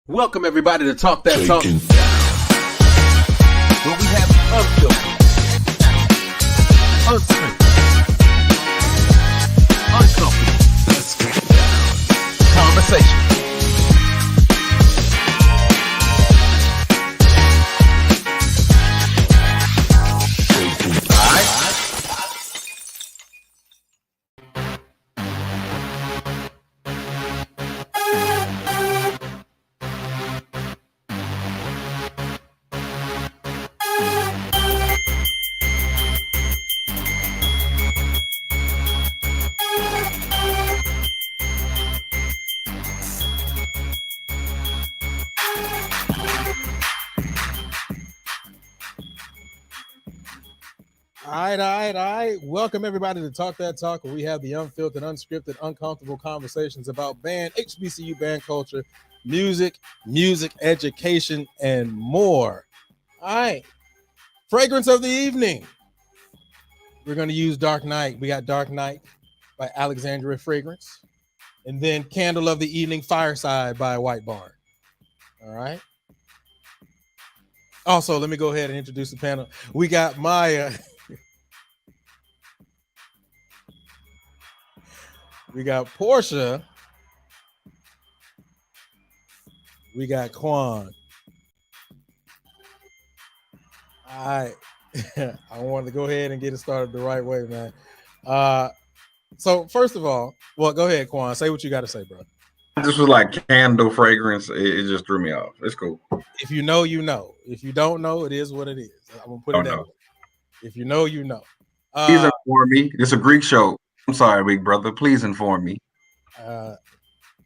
Welcome everybody to Talk That Talk, where we have unfiltered, unscripted, uncomfortable conversation. All right. Welcome everybody to Talk That Talk, where we have the unfiltered, unscripted, uncomfortable conversations about band, HBCU band culture, music education, and more. All right. Fragrance of the evening. We're going to use Dark Night. We got Dark Night by Alexandria Fragrance. And then Candle of the Evening, Fireside by White Barn. All right. Also, let me go ahead and introduce the panel. We got Maya. We got Portia. We got Quan. All right. I wanted to go ahead and get it started the right way, man. So first of all, well, go ahead, Quan. Say what you got to say, bro. This was like candle fragrance. It just threw me off. It's cool. If you know, you know. If you don't know, it is what it is. I'm gonna put it that way. If you know, you know. Please inform me. It's a Greek show. I'm sorry, big brother. Please inform me.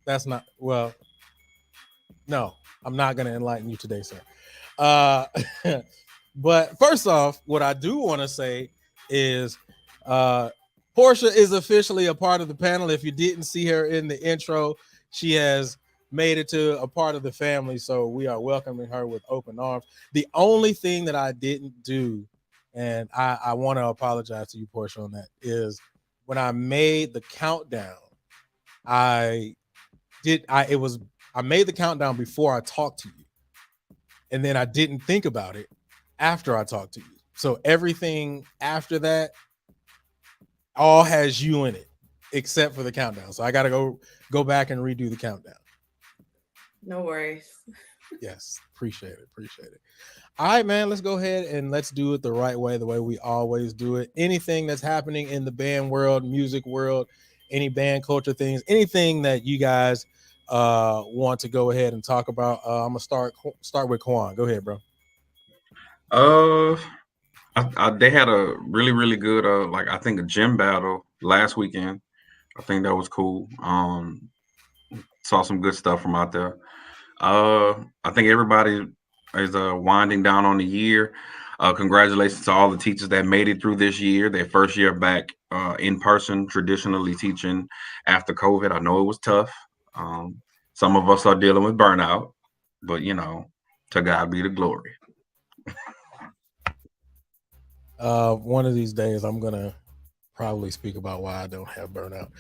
That's not well. No, I'm not going to enlighten you today, sir. Uh, but first off, what I do want to say is Portia is officially a part of the panel. If you didn't see her in the intro, she has made it to a part of the family. So we are welcoming her with open arms. The only thing that I didn't do, and I want to apologize to you, Portia, on that, is when I made the countdown, I made the countdown before I talked to you. And then I didn't think about it after I talked to you. So everything after that all has you in it, except for the countdown. So I got to go back and redo the countdown. No worries. Yes, appreciate it. All right, man, let's go ahead and let's do it the right way, the way we always do it. Anything that's happening in the band world, music world, any band culture things, anything that you guys want to go ahead and talk about. I'm gonna start with Kwan. Go ahead, bro. They had a really, really good I think a gym battle last weekend. I think that was cool. Saw some good stuff from out there. I think everybody is winding down on the year. Congratulations to all the teachers that made it through this year, their first year back in person, traditionally teaching after COVID. I know it was tough. Some of us are dealing with burnout, but to God be the glory. One of these days, I'm gonna probably speak about why I don't have burnout.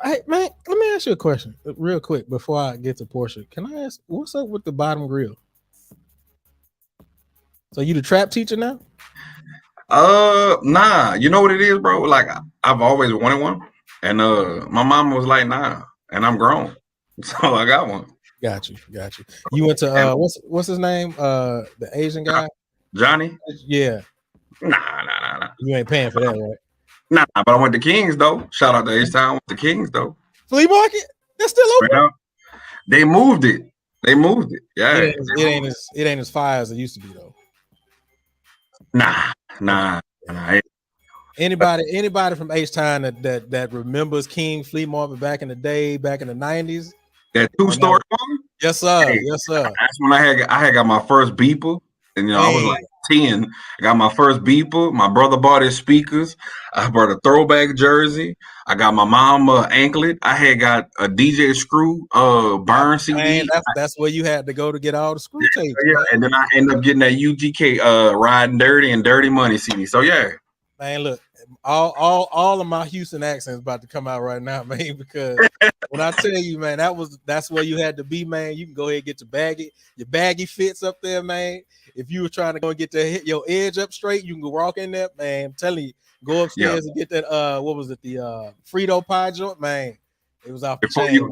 Hey, man, let me ask you a question real quick before I get to Portia. Can I ask what's up with the bottom grill? So you the trap teacher now? Nah, you know what it is, bro? Like I've always wanted one, and my mom was like, nah, and I'm grown, so I got one. Got you. You went to what's his name? The Asian guy, Johnny. Yeah. Nah. You ain't paying for that, right? Nah, but I went to Kings though. Shout out to H-Town with the Kings though. Flea market? That's still open. Right, they moved it. Yeah. It ain't as fire as it used to be though. Nah. Anybody from H-Town that remembers King Flea Market back in the day, back in the 90s? That 2-story one? Yes, sir. Hey, yes, sir. That's when I had got my first beeper. And I was like 10. I got my first beeper. My brother bought his speakers. I bought a throwback jersey. I got my mom anklet. I had got a DJ Screw burn CD. Man, that's where you had to go to get all the screw tapes. Yeah, and then I ended up getting that UGK Riding Dirty and Dirty Money CD. So yeah. Man, look, all of my Houston accents about to come out right now, man, because when I tell you, man, that's where you had to be, man. You can go ahead and get your baggy fits up there, man. If you were trying to go and get hit your edge up straight, you can go walk in there, man. I'm telling you, go upstairs and get that what was it, the Frito pie joint, man. It was off before you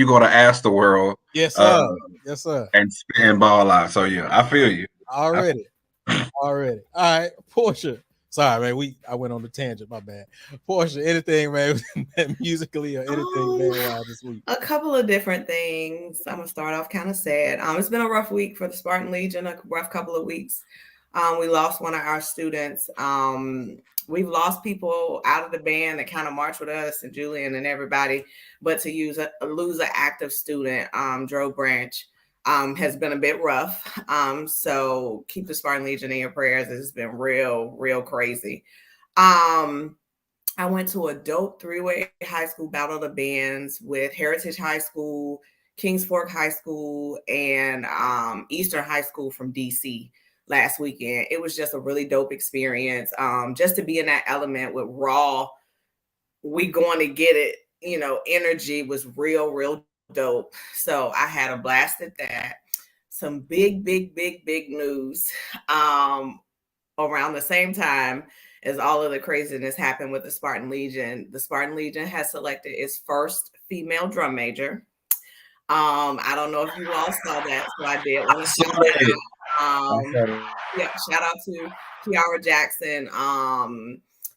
go to Astroworld. Yes, sir. Yes, sir. And ball out. So yeah, I feel you. Already. All right, Portia. Sorry, man. I went on the tangent. My bad. Portia, anything, man, musically or anything this week? A couple of different things. I'm gonna start off kind of sad. It's been a rough week for the Spartan Legion. A rough couple of weeks. We lost one of our students. We've lost people out of the band that kind of marched with us and Julian and everybody, but to lose an active student, Joe Branch. Has been a bit rough. So keep the Spartan Legion in your prayers. It's been real crazy. I went to a dope 3-way high school battle of the bands with Heritage High School, Kings Fork High School, and Eastern High School from DC last weekend. It was just a really dope experience. Just to be in that element with raw, we going to get it, energy was real dope. So I had a blast at that. Some big news around the same time as all of the craziness happened with the Spartan Legion. The Spartan Legion has selected its first female drum major. I don't know if you all saw that, so I did want to shout out. Shout out to Kiara Jackson.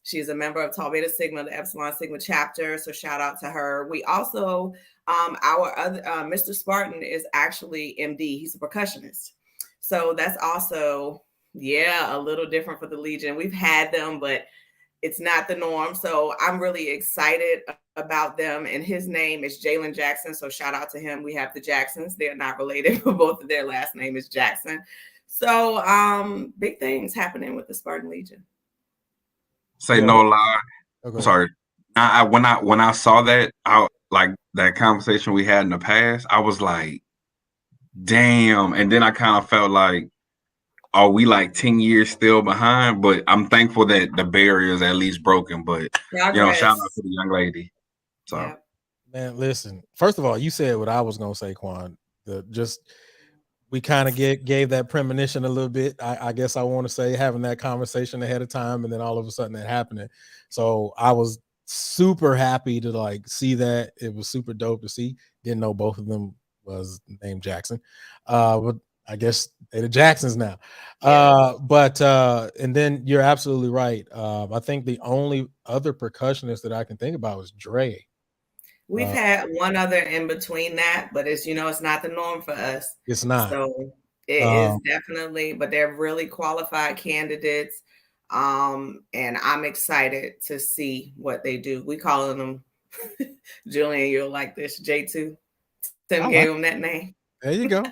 She's a member of Tau Beta Sigma, the Epsilon Sigma chapter. So shout out to her. We also our other Mr. Spartan is actually MD. He's a percussionist. So that's also Yeah, a little different for the Legion. We've had them, but it's not the norm. So I'm really excited about them. And his name is Jalen Jackson. So shout out to him. We have the Jacksons. They're not related, but both of their last name is Jackson. So big things happening with the Spartan Legion. Say no lie. Okay. Sorry. When I saw that, like that conversation we had in the past, I was like, damn. And then I kind of felt like, are we like 10 years still behind? But I'm thankful that the barrier is at least broken. But shout out to the young lady. So Yeah. Man, listen. First of all, you said what I was gonna say, Quan. We kind of gave that premonition a little bit. I guess I want to say having that conversation ahead of time, and then all of a sudden that happening. So I was super happy to like see that. It was super dope to see. Didn't know both of them was named Jackson. But I guess they're the Jacksons now. Yeah. And then you're absolutely right. I think the only other percussionist that I can think about was Dre. We've had one other in between that, but it's not the norm for us. It's not. So it is definitely, but they're really qualified candidates. And I'm excited to see what they do. We calling them Julian, you'll like this, J2. Tim gave him that name. There you go.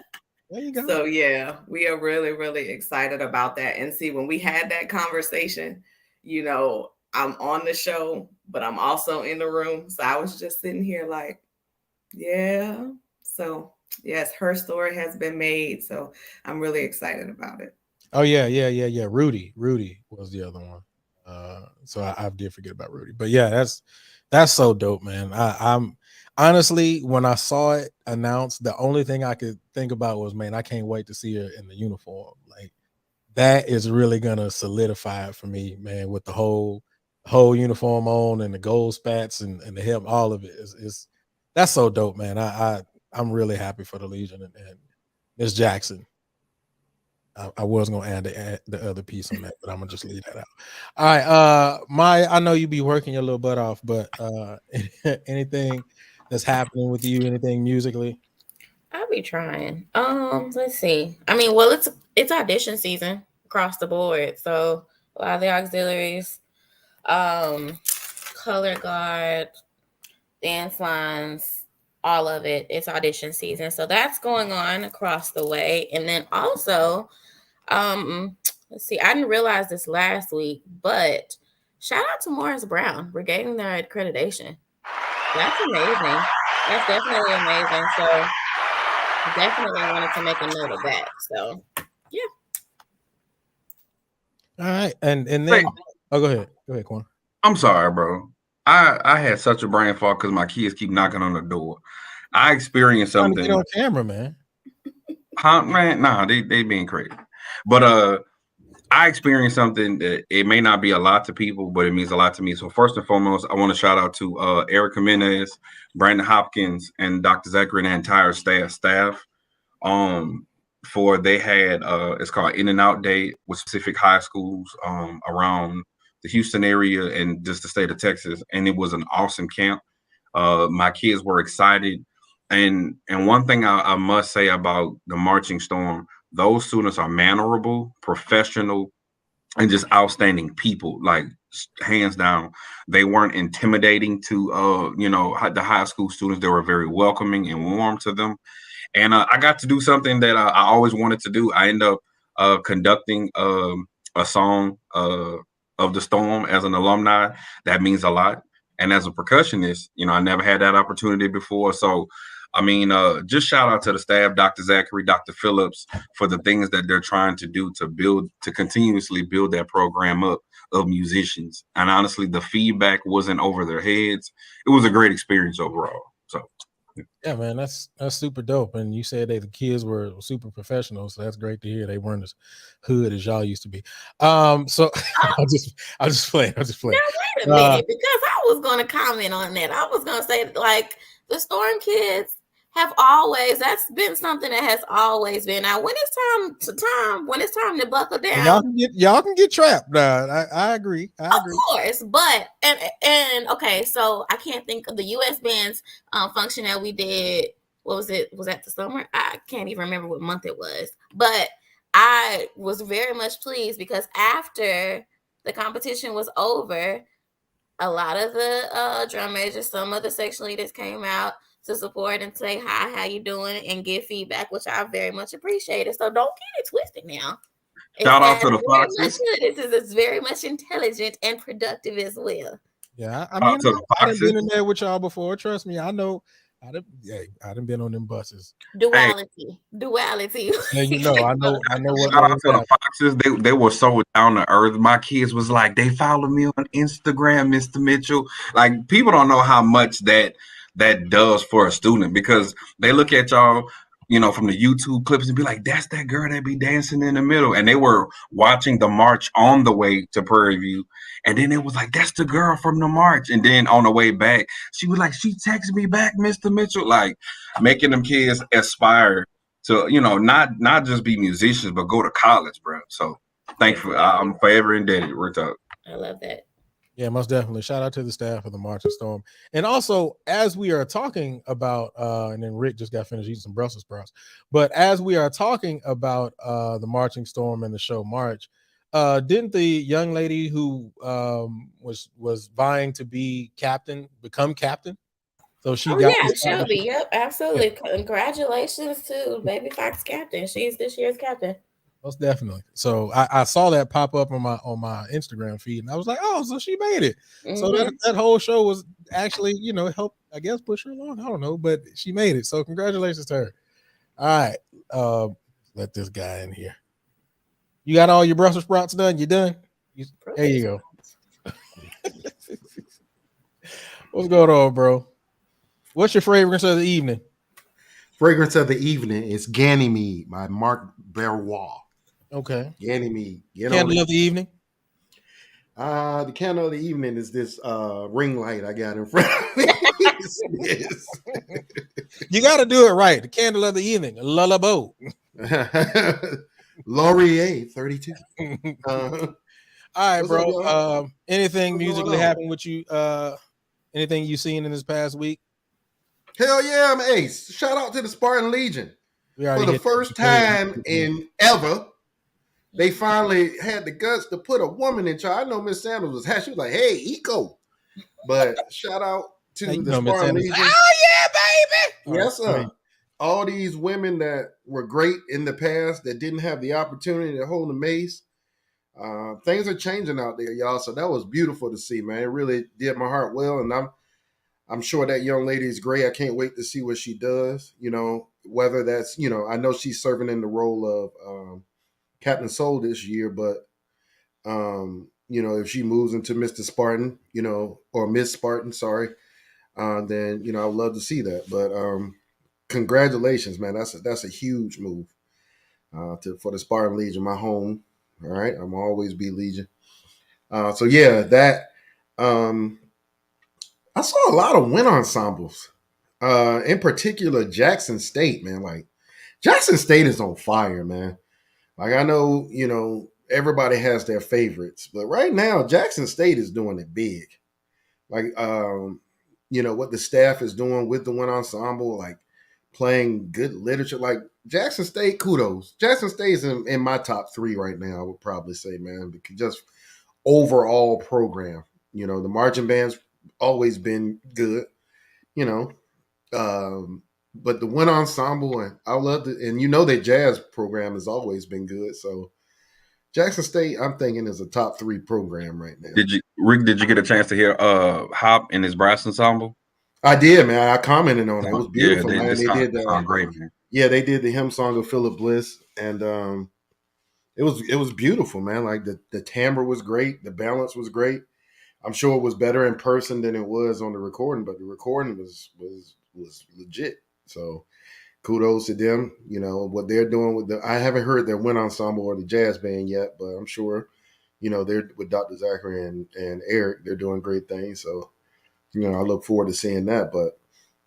There you go. So yeah, we are really, really excited about that. And see, when we had that conversation, I'm on the show, but I'm also in the room. So I was just sitting here like, yeah. So yes, her story has been made. So I'm really excited about it. Oh yeah. Rudy was the other one. So I did forget about Rudy. But yeah, that's so dope, man. I'm honestly, when I saw it announced, the only thing I could think about was, man, I can't wait to see her in the uniform. Like that is really gonna solidify it for me, man, with the whole uniform on and the gold spats and the helmet, all of it is that's so dope, man. I'm really happy for the Legion and Miss Jackson. I was gonna add the other piece on that, but I'm gonna just leave that out. All right, I know you be working your little butt off, but anything that's happening with you, anything musically? I'll be trying. Let's see. I mean, well, it's audition season across the board, so a lot of the auxiliaries, color guard, dance lines, all of it. It's audition season, so that's going on across the way. And then also, let's see. I didn't realize this last week, but shout out to Morris Brown. We're getting their accreditation. That's amazing. That's definitely amazing. So definitely wanted to make a note of that. So yeah. All right, and then go ahead, Quan. I'm sorry, bro. I had such a brain fog because my kids keep knocking on the door. I experienced something. Get on camera, man. Huh, man? Nah, they being crazy. But I experienced something that it may not be a lot to people, but it means a lot to me. So first and foremost, I want to shout out to Eric Jimenez, Brandon Hopkins, and Dr. Zachary and the entire staff. For they had it's called In and Out Day with specific high schools around the Houston area and just the state of Texas, and it was an awesome camp. My kids were excited, and one thing I must say about the Marching Storm, those students are mannerable, professional, and just outstanding people. Like hands down, they weren't intimidating to the high school students. They were very welcoming and warm to them. And I got to do something that I always wanted to do. I ended up conducting a song of the Storm as an alumni. That means a lot. And as a percussionist, I never had that opportunity before. So, I mean, just shout out to the staff, Dr. Zachary, Dr. Phillips, for the things that they're trying to do to continuously build that program up of musicians. And honestly, the feedback wasn't over their heads. It was a great experience overall. So. Yeah, man, that's super dope. And you said the kids were super professional, so that's great to hear. They weren't as hood as y'all used to be. So I'll just play. Now wait a minute, because I was going to comment on that. I was going to say, like, the Storm kids have always, that's been something that has always been. Now, when it's time to buckle down, y'all can get trapped. I agree. Of course, but and okay, so I can't think of the U.S. band's function that we did. What was it? Was that the summer? I can't even remember what month it was. But I was very much pleased because after the competition was over, a lot of the drum majors, some of the section leaders came out to support and say hi, how you doing, and give feedback, which I very much appreciated. So don't get it twisted now. Shout out to the Foxes. It's very much intelligent and productive as well. Yeah, I Shout mean, out to the I done Foxes. been in there with y'all before. Trust me, I know. I done been on them buses. Duality. Yeah, I know what Shout out lanes to the happen. Foxes. They were so down to earth. My kids was like, they follow me on Instagram, Mr. Mitchell. Like, people don't know how much that does for a student, because they look at y'all, from the YouTube clips and be like, that's that girl that be dancing in the middle. And they were watching the march on the way to Prairie View. And then it was like, that's the girl from the march. And then on the way back, she was like, she texted me back, Mr. Mitchell, like making them kids aspire to, not just be musicians, but go to college, bro. So thankful. I'm forever indebted. Real talk. I love that. Yeah, most definitely. Shout out to the staff of the Marching Storm. And also, as we are talking about, and then Rick just got finished eating some Brussels sprouts, but as we are talking about the Marching Storm and the show March, didn't the young lady who was vying to be captain become captain? So she got Shelby. Yep, absolutely. Yeah. Congratulations to Baby Fox captain. She's this year's captain. Most definitely. So I saw that pop up on my Instagram feed, and I was like, oh, so she made it. Mm-hmm. So that whole show was actually, helped, I guess, push her along. I don't know, but she made it. So congratulations to her. All right. Let this guy in here. You got all your Brussels sprouts done? You done? There you go. What's going on, bro? What's your fragrance of the evening? Fragrance of the evening is Ganymede by Marc Berrois. Okay. Ganymede. Candle of the evening? The candle of the evening is this ring light I got in front of me. Yes. You got to do it right. The candle of the evening. Lullabo. Laurier 32. All right, bro. Anything musically happened with you? Anything you seen in this past week? Hell yeah, I'm ace. Shout out to the Spartan Legion. For the first time in ever, they finally had the guts to put a woman in charge. I know Miss Sanders was happy. She was like, hey, eco. But shout out to the Spartan Legion. Oh, yeah, baby. Yes, sir. All these women that were great in the past that didn't have the opportunity to hold the mace. Things are changing out there, y'all. So that was beautiful to see, man. It really did my heart well. And I'm sure that young lady is great. I can't wait to see what she does. Whether that's, I know she's serving in the role of Captain Soul this year, but, if she moves into Mr. Spartan, or Miss Spartan, sorry, then, I'd love to see that. But congratulations, man. That's a huge move for the Spartan Legion, my home. All right. I'm always be Legion. So yeah, that I saw a lot of wind ensembles. In particular, Jackson State, man. Like Jackson State is on fire, man. Like I know, everybody has their favorites, but right now Jackson State is doing it big. Like what the staff is doing with the wind ensemble, like playing good literature. Like Jackson State, kudos. Jackson State is in my top 3 right now, I would probably say, man, because just overall program. The marching band's always been good, but the wind ensemble, and I love it. And their jazz program has always been good. So Jackson State, I'm thinking, is a top 3 program right now. Rick, did you get a chance to hear Hop and his brass ensemble? I did, man. I commented on it. It was beautiful, man. They did great, man. Yeah, they did the hymn song of Philip Bliss, and it was beautiful, man. Like the timbre was great, the balance was great. I'm sure it was better in person than it was on the recording, but the recording was legit. So kudos to them. What they're doing I haven't heard their wind ensemble or the jazz band yet, but I'm sure, they're with Dr. Zachary and Eric. They're doing great things. So, I look forward to seeing that. But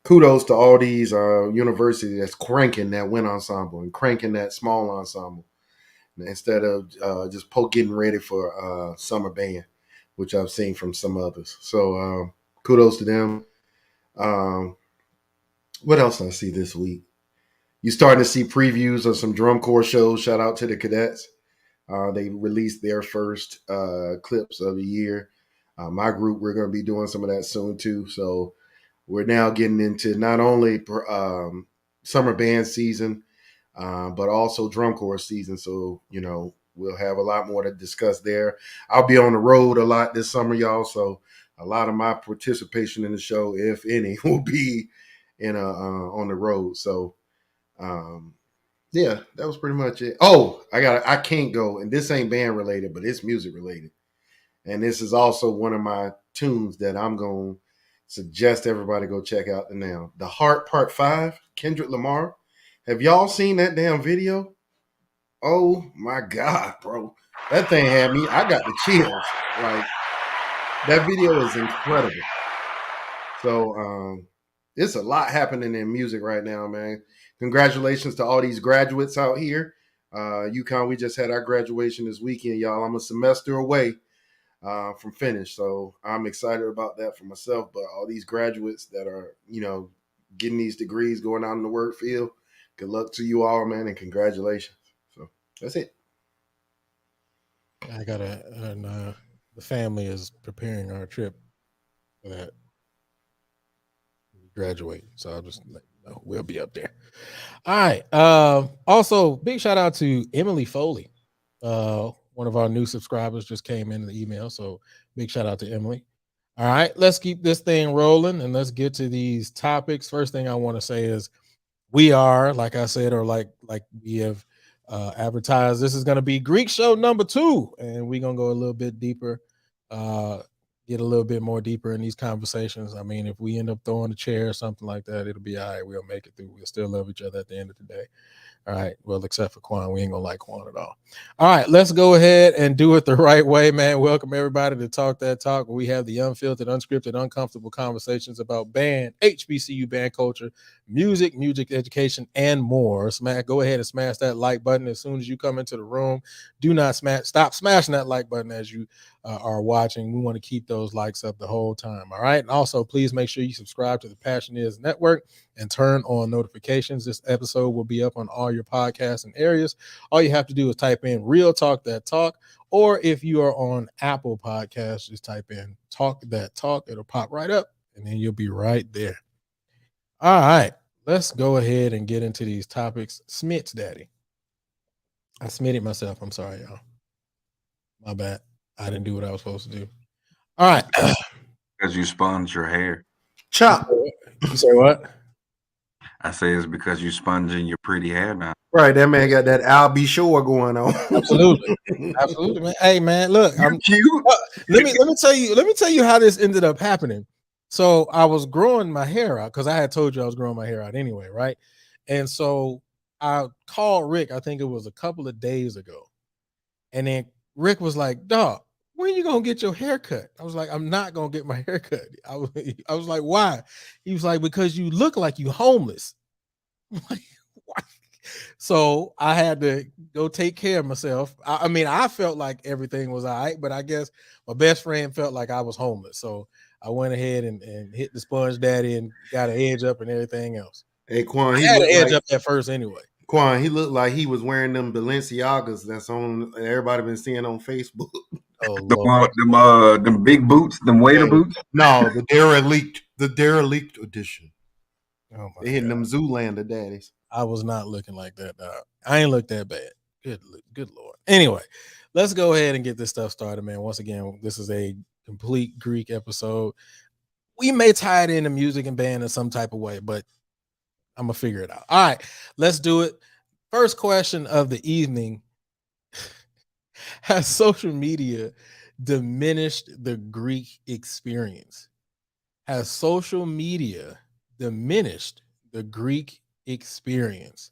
kudos to all these universities that's cranking that wind ensemble and cranking that small ensemble instead of just getting ready for summer band, which I've seen from some others. So kudos to them. What else did I see this week? You're starting to see previews of some drum corps shows. Shout out to the cadets. They released their first clips of the year. My group, we're going to be doing some of that soon too. So we're now getting into not only summer band season, but also drum corps season. So, we'll have a lot more to discuss there. I'll be on the road a lot this summer, y'all. So a lot of my participation in the show, if any, will be on the road. So, yeah, that was pretty much it. Oh, I can't go, and this ain't band related, but it's music related. And this is also one of my tunes that I'm going to suggest everybody go check out now. The Heart Part 5, Kendrick Lamar. Have y'all seen that damn video? Oh my God, bro. That thing had me. I got the chills. Like, that video is incredible. So it's a lot happening in music right now, man. Congratulations to all these graduates out here. UConn, we just had our graduation this weekend, y'all. I'm a semester away from finish. So I'm excited about that for myself. But all these graduates that are, getting these degrees, going out in the work field, good luck to you all, man, and congratulations. So that's it. The family is preparing our trip for that. Graduate. So I'll just let you know we'll be up there. All right. Also, big shout out to Emily Foley. One of our new subscribers just came in the email. So big shout out to Emily. All right, let's keep this thing rolling and let's get to these topics. First thing I want to say is we are, like I said, or like we have advertised, this is going to be Greek show number 2, and we're going to go a little bit deeper, get a little bit more deeper in these conversations. I mean, if we end up throwing a chair or something like that, it'll be all right. We'll make it through. We'll still love each other at the end of the day. All right. Well, except for Quan. We ain't going to like Quan at all. All right. Let's go ahead and do it the right way, man. Welcome everybody to Talk That Talk, where we have the unfiltered, unscripted, uncomfortable conversations about band, HBCU band culture, music education, and more. Go ahead and smash that like button as soon as you come into the room. Do not stop smashing that like button as you are watching. We want to keep those likes up the whole time. All right. And also, please make sure you subscribe to the Passion Is Network and turn on notifications. This episode will be up on all your podcasts and areas. All you have to do is type in Real Talk That Talk, or if you are on Apple Podcasts, just type in Talk That Talk. It'll pop right up, and then you'll be right there. All right. Let's go ahead and get into these topics. Smits Daddy. I smitted myself. I'm sorry, y'all. My bad. I didn't do what I was supposed to do. All right. Because you sponged your hair. Chop. You say what? I say it's because you sponging your pretty hair now. Right, that man got that I'll be sure going on. Absolutely, man. Hey, man, look, I'm cute. Let me tell you how this ended up happening. So I was growing my hair out because I had told you I was growing my hair out anyway, right? And so I called Rick. I think it was a couple of days ago, and then Rick was like, "Dog, when you gonna get your hair cut?" I was like, "I'm not gonna get my hair cut." I was like, "Why?" He was like, "Because you look like you homeless." I'm like, "What?" So I had to go take care of myself. I mean, I felt like everything was all right, but I guess my best friend felt like I was homeless. So I went ahead and hit the sponge daddy and got an edge up and everything else. Hey, Quan, I had an edge up at first anyway. Quan, he looked like he was wearing them Balenciagas that's on everybody been seeing on Facebook. Oh, them big boots, them waiter boots. No, the derelict edition. Oh my they hitting God. them Zoolander daddies. I was not looking like that, dog. I ain't look that bad. Good Lord. Anyway, let's go ahead and get this stuff started, man. Once again, this is a complete Greek episode. We may tie it into music and band in some type of way, but I'm gonna figure it out. All right, let's do it. First question of the evening: has social media diminished the Greek experience? Has social media diminished the Greek experience?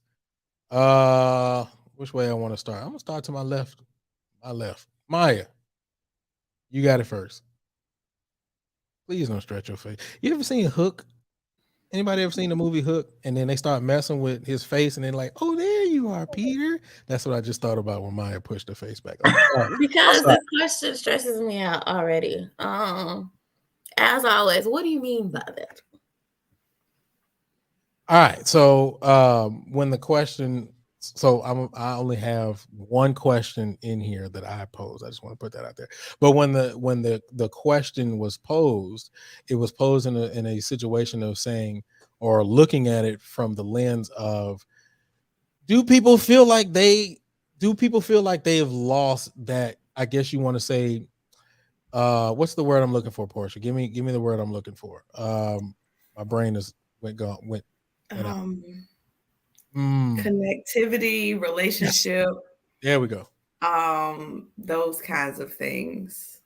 Which way I want to start? I'm gonna start to my left. Maya, you got it first. Please don't stretch your face. You ever seen Hook? Anybody ever seen the movie Hook? And then they start messing with his face, and then like, oh, there you are, Peter. That's what I just thought about when Maya pushed her face back. Because this question stresses me out already. As always, what do you mean by that? All right. So when the question, so I only have one question in here that I posed. I just want to put that out there. But when the question was posed, it was posed in a situation of saying or looking at it from the lens of, do people feel like they have lost that, I guess you want to say, what's the word I'm looking for, Portia? Give me the word I'm looking for. My brain is went out. Connectivity, relationship. Yes. There we go. Those kinds of things.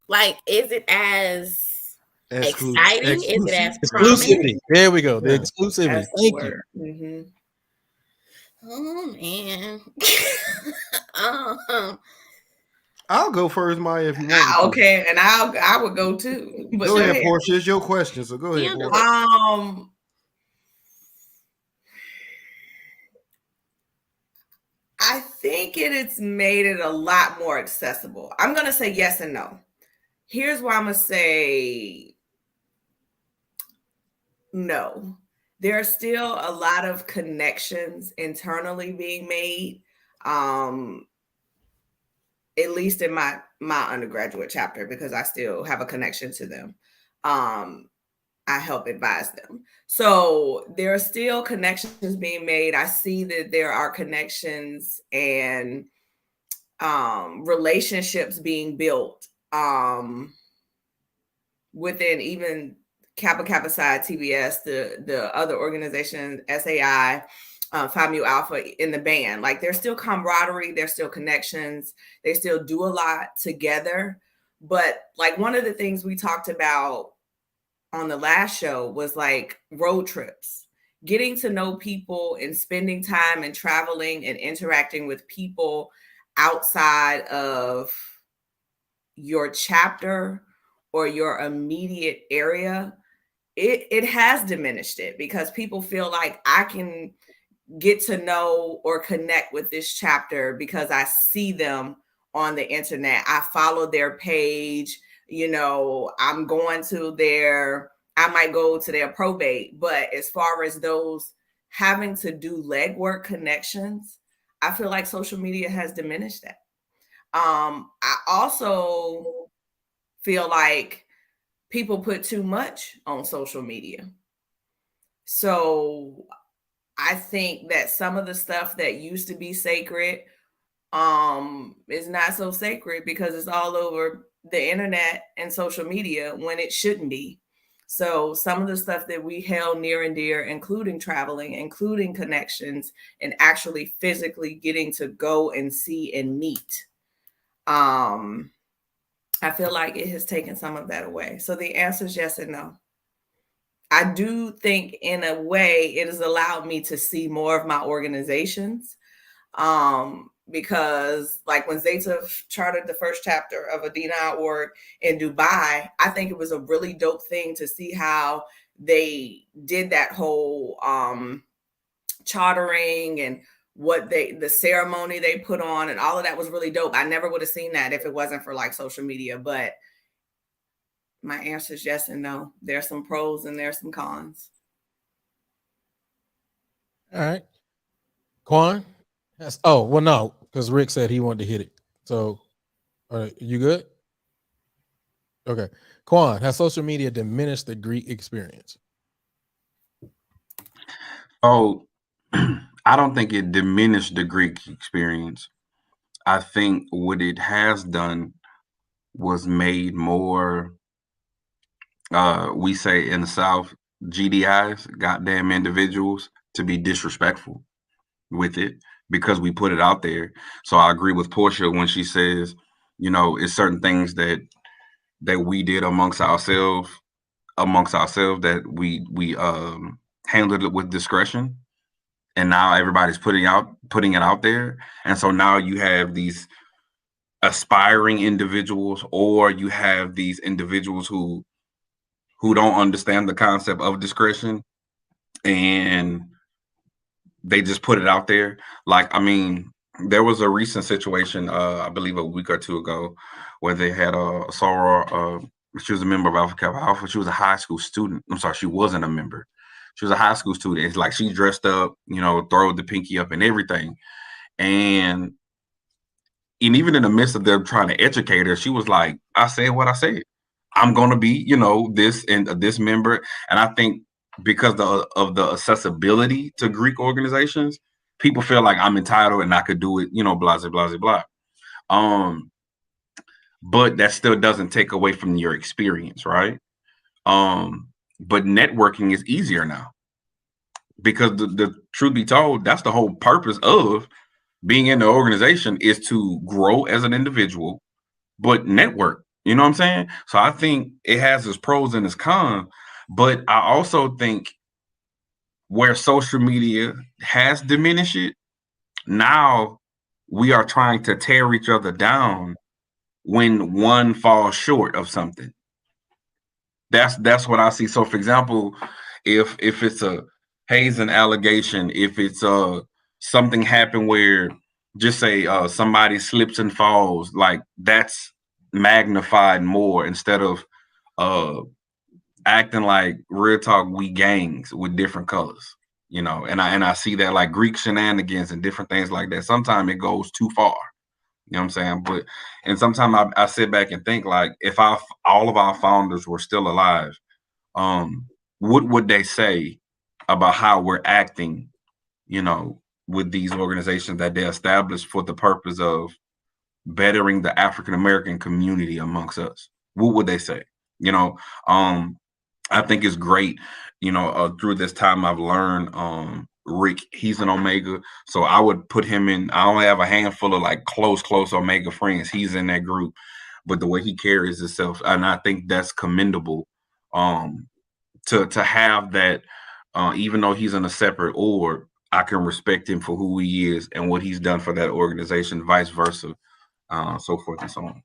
Like, is it as exciting? Is it as exclusivity? prominent? There we go. The exclusivity. Thank you. Mm-hmm. Oh man. I'll go first, Maya, if you want. Okay, and I would go too. But go ahead, Portia. It's your question, so go ahead. I think it's made it a lot more accessible. I'm gonna say yes and no. Here's why I'm gonna say no. There are still a lot of connections internally being made. At least in my undergraduate chapter, because I still have a connection to them. I help advise them. So there are still connections being made. I see that there are connections and relationships being built within even Kappa Kappa Psi, TBS, the other organization, SAI, Phi Mu Alpha in the band. Like, there's still camaraderie, there's still connections, they still do a lot together. But like, one of the things we talked about on the last show was like road trips, getting to know people and spending time and traveling and interacting with people outside of your chapter or your immediate area. It has diminished it, because people feel like, I can get to know or connect with this chapter because I see them on the internet. I follow their page. You know, I'm going to I might go to their probate. But as far as those having to do legwork connections, I feel like social media has diminished that. I also feel like people put too much on social media. So I think that some of the stuff that used to be sacred is not so sacred, because it's all over the internet and social media when it shouldn't be. So some of the stuff that we held near and dear, including traveling, including connections, and actually physically getting to go and see and meet, I feel like it has taken some of that away. So the answer is yes and no. I do think in a way it has allowed me to see more of my organizations, because like when Zeta chartered the first chapter of a D9 org in Dubai, I think it was a really dope thing to see how they did that whole chartering and what the ceremony they put on and all of that was really dope. I never would have seen that if it wasn't for like social media. But my answer is yes and no. There's some pros and there's some cons. All right. Quan? Oh, well, no, because Rick said he wanted to hit it. So, you good? Okay. Quan, has social media diminished the Greek experience? Oh, I don't think it diminished the Greek experience. I think what it has done was made more, we say in the South, GDIs, goddamn individuals, to be disrespectful with it, because we put it out there. So I agree with Portia when she says, you know, it's certain things that we did amongst ourselves that we handled it with discretion, and now everybody's putting it out there. And so now you have these aspiring individuals, or you have these individuals who don't understand the concept of discretion, and they just put it out there. Like, I mean, there was a recent situation, I believe a week or two ago, where they had a Soror. She was a member of Alpha Kappa Alpha. She was a high school student. I'm sorry, she wasn't a member, She was a high school student. It's like she dressed up, throw the pinky up and everything. And even in the midst of them trying to educate her, she was like, I said what I said. I'm going to be, this and this member. And I think because of the accessibility to Greek organizations, people feel like I'm entitled and I could do it, blah, blah, blah, blah. But that still doesn't take away from your experience, right? But networking is easier now because the truth be told, that's the whole purpose of being in the organization is to grow as an individual, but network. You know what I'm saying? So I think it has its pros and its cons, but I also think where social media has diminished it, now we are trying to tear each other down when one falls short of something. That's what I see. So for example, if it's a hazing allegation, if it's something happened where just say somebody slips and falls, like that's magnified more instead of acting like real talk we gangs with different colors, and I see that like Greek shenanigans and different things like that. Sometimes it goes too far. You know what I'm saying? And sometimes I sit back and think like if all of our founders were still alive, what would they say about how we're acting, with these organizations that they established for the purpose of bettering the African American community amongst us? What would they say? I think it's great. Through this time I've learned Rick, he's an Omega. So I would put him in. I only have a handful of like close Omega friends. He's in that group, but the way he carries himself, and I think that's commendable. To have that, even though he's in a separate org, I can respect him for who he is and what he's done for that organization, vice versa, so forth and so on.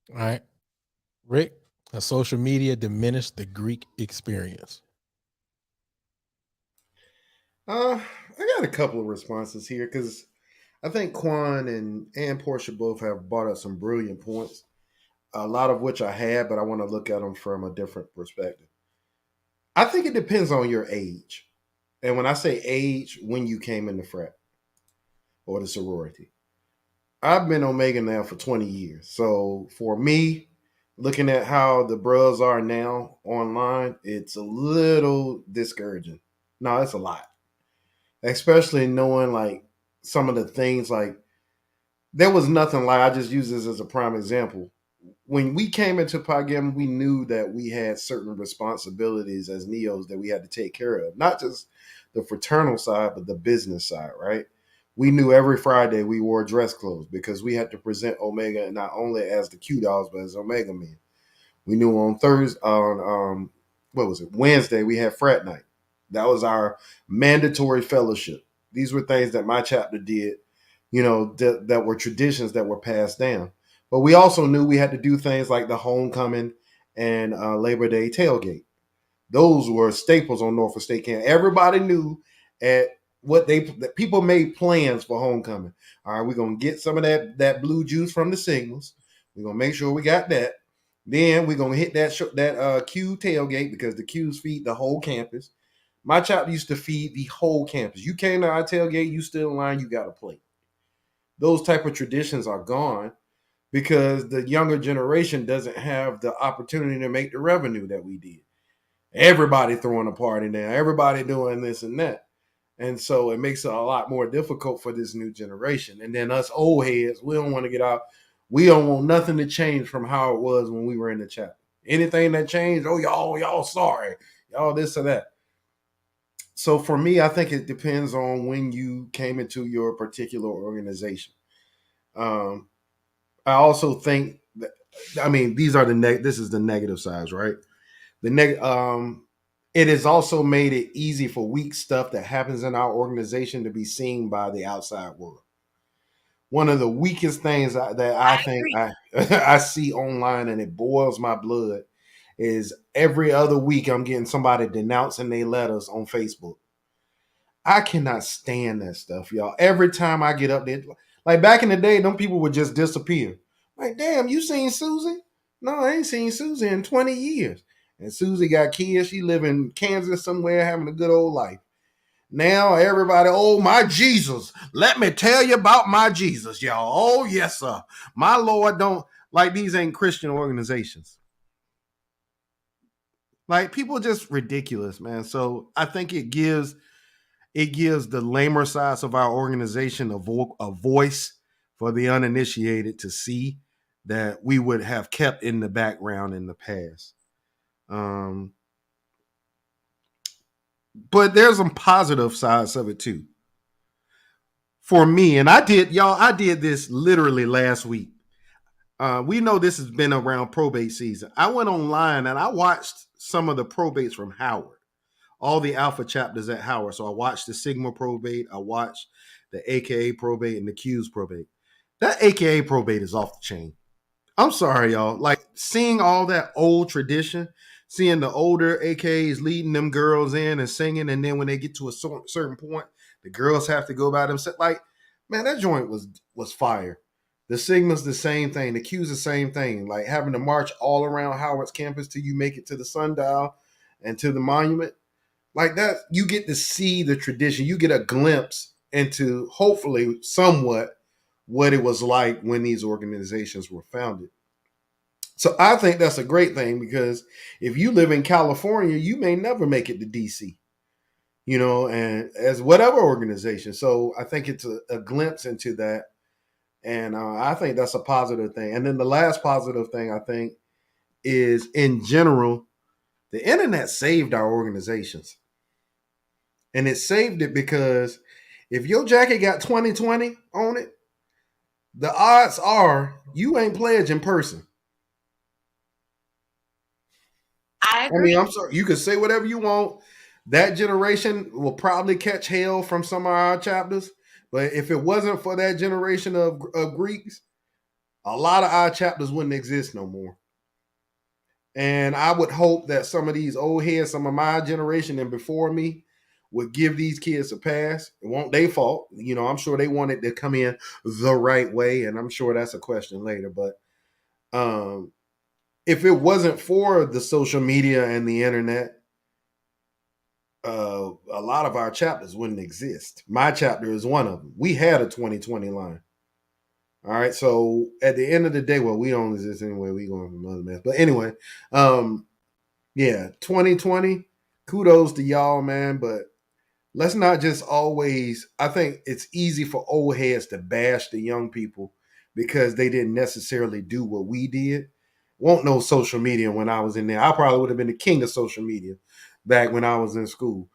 All right. Rick, has social media diminished the Greek experience? I got a couple of responses here because I think Quan and Portia both have brought up some brilliant points, a lot of which I had, but I want to look at them from a different perspective. I think it depends on your age. And when I say age, when you came in the frat or the sorority. I've been Omega now for 20 years. So for me, looking at how the bros are now online, it's a little discouraging. No, it's a lot. Especially knowing like some of the things like there was nothing like I just use this as a prime example. When we came into Pi Gamma, we knew that we had certain responsibilities as Neos that we had to take care of. Not just the fraternal side, but the business side, right? We knew every Friday we wore dress clothes because we had to present Omega not only as the Q Dolls, but as Omega men. We knew on Thursday, on Wednesday, we had frat night. That was our mandatory fellowship. These were things that my chapter did, that were traditions that were passed down. But we also knew we had to do things like the homecoming and Labor Day tailgate. Those were staples on Norfolk State Camp. Everybody knew that people made plans for homecoming. All right, we're gonna get some of that blue juice from the Signals. We're gonna make sure we got that. Then we're gonna hit that Q tailgate because the Qs feed the whole campus. My chapter used to feed the whole campus. You came to our tailgate, you still in line, you got a plate. Those type of traditions are gone because the younger generation doesn't have the opportunity to make the revenue that we did. Everybody throwing a party now, everybody doing this and that. And so it makes it a lot more difficult for this new generation. And then us old heads, we don't want to get out. We don't want nothing to change from how it was when we were in the chapter. Anything that changed, y'all sorry. Y'all this or that. So for me, I think it depends on when you came into your particular organization. I also think that, these are this is the negative sides, right? It has also made it easy for weak stuff that happens in our organization to be seen by the outside world. One of the weakest things that I think I see online, and it boils my blood, is every other week I'm getting somebody denouncing their letters on Facebook. I cannot stand that stuff, y'all. Every time I get up there, like back in the day, them people would just disappear. Like, damn, you seen Susie? No, I ain't seen Susie in 20 years. And Susie got kids. She live in Kansas somewhere having a good old life. Now everybody, oh, my Jesus. Let me tell you about my Jesus, y'all. Oh, yes, sir. My Lord, don't, like, these ain't Christian organizations. Like, people just ridiculous, man. So I think it gives the lamer sides of our organization a voice for the uninitiated to see that we would have kept in the background in the past. But there's some positive sides of it too. For me, and I did this literally last week. We know this has been around probate season. I went online and I watched some of the probates from Howard, all the alpha chapters at Howard. So I watched the Sigma probate, I watched the AKA probate and the Q's probate. That AKA probate is off the chain. I'm sorry, y'all. Like, seeing all that old tradition, seeing the older AKAs leading them girls in and singing, and then when they get to a certain point, the girls have to go by themselves. Like, man, that joint was fire. The Sigma's the same thing. The Q's the same thing. Like, having to march all around Howard's campus till you make it to the sundial and to the monument. Like that, you get to see the tradition. You get a glimpse into, hopefully, somewhat what it was like when these organizations were founded. So I think that's a great thing, because if you live in California, you may never make it to DC, and as whatever organization. So I think it's a glimpse into that. And I think that's a positive thing. And then the last positive thing, I think, is, in general, the internet saved our organizations. And it saved it because if your jacket got 2020 on it, the odds are you ain't pledged in person. I agree. I'm sorry. You can say whatever you want. That generation will probably catch hell from some of our chapters. But if it wasn't for that generation of Greeks, a lot of our chapters wouldn't exist no more. And I would hope that some of these old heads, some of my generation and before me, would give these kids a pass. It won't their fault. I'm sure they wanted to come in the right way. And I'm sure that's a question later. But if it wasn't for the social media and the internet, a lot of our chapters wouldn't exist. My chapter is one of them. We had a 2020 line. All right. So at the end of the day, well, we don't exist anyway. We going from another mess. But anyway, 2020, kudos to y'all, man. But let's not just always, I think it's easy for old heads to bash the young people because they didn't necessarily do what we did. Won't no social media when I was in there. I probably would have been the king of social media back when I was in school.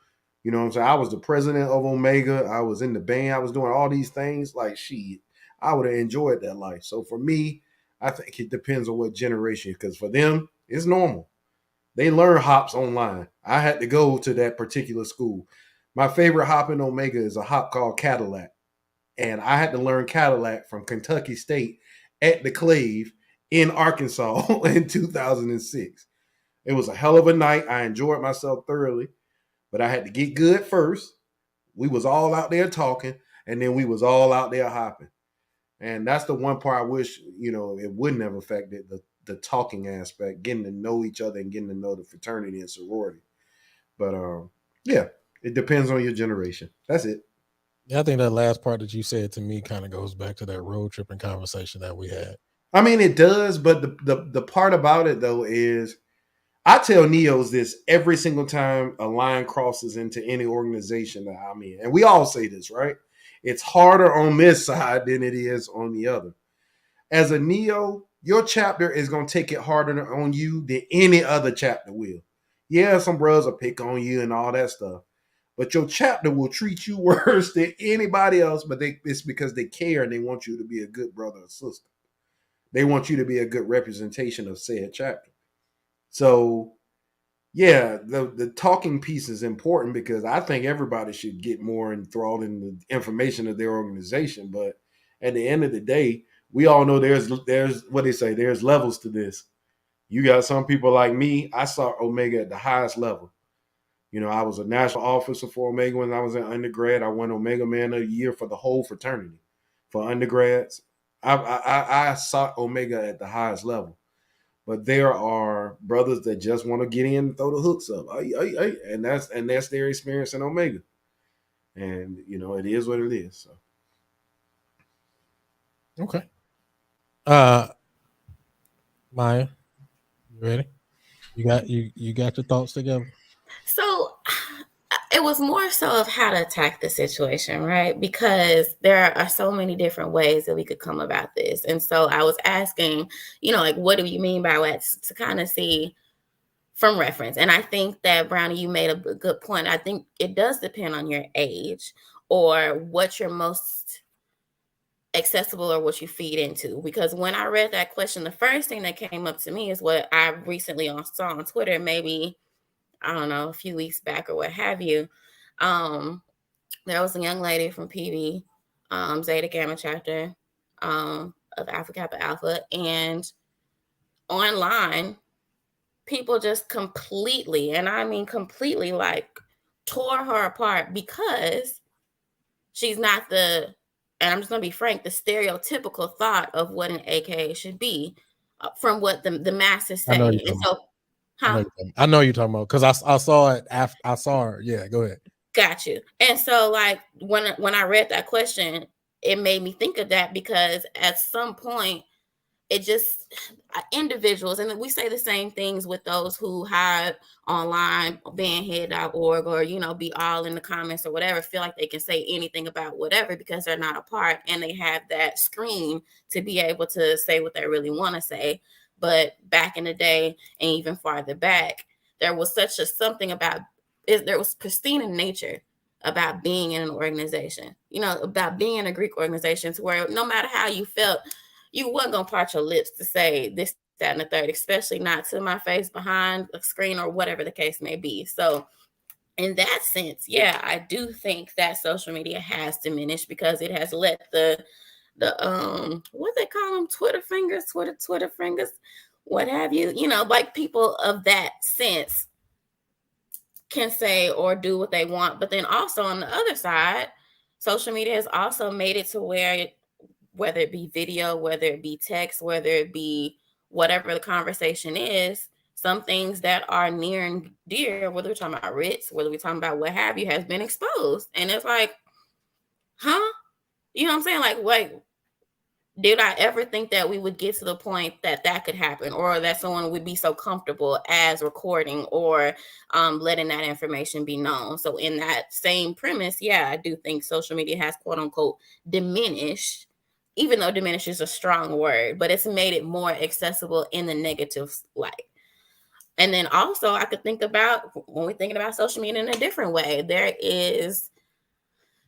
You know what I'm saying? I was the president of Omega. I was in the band. I was doing all these things. Like, shit, I would have enjoyed that life. So for me, I think it depends on what generation, because for them, it's normal. They learn hops online. I had to go to that particular school. My favorite hop in Omega is a hop called Cadillac. And I had to learn Cadillac from Kentucky State at the Clave in Arkansas in 2006. It was a hell of a night. I enjoyed myself thoroughly, but I had to get good first. We was all out there talking, and then we was all out there hopping. And that's the one part I wish, it wouldn't have affected the talking aspect, getting to know each other and getting to know the fraternity and sorority. But yeah, it depends on your generation. That's it. Yeah, I think that last part that you said to me kind of goes back to that road tripping conversation that we had. I mean, it does, but the part about it though is, I tell Neos this every single time a line crosses into any organization that I'm in. And we all say this, right? It's harder on this side than it is on the other. As a Neo, your chapter is going to take it harder on you than any other chapter will. Yeah, some brothers will pick on you and all that stuff. But your chapter will treat you worse than anybody else, but it's because they care and they want you to be a good brother or sister. They want you to be a good representation of said chapter. So, yeah, the talking piece is important, because I think everybody should get more enthralled in the information of their organization. But at the end of the day, we all know there's what they say, there's levels to this. You got some people like me. I saw Omega at the highest level. I was a national officer for Omega when I was in undergrad. I won Omega Man of the Year for the whole fraternity for undergrads. I saw Omega at the highest level. But there are brothers that just want to get in and throw the hooks up, and that's their experience in Omega. And it is what it is. So. Okay. Maya, you ready? You got your thoughts together? So it was more so of how to attack the situation, right? Because there are so many different ways that we could come about this. And so I was asking, like, what do you mean by what, to kind of see from reference. And I think that, Brownie, you made a good point. I think it does depend on your age or what you're most accessible or what you feed into. Because when I read that question, the first thing that came up to me is what I recently saw on Twitter, maybe, I don't know, a few weeks back or what have you. There was a young lady from PV, Zeta Gamma chapter of Alpha Kappa Alpha, and online, people just completely, and I mean completely, like, tore her apart because she's not and I'm just gonna be frank, the stereotypical thought of what an AKA should be from what the masses say. And so, I know you're talking about, because I saw it after I saw her. Yeah, go ahead. Got you. And so, like, when I read that question, it made me think of that, because at some point, it just, individuals, and we say the same things with those who have online bandhead.org, or be all in the comments or whatever, feel like they can say anything about whatever because they're not a part, and they have that screen to be able to say what they really want to say. But back in the day, and even farther back, there was something about it, there was pristine in nature about being in an organization, about being in a Greek organization, to where no matter how you felt, you wasn't going to part your lips to say this, that, and the third, especially not to my face behind a screen or whatever the case may be. So in that sense, yeah, I do think that social media has diminished, because it has let the what they call them, Twitter fingers, what have you, like, people of that sense can say or do what they want. But then also on the other side, social media has also made it to where, whether it be video, whether it be text, whether it be whatever the conversation is, some things that are near and dear, whether we're talking about Ritz, whether we're talking about what have you, has been exposed. And it's like, huh? You know what I'm saying? Like, did I ever think that we would get to the point that could happen, or that someone would be so comfortable as recording or letting that information be known? So in that same premise, yeah, I do think social media has, quote unquote, diminished, even though diminish is a strong word, but it's made it more accessible in the negative light. And then also, I could think about, when we're thinking about social media in a different way, there is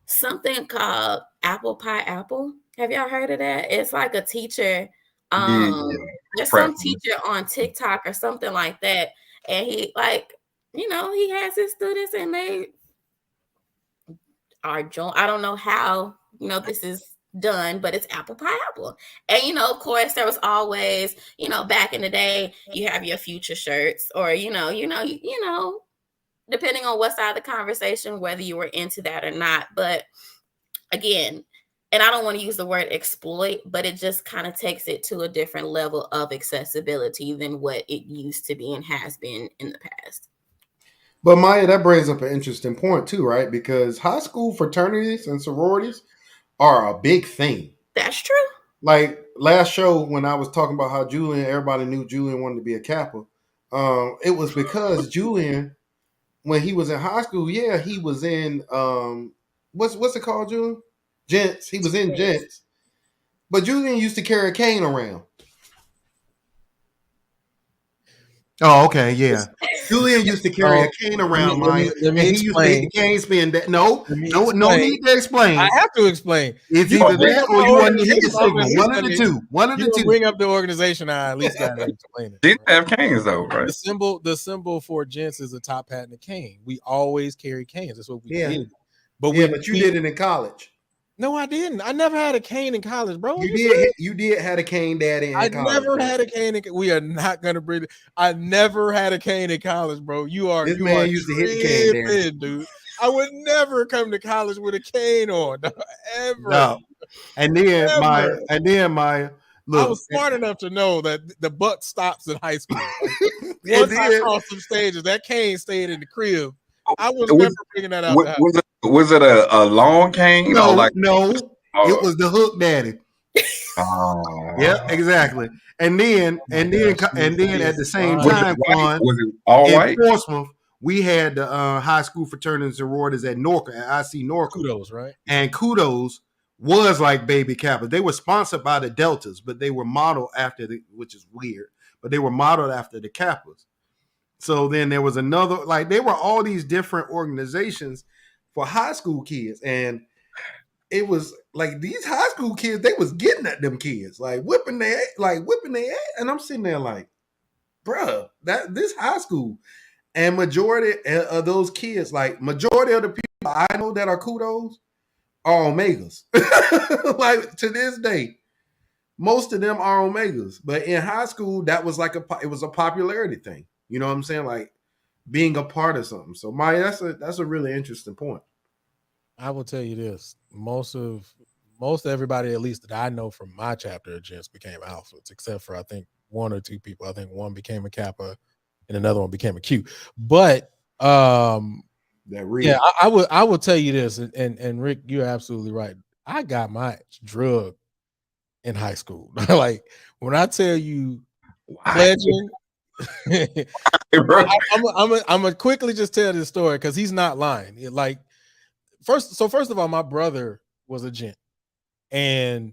something called Apple Pie Apple. Have y'all heard of that? It's like a teacher. There's some teacher on TikTok or something like that, and he, like, he has his students, and they are I don't know how this is done, but it's Apple Pie Apple. And of course, there was always, back in the day, you have your Future shirts, or depending on what side of the conversation, whether you were into that or not. But again, and I don't want to use the word exploit, but it just kind of takes it to a different level of accessibility than what it used to be and has been in the past. But Maya, that brings up an interesting point too, right? Because high school fraternities and sororities are a big thing. That's true. Like last show, when I was talking about how everybody knew Julian wanted to be a Kappa. It was because Julian, when he was in high school, yeah, he was in what's it called, Julian? Gents. He was in Gents. But Julian used to carry a cane around. Oh, okay, yeah. Julian used to carry a cane around, Maya, and he used to make the cane spin. No need to explain. I have to explain. It's either that or you want to hit the signal. One of the two. One of the two. Bring up the organization. I at least got to explain it. Didn't have canes though, right? The symbol for Gents is a top hat and a cane. We always carry canes. That's what we did. But you did it in college. No, I didn't. I never had a cane in college, bro. You did have a cane daddy in college. I never had a cane. We are not gonna bring it. I never had a cane in college, bro. This man used to hit the cane, daddy. Dude. I would never come to college with a cane on, ever. No. And then Maya, I was smart enough to know that the buck stops in high school. And Once I then- crossed some stages, that cane stayed in the crib. I was never figuring that out. Was it a long cane? No, or like, it was the hook daddy. Yep, exactly. And then at the same time, Quan, was it all in white? Portsmouth, we had the high school fraternities and sororities at Norca, at IC Norca. Kudos, right? And Kudos was like Baby Kappa. They were sponsored by the Deltas, but they were modeled after which is weird, but they were modeled after the Kappas. So then there was another, like there were all these different organizations for high school kids. And it was like these high school kids, they was getting at them kids, like whipping their ass. And I'm sitting there like, bruh, this high school. And majority of those kids, like majority of the people I know that are Kudos are Omegas. Like to this day, most of them are Omegas. But in high school, that was like it was a popularity thing. You know what I'm saying? Like being a part of something. So Maya, that's a really interesting point. I will tell you this: most of everybody, at least that I know from my chapter of Gents, became alphas, except for I think one or two people. I think one became a Kappa, and another one became a Q. But I would tell you this, and Rick, you're absolutely right. I got my drug in high school. Like when I tell you pledging. I'm gonna quickly just tell this story because he's not lying. Like first of all, my brother was a gent, and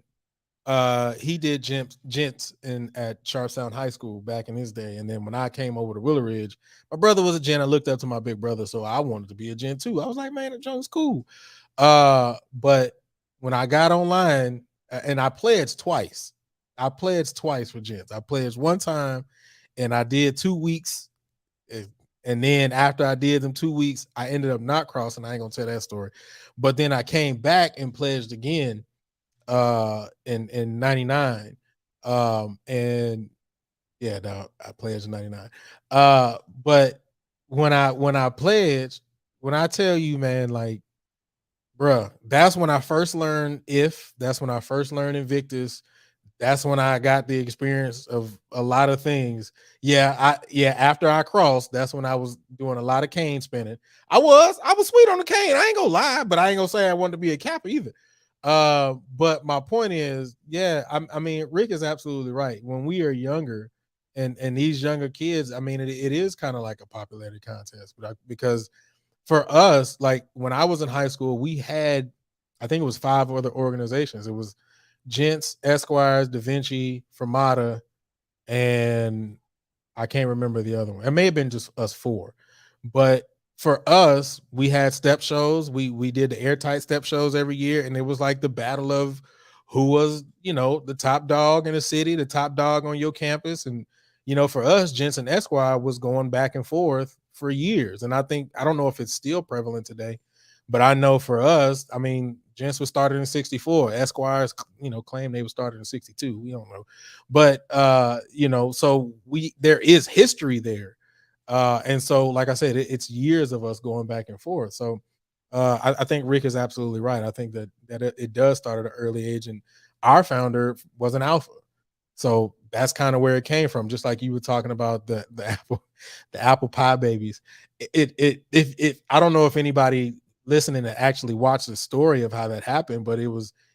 he did gents at Sharpstown High School back in his day. And then when I came over to Willow Ridge, my brother was a gent. I looked up to my big brother, so I wanted to be a gent too. I was like, man, that Jones cool. But when I got online, and I pledged twice. I pledged twice for gents. I pledged one time, and I did 2 weeks. And then after I did them 2 weeks, I ended up not crossing. I ain't gonna tell that story. But then I came back and pledged again in 99. And yeah, no, I pledged in 99. But when I pledged, when I tell you, man, like, bruh, that's when I first learned that's when I first learned Invictus. That's when I got the experience of a lot of things. After I crossed, that's when I was doing a lot of cane spinning. I was sweet on the cane. I ain't gonna lie, but I ain't gonna say I wanted to be a Kappa either. But my point is, I mean, Rick is absolutely right. When we are younger, and these younger kids, I mean, it is kind of like a popularity contest, because for us, like when I was in high school, we had, I think it was 5 other organizations. It was Gents, Esquires, Da Vinci, Fermata, and I can't remember the other one. It may have been just us 4. But for us, we had step shows. We did the airtight step shows every year, and it was like the battle of who was, the top dog in the city, the top dog on your campus. And, for us, Gents and Esquire was going back and forth for years. And I don't know if it's still prevalent today, but I know for us, I mean, Gents was started in 64. Esquires, claim they were started in 62. We don't know. But, so there is history there. And so, like I said, it's years of us going back and forth. So I think Rick is absolutely right. I think that it does start at an early age, and our founder was an alpha. So that's kind of where it came from. Just like you were talking about the apple pie babies. If I don't know if anybody listening to actually watch the story of how that happened, but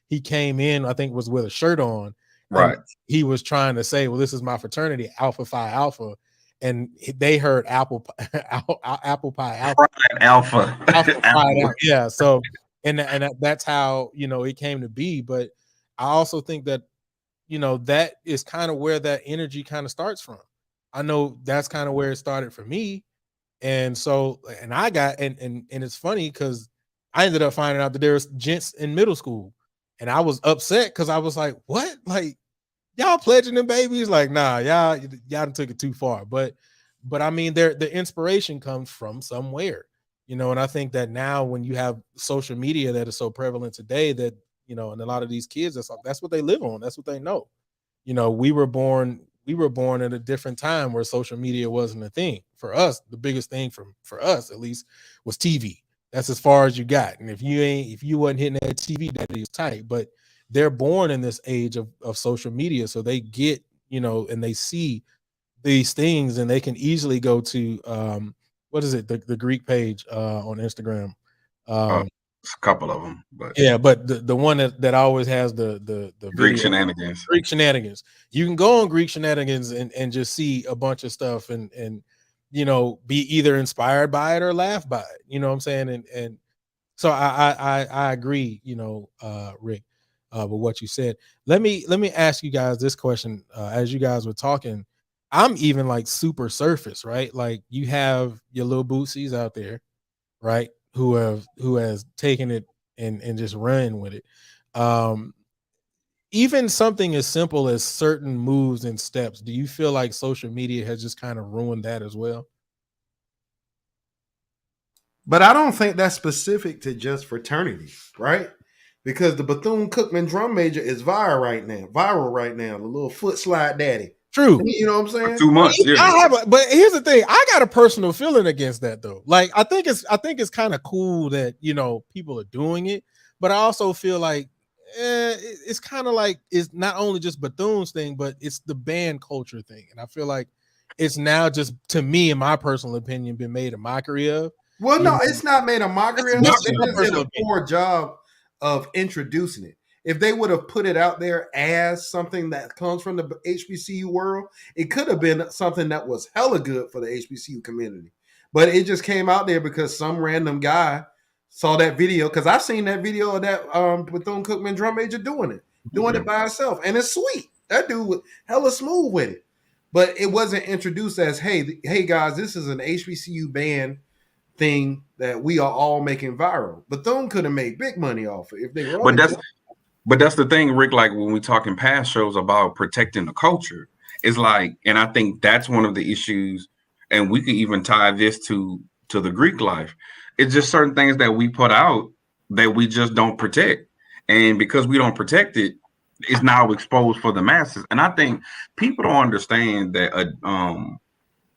he came in, I think was with a shirt on, right? He was trying to say, well, this is my fraternity, Alpha Phi Alpha, and they heard apple pie alpha. Yeah. So and that's how it came to be. But I also think that that is kind of where that energy kind of starts from. I know that's kind of where it started for me. And so, and I got, and it's funny because I ended up finding out that there was gents in middle school, and I was upset because I was like, what? Like, y'all pledging them babies? Like, nah, y'all took it too far. But I mean, the inspiration comes from somewhere, and I think that now when you have social media that is so prevalent today that, and a lot of these kids, that's what they live on. That's what they know. We were born at a different time where social media wasn't a thing. For us, the biggest thing for us at least was TV. That's as far as you got. And if you wasn't hitting that TV, that is tight. But they're born in this age of social media, so they get, and they see these things, and they can easily go to what is it, the Greek page on Instagram. It's a couple of them, but yeah, but the one that always has the Greek video, shenanigans. Greek shenanigans. You can go on Greek shenanigans and just see a bunch of stuff and be either inspired by it or laugh by it. You know what I'm saying? And so I agree, Rick, with what you said. Let me ask you guys this question. As you guys were talking, I'm even like super surface, right? Like you have your little bootsies out there, right? Who has taken it and just ran with it. Even something as simple as certain moves and steps, do you feel like social media has just kind of ruined that as well? But I don't think that's specific to just fraternity, right? Because the Bethune-Cookman drum major is viral right now. The little foot slide daddy. True. You know what I'm saying? 2 months. Yeah. But here's the thing. I got a personal feeling against that though. Like I think it's kind of cool that people are doing it, but I also feel like it's kind of like it's not only just Bethune's thing, but it's the band culture thing. And I feel like it's now just, to me, in my personal opinion, been made a mockery of. Well, no, it's not made a mockery of. They just did a poor job of introducing it. If they would have put it out there as something that comes from the HBCU world, it could have been something that was hella good for the HBCU community. But it just came out there because some random guy saw that video. Because I've seen that video of that Bethune-Cookman drum major doing it by himself. And it's sweet. That dude was hella smooth with it. But it wasn't introduced as, hey guys, this is an HBCU band thing that we are all making viral. Bethune could have made big money off it if they were. But that's the thing, Rick, like when we talk in past shows about protecting the culture, it's like, and I think that's one of the issues, and we could even tie this to the Greek life. It's just certain things that we put out that we just don't protect. And because we don't protect it, it's now exposed for the masses. And I think people don't understand that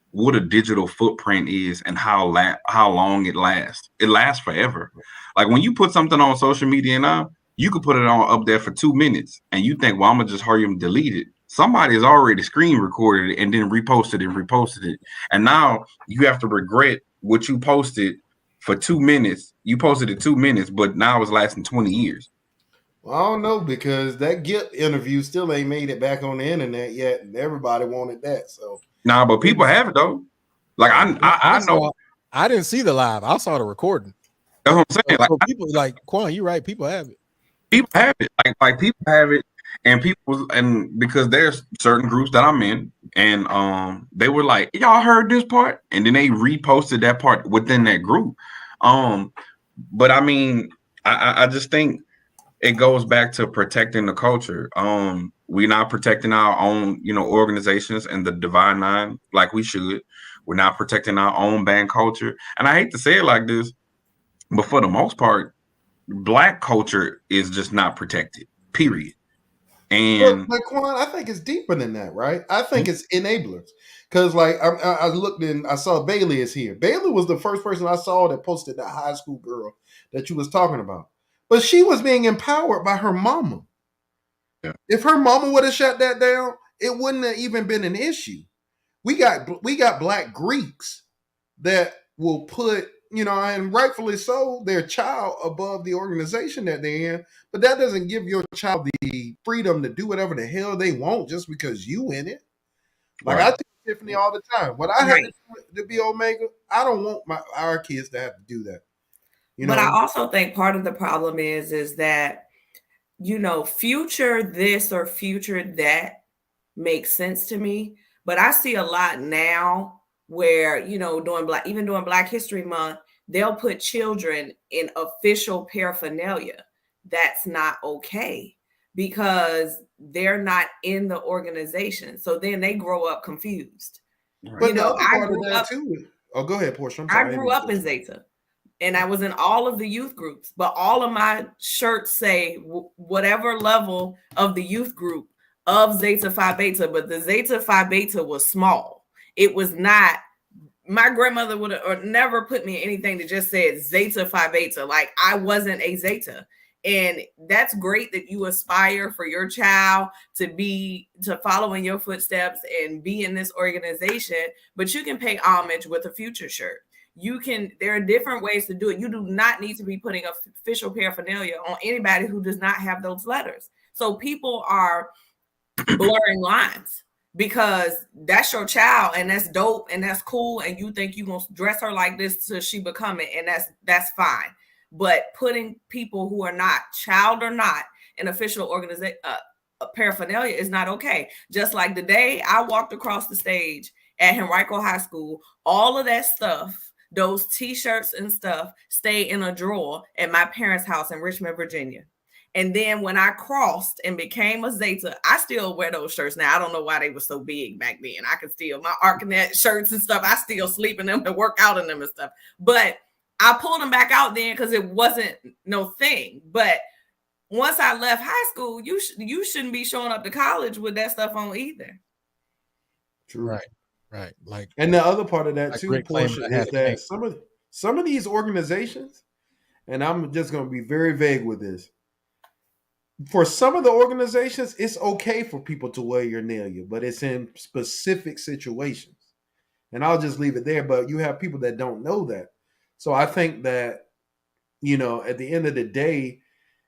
what a digital footprint is and how long it lasts. It lasts forever. Like when you put something on social media now, you could put it on up there for 2 minutes and you think, well, I'm gonna just hurry and delete it. Somebody has already screen recorded it and then reposted it. And now you have to regret what you posted for 2 minutes. You posted it 2 minutes, but now it's lasting 20 years. Well, I don't know, because that Gip interview still ain't made it back on the internet yet, and everybody wanted that. So nah, but people have it though. Like I know. I didn't see the live. I saw the recording. That's what I'm saying. So people like Quan, you're right. People have it. People have it. Like people have it, and because there's certain groups that I'm in, and they were like, y'all heard this part, and then they reposted that part within that group. But I mean, I just think it goes back to protecting the culture. We're not protecting our own, organizations and the Divine Nine like we should. We're not protecting our own band culture. And I hate to say it like this, but for the most part, Black culture is just not protected, period. And but Quan, I think it's deeper than that, right? I think it's enablers. Because I looked in, I saw Bailey is here. Bailey was the first person I saw that posted that high school girl that you was talking about. But she was being empowered by her mama. Yeah. If her mama would have shut that down, it wouldn't have even been an issue. We got Black Greeks that will put, and rightfully so, their child above the organization that they're in. But that doesn't give your child the freedom to do whatever the hell they want just because you in it. Like I tell Tiffany all the time, what I have to be Omega, I don't want our kids to have to do that. But I also think part of the problem is that, future this or future that makes sense to me. But I see a lot now where, during Black History Month, they'll put children in official paraphernalia. That's not okay because they're not in the organization. So then they grow up confused. Right. But I grew up too. Oh, go ahead, Portia. I grew up in Zeta. And I was in all of the youth groups, but all of my shirts say whatever level of the youth group of Zeta Phi Beta, but the Zeta Phi Beta was small. It was not, my grandmother would have never put me in anything that just said Zeta Phi Beta. Like I wasn't a Zeta. And that's great that you aspire for your child to follow in your footsteps and be in this organization, but you can pay homage with a future shirt. There are different ways to do it. You do not need to be putting official paraphernalia on anybody who does not have those letters. So people are blurring lines because that's your child and that's dope and that's cool. And you think you're going to dress her like this till she become it. And that's fine. But putting people who are not, child or not, an official organization, paraphernalia is not okay. Just like the day I walked across the stage at Henrico High School, all of that stuff, those t-shirts and stuff, stayed in a drawer at my parents' house in Richmond, Virginia. And then when I crossed and became a Zeta, I still wear those shirts now. I don't know why they were so big back then. I could still, my Arcanet shirts and stuff, I still sleep in them and work out in them and stuff. But I pulled them back out then because it wasn't no thing. But once I left high school, you shouldn't be showing up to college with that stuff on either. True. Right. Like, and the other part of that like too, Rick Portia, claimed I had is a that cake. some of these organizations, and I'm just going to be very vague with this. For some of the organizations, it's okay for people to wear your nail, but it's in specific situations. And I'll just leave it there. But you have people that don't know that. So I think that, at the end of the day,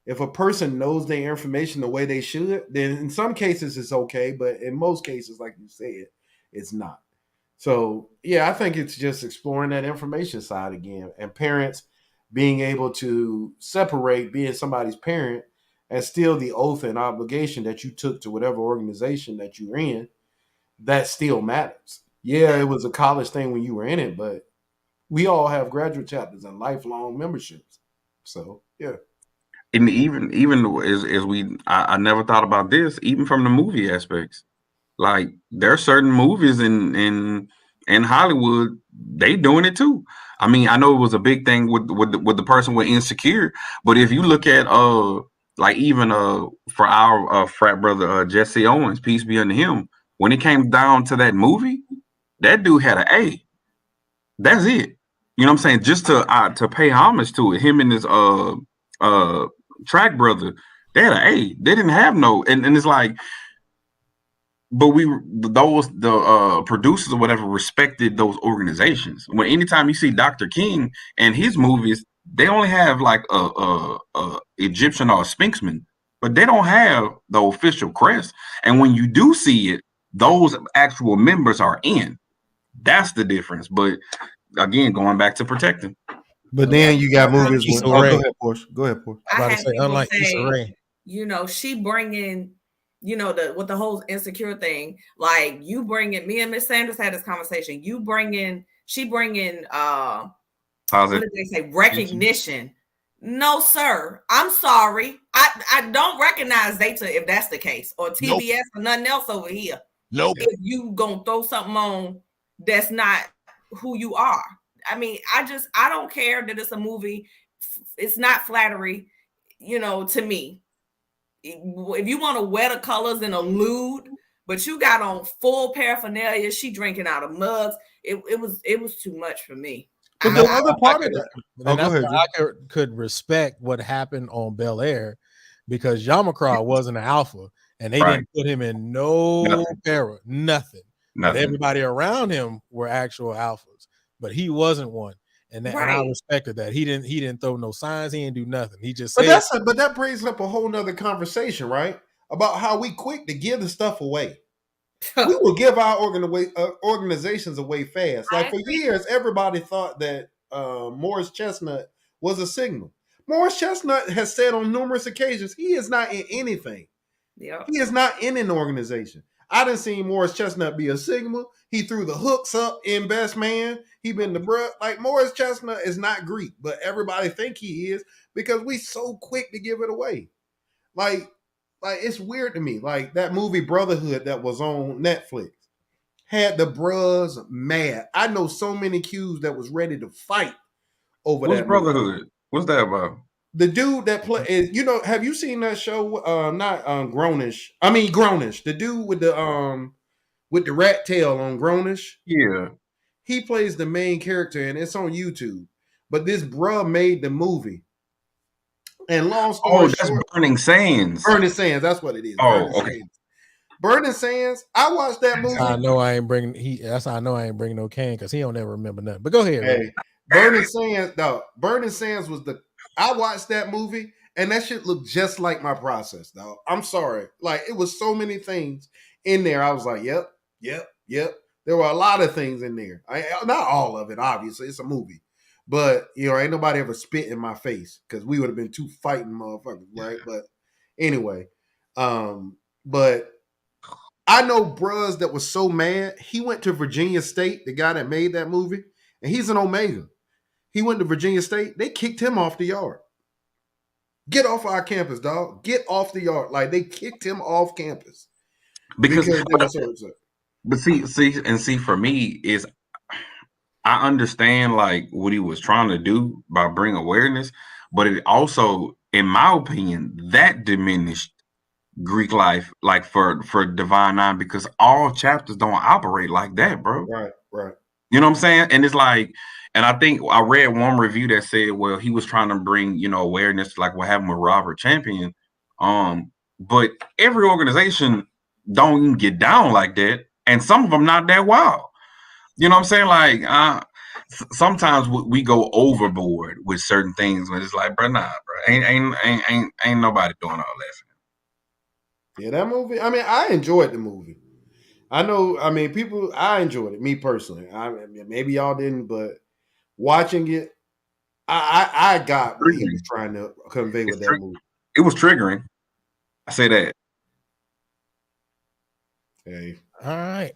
if a person knows their information the way they should, then in some cases it's okay. But in most cases, like you said, it's not. So, yeah, I think it's just exploring that information side again. And parents being able to separate being somebody's parent and still the oath and obligation that you took to whatever organization that you're in, that still matters. Yeah, it was a college thing when you were in it, but we all have graduate chapters and lifelong memberships. So, yeah. And even as I never thought about this, even from the movie aspects. Like there are certain movies in Hollywood, they doing it too. I mean, I know it was a big thing with the person with Insecure, but if you look at like even for our frat brother Jesse Owens, peace be unto him, when it came down to that movie, that dude had an A. That's it. You know what I'm saying? Just to pay homage to it, him and his track brother, they had an A. They didn't have no, and it's like, but the producers or whatever respected those organizations. When anytime you see Dr. King and his movies, they only have like a Egyptian or a Sphinxman, but they don't have the official crest. And when you do see it, those actual members are in. That's the difference. But again, going back to protecting. But then you got movies with. Issa Rae. Go ahead, Portia. Go ahead, Portia. I about to had say, people unlike say, Issa Rae. She bringing, with the whole Insecure thing, like you bringing, me and Miss Sanders had this conversation. She bringing, what did they say? Recognition. No, sir. I'm sorry. I don't recognize Zeta if that's the case, or TBS or nothing else over here. Nope. If you gonna throw something on that's not who you are. I mean, I don't care that it's a movie. It's not flattery, to me. If you want to wear the colors and allude, but you got on full paraphernalia, she drinking out of mugs. It was too much for me. But the other part of that, And that's why I could respect what happened on Bel Air, because Yamakra wasn't an alpha, and they didn't put him in no para, nothing. But everybody around him were actual alphas, but he wasn't one. And I respected that. He didn't throw no signs. He didn't do nothing. He just said. But that brings up a whole nother conversation, right? About how we quick to give the stuff away. We will give our organizations away fast. Like for years, everybody thought that Morris Chestnut was a signal. Morris Chestnut has said on numerous occasions he is not in anything. Yeah, he is not in an organization. I done seen Morris Chestnut be a signal. He threw the hooks up in Best Man. He been the bruh. Like Morris Chestnut is not Greek, but everybody think he is because we so quick to give it away. Like it's weird to me. Like that movie Brotherhood that was on Netflix had the bros mad. I know so many Qs that was ready to fight over that. Brotherhood? Movie. What's that about? The dude that play, have you seen that show? Not Grownish. I mean Grownish. The dude with the rat tail on Grownish. Yeah, he plays the main character, and it's on YouTube. But this bruh made the movie And long Oh, story that's short, Burning Sands. Burning Sands, that's what it is. Oh, Burning okay. Sands. Burning Sands. I watched that movie. I know I ain't bringing That's how I know I ain't bringing no Kane because he don't ever remember nothing. But go ahead. Rick. Hey, Burning Sands. No, Burning Sands was the. I watched that movie and that shit looked just like my process, dog. I'm sorry. Like it was so many things in there. I was like, yep. There were a lot of things in there. Not all of it, obviously. It's a movie. But ain't nobody ever spit in my face because we would have been two fighting motherfuckers, right? But anyway, but I know bros that was so mad. He went to Virginia State, the guy that made that movie, and he's an Omega. He went to Virginia State. They kicked him off the yard. Get off our campus, dog. Get off the yard. Like they kicked him off campus Because they were so upset. But see, for me is I understand like what he was trying to do by bring awareness, but it also, in my opinion, that diminished Greek life, like for Divine Nine, because all chapters don't operate like that, bro. Right. You know what I'm saying? And it's like, and I think I read one review that said, well, he was trying to bring, awareness like what happened with Robert Champion. But every organization don't even get down like that. And some of them not that wild. You know what I'm saying? Like, sometimes we go overboard with certain things when it's like, bro, nah, bro, ain't nobody doing all that. Yeah, that movie. I mean, I enjoyed the movie. I know. I mean, people. I enjoyed it. Me personally. Maybe y'all didn't, but watching it, I got what he was trying to convey with that movie. It was triggering. I say that. Hey. All right.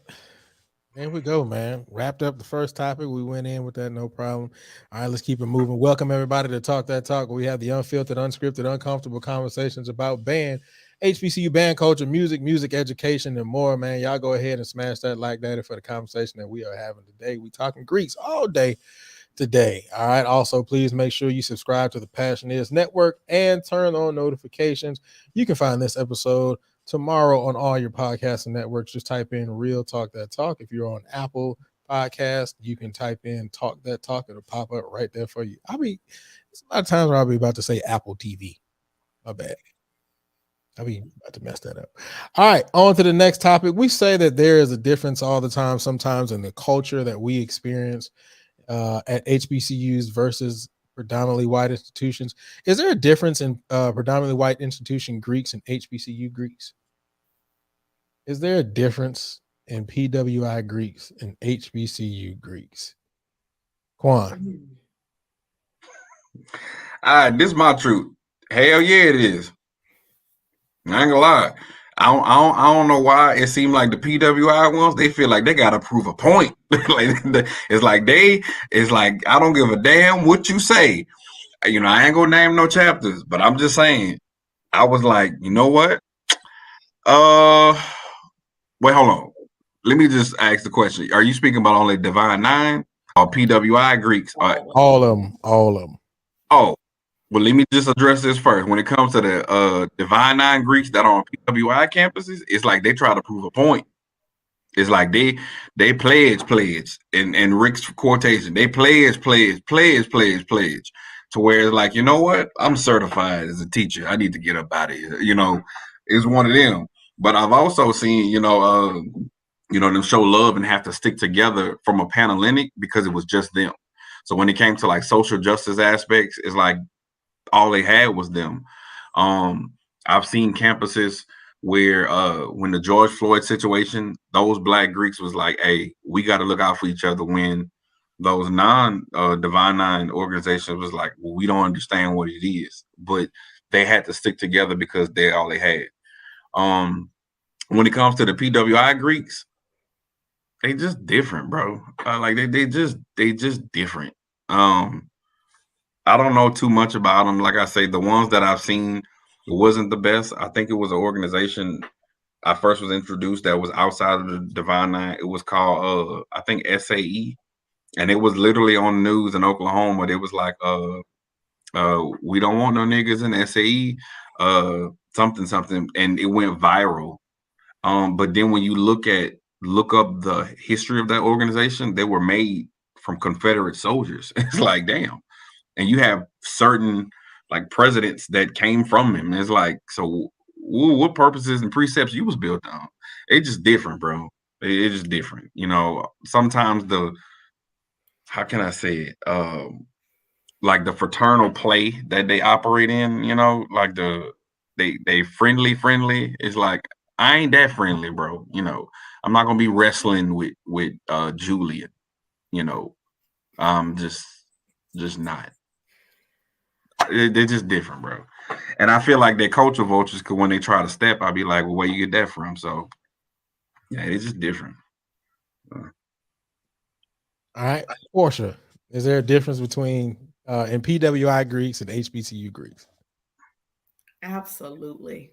There we go, man. Wrapped up the first topic. We went in with that, no problem. All right, let's keep it moving. Welcome everybody to Talk That Talk. We have the unfiltered, unscripted, uncomfortable conversations about band, HBCU band culture, music education, and more, man. Y'all go ahead and smash that like daddy for the conversation that we are having today. We talking Greeks all day today. All right. Also, please make sure you subscribe to the Passion Is Network and turn on notifications. You can find this episode tomorrow on all your podcasts and networks. Just type in Real Talk That Talk. If you're on Apple Podcast, you can type in Talk That Talk. It'll pop up right there for you. It's a lot of times where I'll be about to say Apple TV. My bad. I'll be about to mess that up. All right, on to the next topic. We say that there is a difference all the time, sometimes in the culture that we experience at HBCUs versus predominantly white institutions. Is there a difference in predominantly white institution Greeks and HBCU Greeks? Is there a difference in PWI Greeks and HBCU Greeks? Quan. All right, this is my truth. Hell yeah, it is. I ain't gonna lie. I don't know why it seemed like the PWI ones, they feel like they gotta prove a point. It's like I don't give a damn what you say. I ain't gonna name no chapters, but I'm just saying. I was like, you know what? Wait, hold on. Let me just ask the question. Are you speaking about only Divine Nine or PWI Greeks? All of them. Oh, well, let me just address this first. When it comes to the Divine Nine Greeks that are on PWI campuses, it's like they try to prove a point. It's like they pledge, and Rick's quotation, they pledge, to where it's like, you know what? I'm certified as a teacher. I need to get up out of here. It's one of them. But I've also seen, them show love and have to stick together from a Panhellenic because it was just them. So when it came to like social justice aspects, it's like all they had was them. I've seen campuses where when the George Floyd situation, those Black Greeks was like, hey, we got to look out for each other, when those non-Divine Nine organizations was like, well, we don't understand what it is. But they had to stick together because they all they had. When it comes to the PWI Greeks, they just different, bro. Like they just different. I don't know too much about them. Like I say, the ones that I've seen, it wasn't the best. I think it was an organization I first was introduced that was outside of the Divine Nine. It was called I think SAE, and it was literally on the news in Oklahoma. It was like we don't want no niggas in SAE, something, and it went viral. But then when you look up the history of that organization, they were made from Confederate soldiers. It's like, damn. And you have certain presidents that came from him. It's like, so what purposes and precepts you was built on? It's just different, bro. It's just different. Sometimes how can I say it? Like the fraternal play that they operate in, like they friendly. It's like, I ain't that friendly, bro. I'm not gonna be wrestling with Julia. Just not. They're just different, bro. And I feel like they're culture vultures because when they try to step, I'll be like, well, where you get that from? So yeah, it's just different. All right, Portia, is there a difference between in PWI Greeks and HBCU Greeks? Absolutely.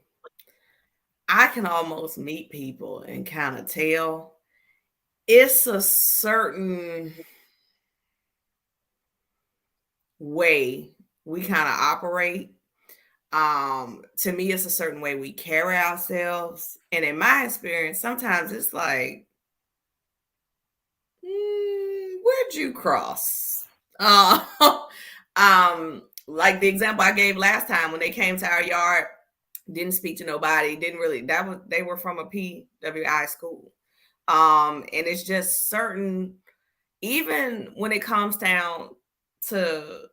I can almost meet people and kind of tell. It's a certain way we kind of operate. To me, it's a certain way we carry ourselves. And in my experience, sometimes it's like, where'd you cross? Like the example I gave last time when they came to our yard, didn't speak to nobody, they were from a PWI school. And it's just certain, even when it comes down to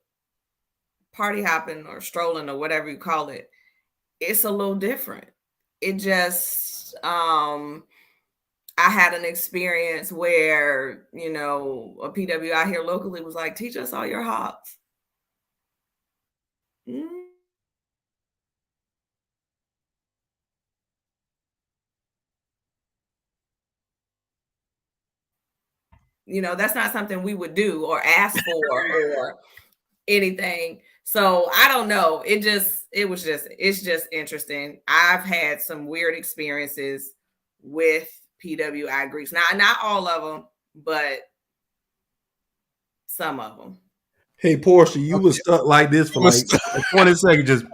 party hopping or strolling or whatever you call it, it's a little different. It just, I had an experience where, a PWI here locally was like, teach us all your hops. That's not something we would do or ask for or anything. So I don't know. It's just interesting. I've had some weird experiences with PWI Greeks. Not all of them, but some of them. Hey, Portia, you was stuck like this for like 20 seconds. Just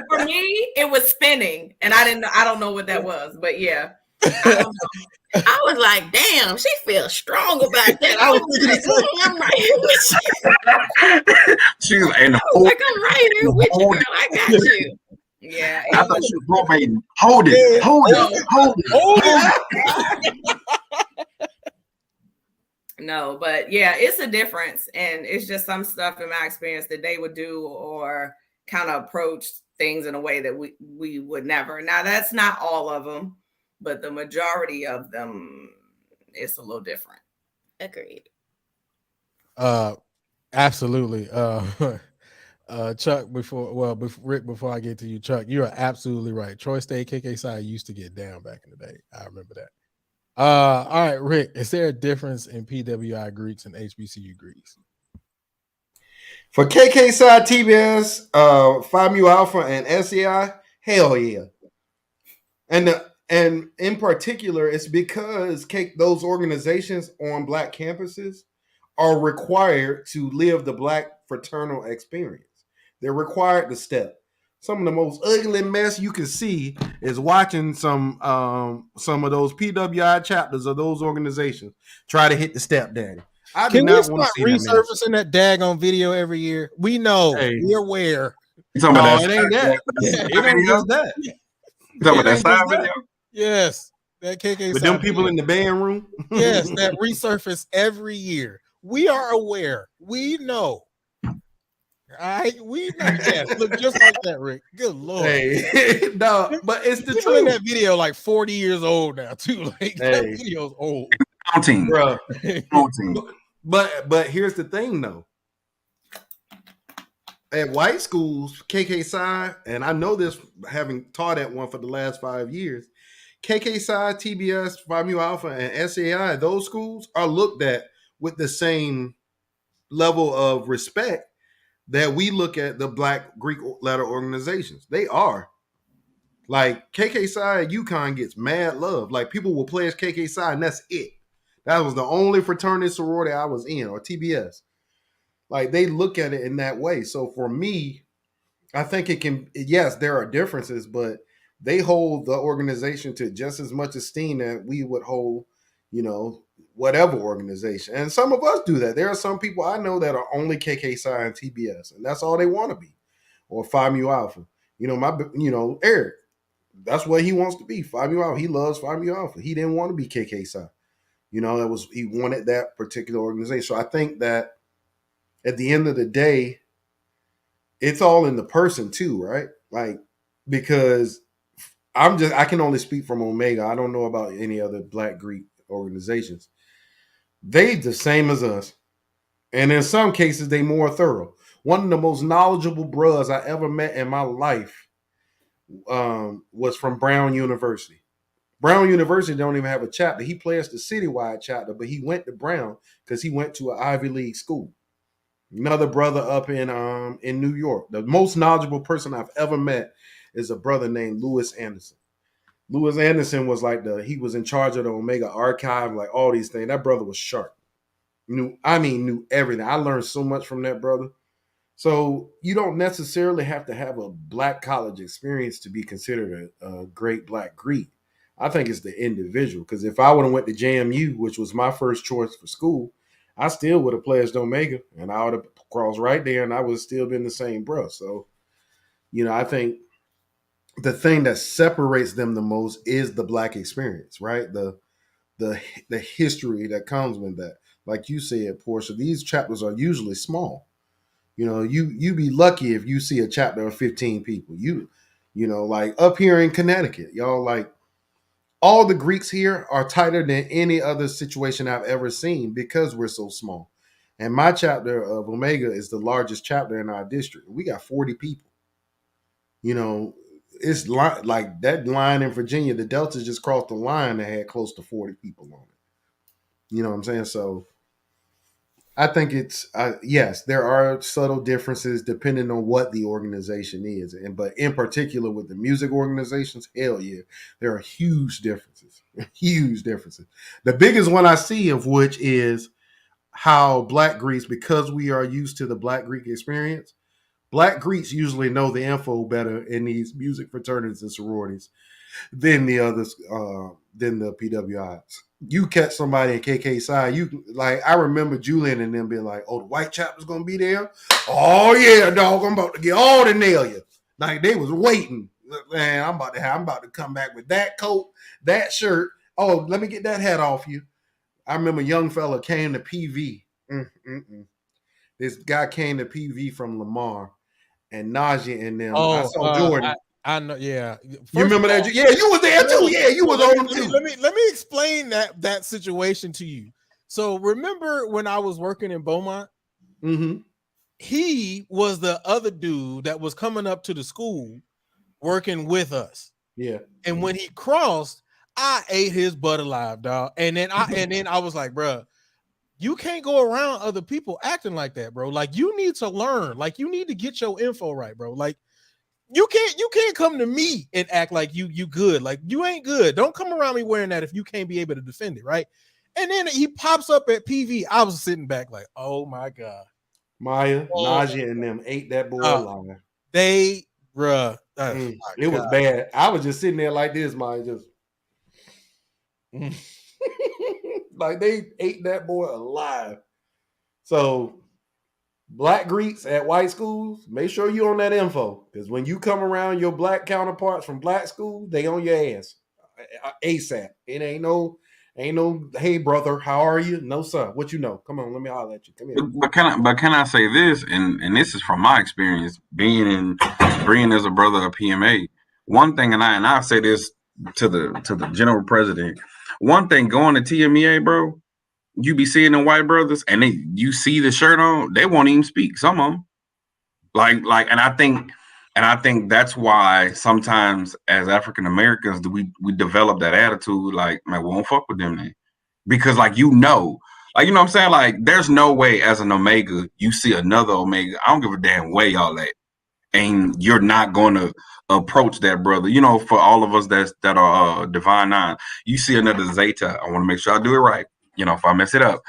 For me, it was spinning, and I don't know what that was, but yeah. I don't know. I was like, damn, she feels strong about that. I was like, I'm right here with you. She was I'm right here with you, girl. I got you. Yeah. I thought she was romating. Hold it. No, but yeah, it's a difference. And it's just some stuff in my experience that they would do or kind of approach things in a way that we would never. Now, that's not all of them, but the majority of them, it's a little different. Agreed. Absolutely. Chuck, Rick, before I get to you, Chuck, you are absolutely right. Troy State KK side used to get down back in the day. I remember that. All right, Rick, is there a difference in PWI Greeks and HBCU Greeks? For KK side TBS, Phi Mu Alpha and SEI, hell yeah. And in particular, it's because those organizations on Black campuses are required to live the Black fraternal experience. They're required to step. Some of the most ugly mess you can see is watching some of those PWI chapters of those organizations try to hit the step daddy. I do not want to see resurfacing that daggone video every year. We know, we're aware. No, it ain't that. It ain't just that. You talking about that side video? Yes, that KK. With them people in the band room. Yes, that resurface every year. We are aware. We know. We know. Yes, look just like that, Rick. Good Lord. Hey, no, but it's the truth. In that video, like 40 years old now, too. Like that video's old. Counting, bro. Counting. But here's the thing, though. At white schools, KK Psi, and I know this having taught at one for the last 5 years, KK Psi, TBS, Phi Mu Alpha, and SAI, those schools are looked at with the same level of respect that we look at the Black Greek letter organizations. They are. Like KK Psi at UConn gets mad love. Like people will play as KK Psi and that's it. That was the only fraternity sorority I was in, or TBS. Like they look at it in that way. So for me, I think yes, there are differences, but they hold the organization to just as much esteem that we would hold, whatever organization. And some of us do that. There are some people I know that are only KK Psi and TBS, and that's all they want to be, or Phi Mu Alpha. Eric, that's what he wants to be, Phi Mu Alpha. He loves Phi Mu Alpha. He didn't want to be KK Psi. He wanted that particular organization. So I think that at the end of the day, it's all in the person too, right? Like, because I can only speak from Omega. I don't know about any other Black Greek organizations. They the same as us. And in some cases, they more thorough. One of the most knowledgeable bros I ever met in my life was from Brown University. Brown University don't even have a chapter. He pledged the citywide chapter, but he went to Brown because he went to an Ivy League school. Another brother up in New York. The most knowledgeable person I've ever met is a brother named Lewis Anderson. Lewis Anderson was he was in charge of the Omega archive, like all these things. That brother was sharp. Knew everything. I learned so much from that brother. So you don't necessarily have to have a Black college experience to be considered a great Black Greek. I think it's the individual. Because if I would have went to JMU, which was my first choice for school, I still would have pledged Omega, and I would have crossed right there, and I would have still been the same bro. So, I think the thing that separates them the most is the Black experience, right? The history that comes with that. Like you said, Portia, these chapters are usually small. You be lucky if you see a chapter of 15 people. Like up here in Connecticut, y'all, like all the Greeks here are tighter than any other situation I've ever seen because we're so small. And my chapter of Omega is the largest chapter in our district. We got 40 people. It's like that line in Virginia, the Delta just crossed the line that had close to 40 people on it. You know what I'm saying? So I think it's, yes, there are subtle differences depending on what the organization is. But in particular with the music organizations, hell yeah, there are huge differences. Huge differences. The biggest one I see of which is how Black Greeks, because we are used to the Black Greek experience, Black Greeks usually know the info better in these music fraternities and sororities than the others, than the PWIs. You catch somebody in KK Psi, I remember Julian and them being like, oh, the white chapter's gonna be there. Oh yeah, dog, I'm about to get all the nail you. Like they was waiting. Man, I'm about to come back with that coat, that shirt. Oh, let me get that hat off you. I remember a young fella came to PV. This guy came to PV from Lamar, and Najee and them. I saw Jordan. I know, yeah. You remember that? Yeah, you was there too. Yeah, you was on them too. Let me explain that situation to you. So remember when I was working in Beaumont? Mm-hmm. He was the other dude that was coming up to the school working with us. Yeah. And when he crossed, I ate his butt alive, dog. And then I was like, bro, you can't go around other people acting like that, bro. Like you need to learn. Like you need to get your info right, bro. Like you can't come to me and act like you good. Like you ain't good. Don't come around me wearing that if you can't be able to defend it, right? And then he pops up at PV. I was sitting back like, oh my God. Maya, Najee, and them ate that boy alive. They, bruh. It was bad. I was just sitting there like this, Maya, just like they ate that boy alive. So Black Greeks at white schools, make sure you on that info. Because when you come around your Black counterparts from Black schools, they on your ass. ASAP. It ain't no, hey brother, how are you? No, sir. What you know? Come on, let me holler at you. Come here. But can I say this? And this is from my experience being as a brother of PMA. One thing, and I say this to the general president. One thing going to TMEA, bro, you be seeing them white brothers, and you see the shirt on, they won't even speak. Some of them, like, and I think that's why sometimes as African Americans we develop that attitude, like, man, we won't fuck with them then, because like you know what I'm saying, like there's no way as an Omega you see another Omega, I don't give a damn where y'all at, and you're not going to approach that brother. For all of us that are Divine Nine, you see another Zeta, I want to make sure I do it right. If I mess it up,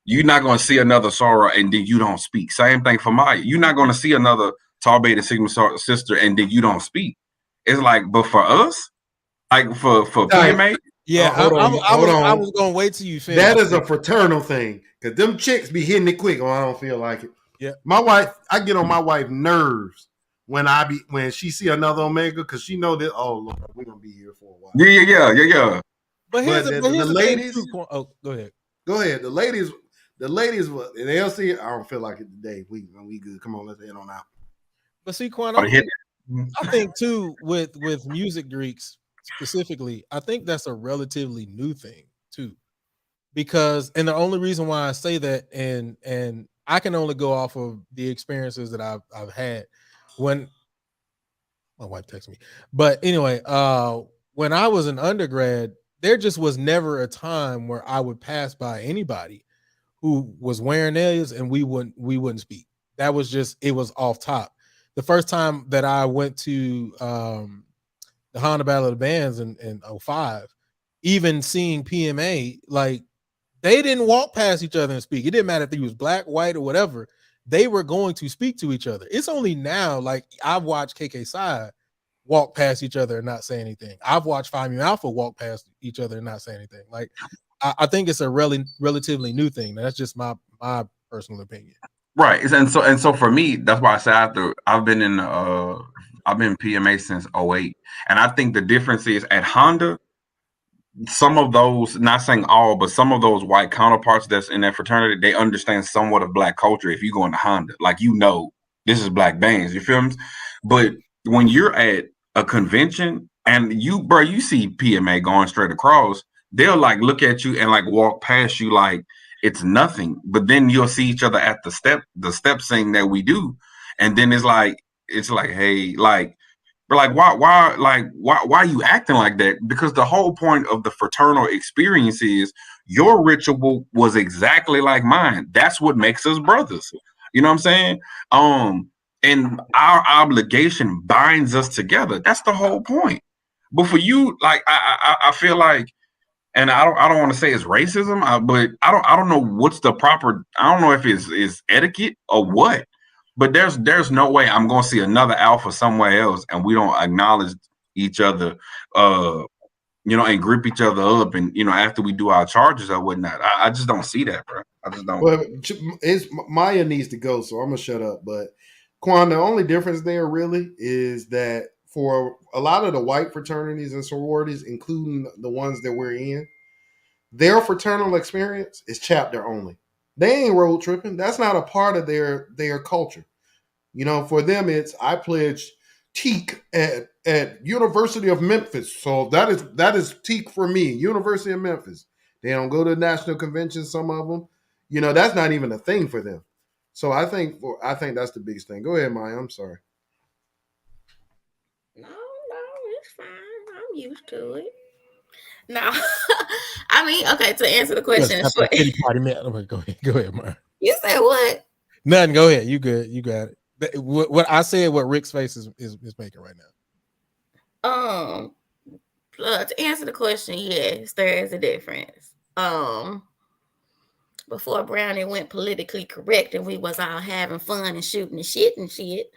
you're not going to see another Sora and then you don't speak. Same thing for Maya. You're not going to see another Tau Beta Sigma sister and then you don't speak. It's like, but for us, like for PMA, Yeah, hold on, hold I on. was gonna wait till you finish. That is a fraternal thing because them chicks be hitting it quick. Oh, I don't feel like it. Yeah. My wife, I get on my wife's nerves when she see another Omega because she know that. Oh Lord, we're gonna be here for a while. Yeah. But here's But the ladies. thing too. Oh, go ahead. Go ahead. The ladies, they'll see it. I don't feel like it today. We good. Come on, let's head on out. But see, Quan, Oh, hit I think too with music Greeks specifically, I think that's a relatively new thing too, because and the only reason why I say that, and I can only go off of the experiences that I've had when my wife texted me. But anyway, when I was an undergrad, there just was never a time where I would pass by anybody who was wearing alias and we wouldn't speak. That was just, it was off top. The first time that I went to the Honda Battle of the Bands in 05, even seeing PMA, like they didn't walk past each other and speak. It didn't matter if he was black, white, or whatever. They were going to speak to each other. It's only now, like I've watched KK Side walk past each other and not say anything. I've watched Phi Mu Alpha walk past each other and not say anything. Like I think it's a relatively new thing. That's just my personal opinion. Right. And so for me, that's why I say I've been PMA since 08. And I think the difference is at Honda, some of those, not saying all, but some of those white counterparts that's in that fraternity, they understand somewhat of black culture. If you go into Honda, like, this is black bands, you feel me? But when you're at a convention and you see PMA going straight across, they'll like look at you and like walk past you like it's nothing. But then you'll see each other at the step sing that we do, and then it's like, hey, like, we're like, why are you acting like that? Because the whole point of the fraternal experience is your ritual was exactly like mine. That's what makes us brothers. You know what I'm saying? And our obligation binds us together. That's the whole point. But for you, like, I feel like, and I don't want to say it's racism, but I don't know what's the proper. I don't know if it's etiquette or what. But there's no way I'm gonna see another alpha somewhere else and we don't acknowledge each other, and group each other up, and after we do our charges or whatnot. I just don't see that, bro. I just don't. Well, Maya needs to go, so I'm gonna shut up. But Quan, the only difference there really is that for a lot of the white fraternities and sororities, including the ones that we're in, their fraternal experience is chapter only. They ain't road tripping. That's not a part of their culture. For them, it's I pledge teak at University of Memphis. So that is teak for me, University of Memphis. They don't go to national conventions, some of them. That's not even a thing for them. So I think that's the biggest thing. Go ahead, Maya. I'm sorry. No, it's fine. I'm used to it. No, I mean, okay. To answer the question, Go ahead, Maya. You said what? Nothing. Go ahead. You good? You got it. What I said, what Rick's face is making right now. To answer the question, yes, there is a difference. Before Brownie went politically correct and we was all having fun and shooting and shit,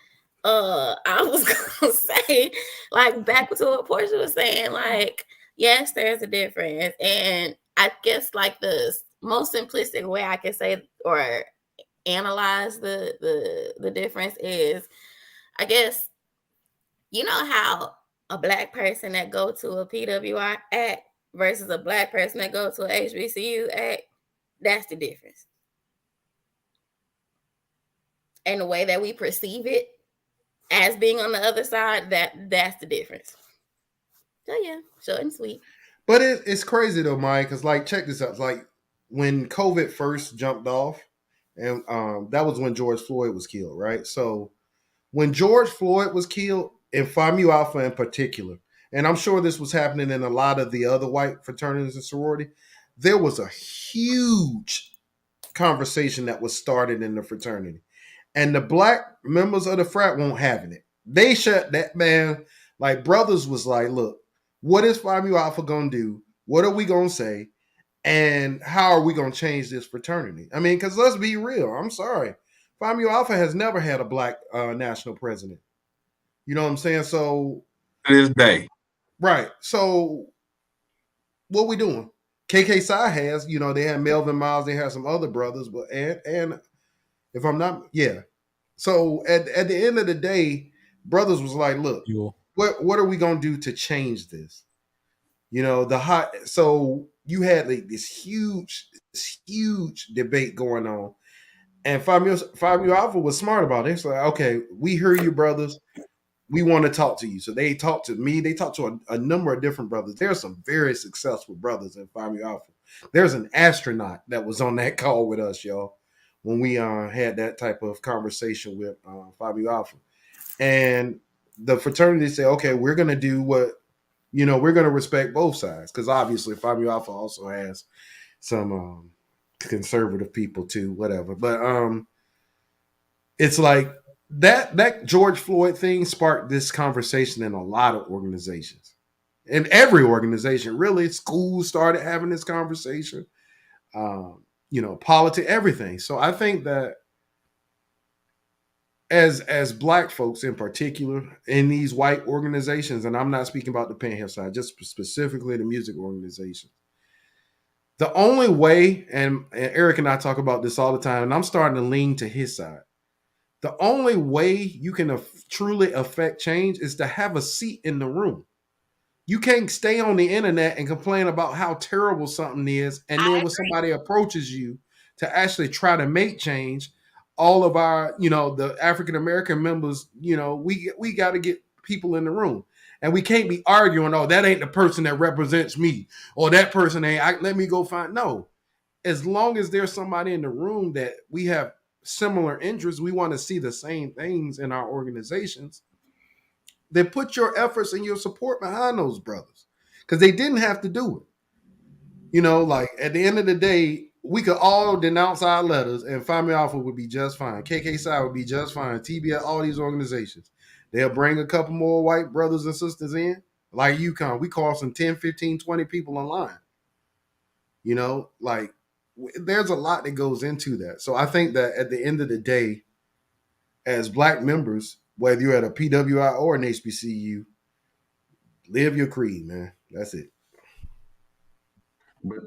I was gonna say, like, back to what Portia was saying, like, yes, there's a difference. And I guess like the most simplistic way I can say or analyze the difference is, I guess, how a black person that go to a PWI act versus a black person that go to a HBCU act, that's the difference. And the way that we perceive it as being on the other side, that's the difference. So yeah, short and sweet. But it's crazy though, Mike, because like, check this out. Like when COVID first jumped off, and that was when George Floyd was killed, right? So when George Floyd was killed, and Phi Mu Alpha in particular, and I'm sure this was happening in a lot of the other white fraternities and sorority, there was a huge conversation that was started in the fraternity. And the black members of the frat won't having it. They shut that, man. Like, brothers was like, look, what is Phi Mu Alpha going to do? What are we going to say? And how are we going to change this fraternity? I mean, because let's be real. I'm sorry. Phi Mu Alpha has never had a black national president. You know what I'm saying? So to this day. Right. So what we doing? KK Psy has, they had Melvin Miles, they had some other brothers, but and if I'm not, yeah. So at the end of the day, brothers was like, look, what are we gonna do to change this? So you had like this huge debate going on. And Fabio Alpha was smart about it. It's like, okay, we hear you, brothers. We want to talk to you. So they talked to me. They talked to a number of different brothers. There's some very successful brothers in Fabio Alpha. There's an astronaut that was on that call with us, y'all, when we had that type of conversation with Fabio Alpha. And the fraternity said, okay, we're going to do what, we're going to respect both sides. Because obviously Fabio Alpha also has some conservative people too, whatever. But it's like that George Floyd thing sparked this conversation in a lot of organizations. In every organization, really, schools started having this conversation. Politics, everything. So I think that as Black folks in particular in these white organizations, and I'm not speaking about the Panhandle side, just specifically the music organization. The only way, and Eric and I talk about this all the time, and I'm starting to lean to his side. The only way you can truly affect change is to have a seat in the room. You can't stay on the internet and complain about how terrible something is, and then when somebody approaches you to actually try to make change, all of our, the African American members, we got to get people in the room. And we can't be arguing, oh, that ain't the person that represents me, or that person ain't, let me go find. No. As long as there's somebody in the room that we have similar interests, we want to see the same things in our organizations, then put your efforts and your support behind those brothers. Because they didn't have to do it. Like at the end of the day, we could all denounce our letters and Family Alpha would be just fine. KK Psy would be just fine. TBS, all these organizations. They'll bring a couple more white brothers and sisters in. Like UConn, we call some 10, 15, 20 people online. Like there's a lot that goes into that. So I think that at the end of the day, as Black members, whether you're at a PWI or an HBCU, live your creed, man. That's it. But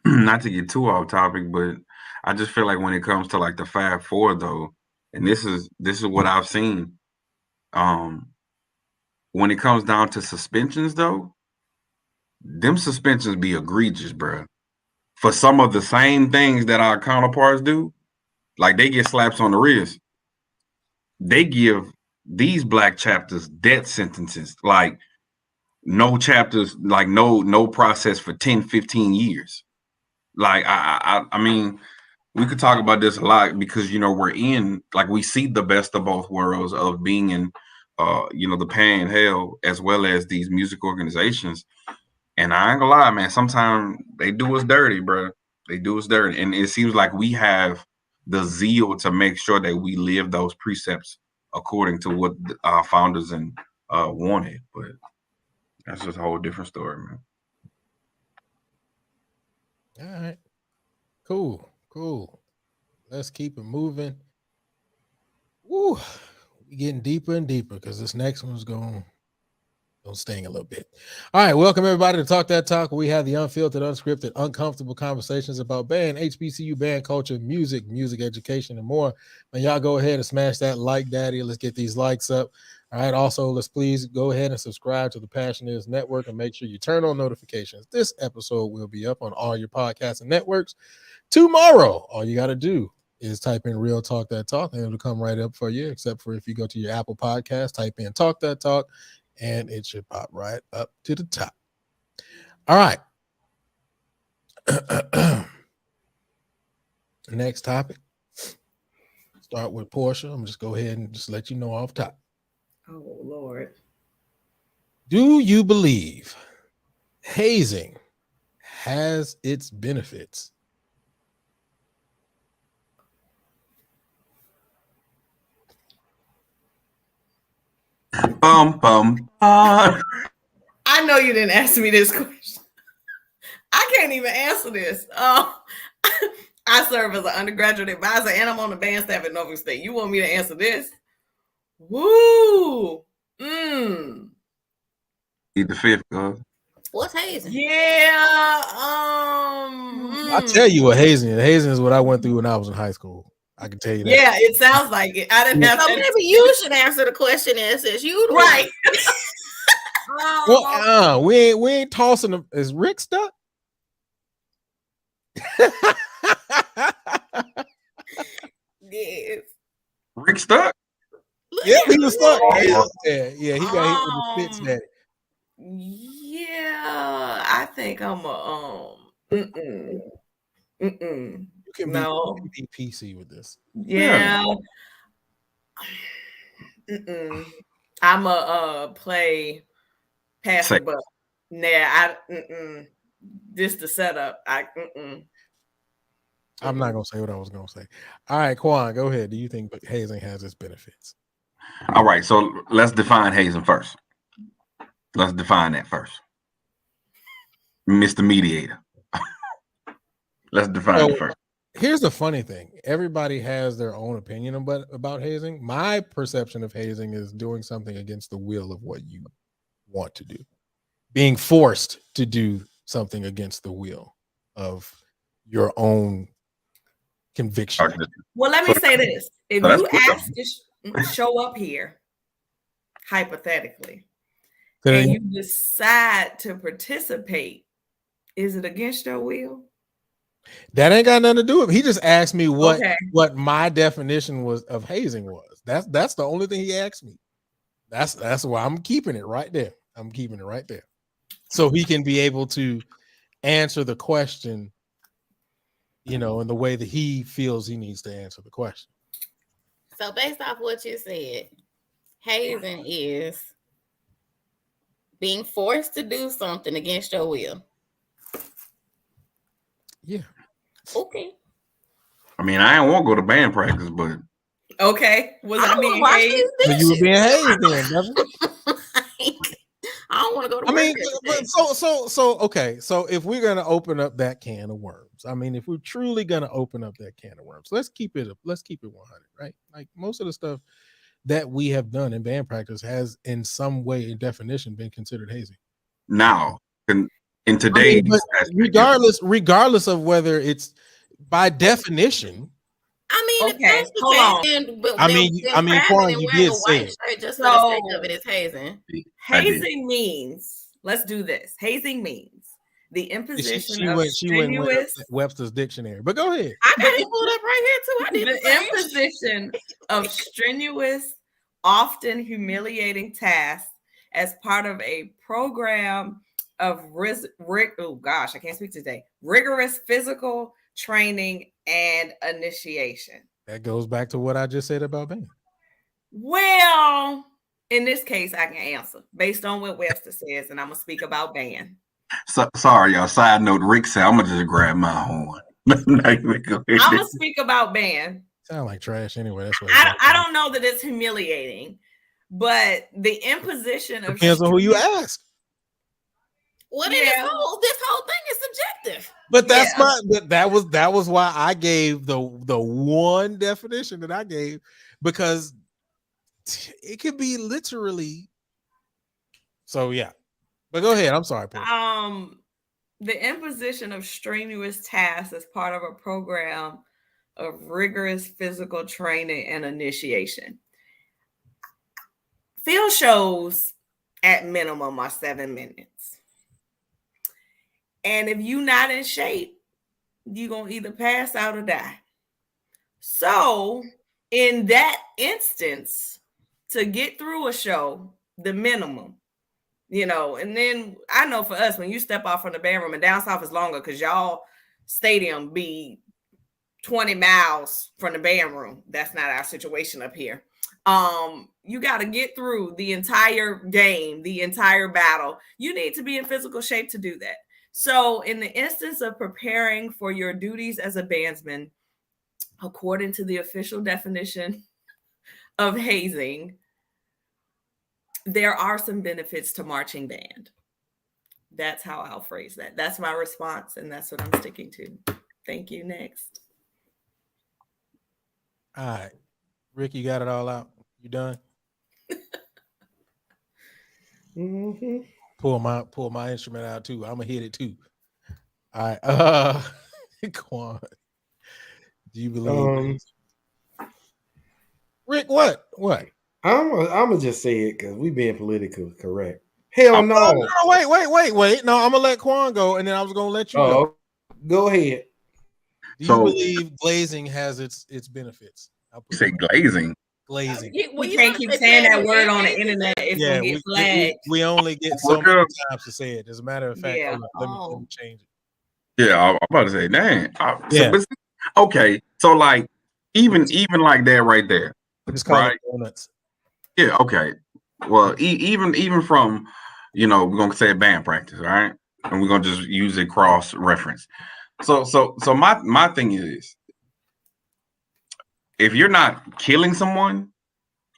not to get too off topic, but I just feel like when it comes to like the 5-4 though, and this is what I've seen. When it comes down to suspensions though, them suspensions be egregious, bro. For some of the same things that our counterparts do, like they get slaps on the wrist. They give these Black chapters death sentences, like no chapters, like no process for 10, 15 years. Like I mean, we could talk about this a lot because we're in, like, we see the best of both worlds of being in the Panhandle as well as these music organizations. And I ain't gonna lie, man, sometimes they do us dirty, bro. They do us dirty. And it seems like we have the zeal to make sure that we live those precepts according to what our founders and wanted. But that's just a whole different story, man. All right. Cool. Let's keep it moving. Woo. We're getting deeper and deeper because this next one's going sting a little bit. All right, welcome everybody to Talk That Talk. We have the unfiltered, unscripted, uncomfortable conversations about band, HBCU band culture, music education, and more. And y'all go ahead and smash that like daddy. Let's get these likes up. All right, also, let's please go ahead and subscribe to the Passioneers Network and make sure you turn on notifications. This episode will be up on all your podcasts and networks tomorrow. All you got to do is type in Real Talk That Talk, and it'll come right up for you, except for if you go to your Apple Podcast, type in Talk That Talk, and it should pop right up to the top. All right. Next topic. Start with Portia. I'm just go ahead and just let you know off top. Oh, Lord. Do you believe hazing has its benefits? I know you didn't ask me this question. I can't even answer this. I serve as an undergraduate advisor and I'm on the band staff at Norfolk State. You want me to answer this? Woo! Need the fifth, God. What's hazing? Yeah. I tell you what hazing is. Hazing is what I went through when I was in high school. I can tell you that. Yeah, it sounds like it. I didn't have So that. maybe you should answer the question and says you the one. Right. Well, we ain't tossing them. Is Rick stuck? Yes. Rick stuck. Yeah, he was stuck. Oh. Yeah, he got hit with the spit daddy. Yeah, I think I'm a mm-mm. You can be PC with this. Yeah. I'm a play pass the buck. Nah, this the setup. I'm not gonna say what I was gonna say. All right, Quan, go ahead. Do you think hazing has its benefits? All right, so let's define hazing first. Let's define that first. Mr. Mediator. Let's define it first. Here's the funny thing. Everybody has their own opinion about hazing. My perception of hazing is doing something against the will of what you want to do. Being forced to do something against the will of your own conviction. Well, let me say this. If you ask to show up here, hypothetically, and you decide to participate, is it against your will? That ain't got nothing to do with it. He just asked me what my definition was of hazing was. That's the only thing he asked me. That's why I'm keeping it right there. I'm keeping it right there. So he can be able to answer the question, in the way that he feels he needs to answer the question. So based off what you said, hazing is being forced to do something against your will. Yeah. Okay. I mean, I don't want to go to band practice, but okay. Was I being hazed? So you were being hazed then. I don't want to go to. I mean, okay. So if we're gonna open up that can of worms, if we're truly gonna open up that can of worms, let's keep it 100, right? Like most of the stuff that we have done in band practice has, in some way, in definition, been considered hazing. Now, in today's regardless of whether it's by definition. Okay, hold on. Quan, you did say it. Just for the sake of it is hazing. Hazing means, let's do this. Hazing means the imposition of she went with Webster's dictionary. But go ahead. I got it pulled up right here too. The imposition of strenuous, often humiliating tasks as part of a program of rigorous physical training and initiation. That goes back to what I just said about band. Well, in this case, I can answer based on what Webster says, and I'm gonna speak about band. Sorry, y'all. Side note: Rick said, "I'm gonna just grab my horn." I'm gonna speak about band. Sound like trash anyway. That's what I don't know that it's humiliating, but the imposition of depends on who you ask. Well, this whole thing is subjective. But that was why I gave the one definition that I gave, because it could be literally. So yeah, but go ahead. I'm sorry, Paul. The imposition of strenuous tasks as part of a program of rigorous physical training and initiation. Field shows at minimum are 7 minutes. And if you're not in shape, you're going to either pass out or die. So in that instance, to get through a show, the minimum, and then I know for us, when you step off from the band room, and down south is longer because y'all stadium be 20 miles from the band room. That's not our situation up here. You got to get through the entire game, the entire battle. You need to be in physical shape to do that. So in the instance of preparing for your duties as a bandsman, according to the official definition of hazing, there are some benefits to marching band. That's how I'll phrase that. That's my response, and that's what I'm sticking to. Thank you. Next. All right. Rick, you got it all out? You done? Mm-hmm. pull my instrument out too. I'm gonna hit it too. All right. Quan, do you believe Rick? What? I'm gonna just say it because we being politically correct. Hell no. No, wait. No, I'm gonna let Quan go, and then I was gonna let you go. Go ahead. Do you believe glazing has its benefits? You say glazing. Glazing. We can't keep saying that word on the internet. It's gonna get flagged. We only get so many times to say it. As a matter of fact, Yeah. let me change it. Yeah, I'm about to say, dang. Yeah. Okay, so like even like that right there. Just call it donuts. Yeah. Okay. Well, even from we're gonna say band practice, all right, and we're gonna just use it cross reference. So my thing is, if you're not killing someone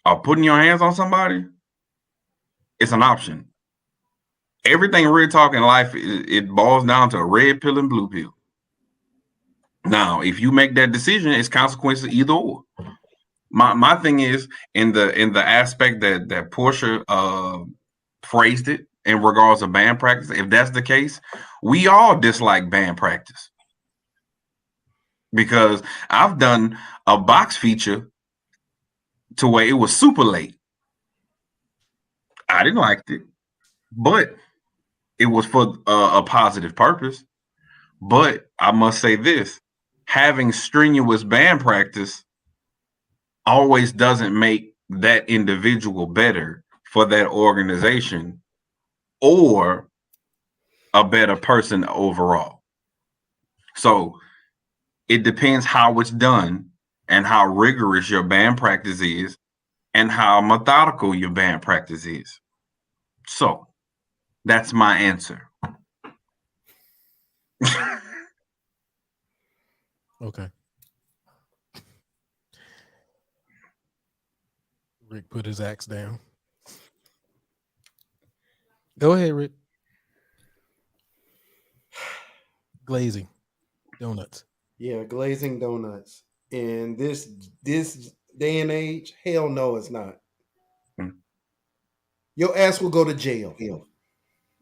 or putting your hands on somebody, it's an option. Everything we're talking in life, it boils down to a red pill and blue pill. Now, if you make that decision, it's consequences either or. My thing is in the aspect that Portia phrased it in regards to band practice. If that's the case, we all dislike band practice because I've done a box feature to where it was super late. I didn't like it, but it was for a positive purpose. But I must say this: having strenuous band practice always doesn't make that individual better for that organization or a better person overall. So it depends how it's done and how rigorous your band practice is and how methodical your band practice is. So that's my answer. Okay. Rick put his axe down. Go ahead, Rick. Glazing donuts. Yeah, glazing donuts. In this day and age, hell no, it's not. Your ass will go to jail.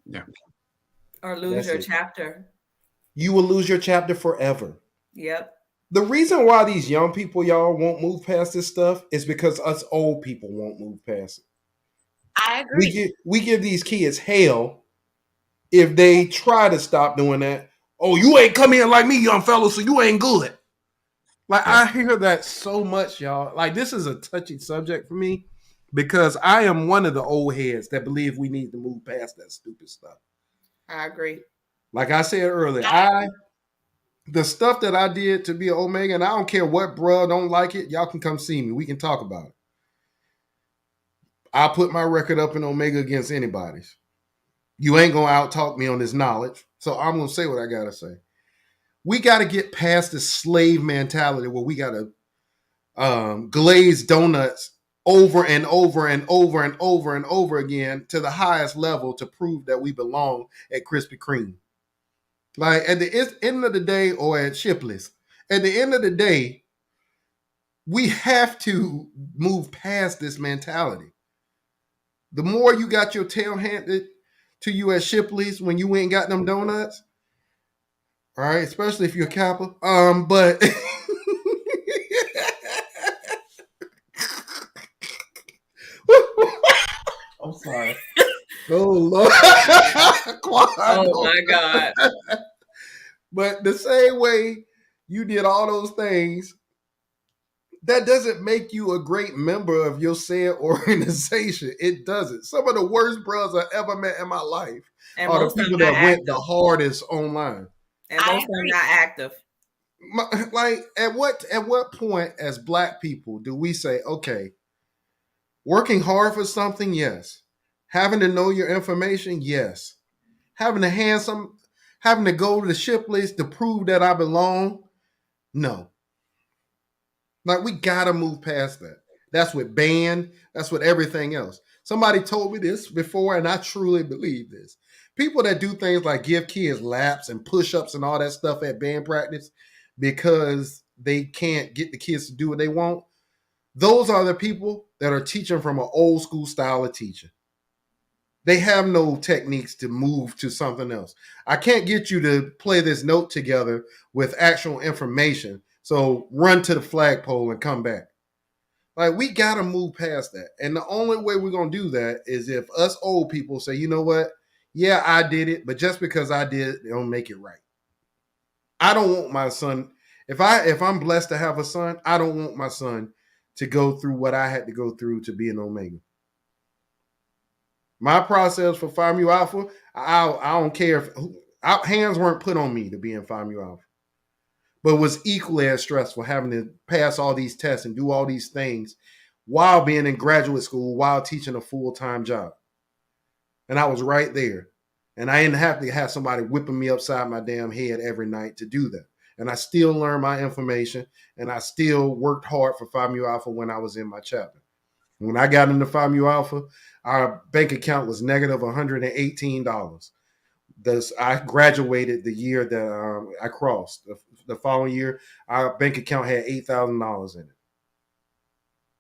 Yeah. Or lose your chapter. You will lose your chapter forever. Yep. The reason why these young people, y'all, won't move past this stuff is because us old people won't move past it. I agree. We give these kids hell if they try to stop doing that. Oh, you ain't come in like me, young fellow, so you ain't good. Like, yeah. I hear that so much, y'all. Like, this is a touchy subject for me because I am one of the old heads that believe we need to move past that stupid stuff. I agree. Like I said earlier, the stuff that I did to be an Omega, and I don't care what bruh don't like it, y'all can come see me. We can talk about it. I put my record up in Omega against anybody's. You ain't going to out-talk me on this knowledge, so I'm going to say what I got to say. We got to get past this slave mentality where we got to glaze donuts over and over and over and over and over again to the highest level to prove that we belong at Krispy Kreme. Like at the end of the day, or at Shipley's, at the end of the day, we have to move past this mentality. The more you got your tail handed to you at Shipley's when you ain't got them donuts, all right, especially if you're a Kappa, but I'm sorry. Oh Lord. Oh my God. But the same way you did all those things, that doesn't make you a great member of your said organization. It doesn't. Some of the worst bros I ever met in my life are the people that went the hardest online. And most of them not active. Like, at what point as Black people do we say, okay, working hard for something, yes. Having to know your information, yes. Having to go to the Shipley's to prove that I belong, no. Like, we gotta move past that. That's with band, that's with everything else. Somebody told me this before, and I truly believe this. People that do things like give kids laps and push-ups and all that stuff at band practice because they can't get the kids to do what they want, those are the people that are teaching from an old school style of teaching. They have no techniques to move to something else. I can't get you to play this note together with actual information. So run to the flagpole and come back. Like, we got to move past that. And the only way we're going to do that is if us old people say, you know what? Yeah, I did it, but just because I did it, don't make it right. I don't want my son, if I'm blessed to have a son, I don't want my son to go through what I had to go through to be an Omega. My process for Phi Mu Alpha, I don't care if hands weren't put on me to be in Phi Mu Alpha, but it was equally as stressful having to pass all these tests and do all these things while being in graduate school, while teaching a full-time job. And I was right there. And I didn't have to have somebody whipping me upside my damn head every night to do that. And I still learned my information, and I still worked hard for Phi Mu Alpha when I was in my chapter. When I got into Phi Mu Alpha, our bank account was negative $118. I graduated the year that I crossed. The following year, our bank account had $8,000 in it.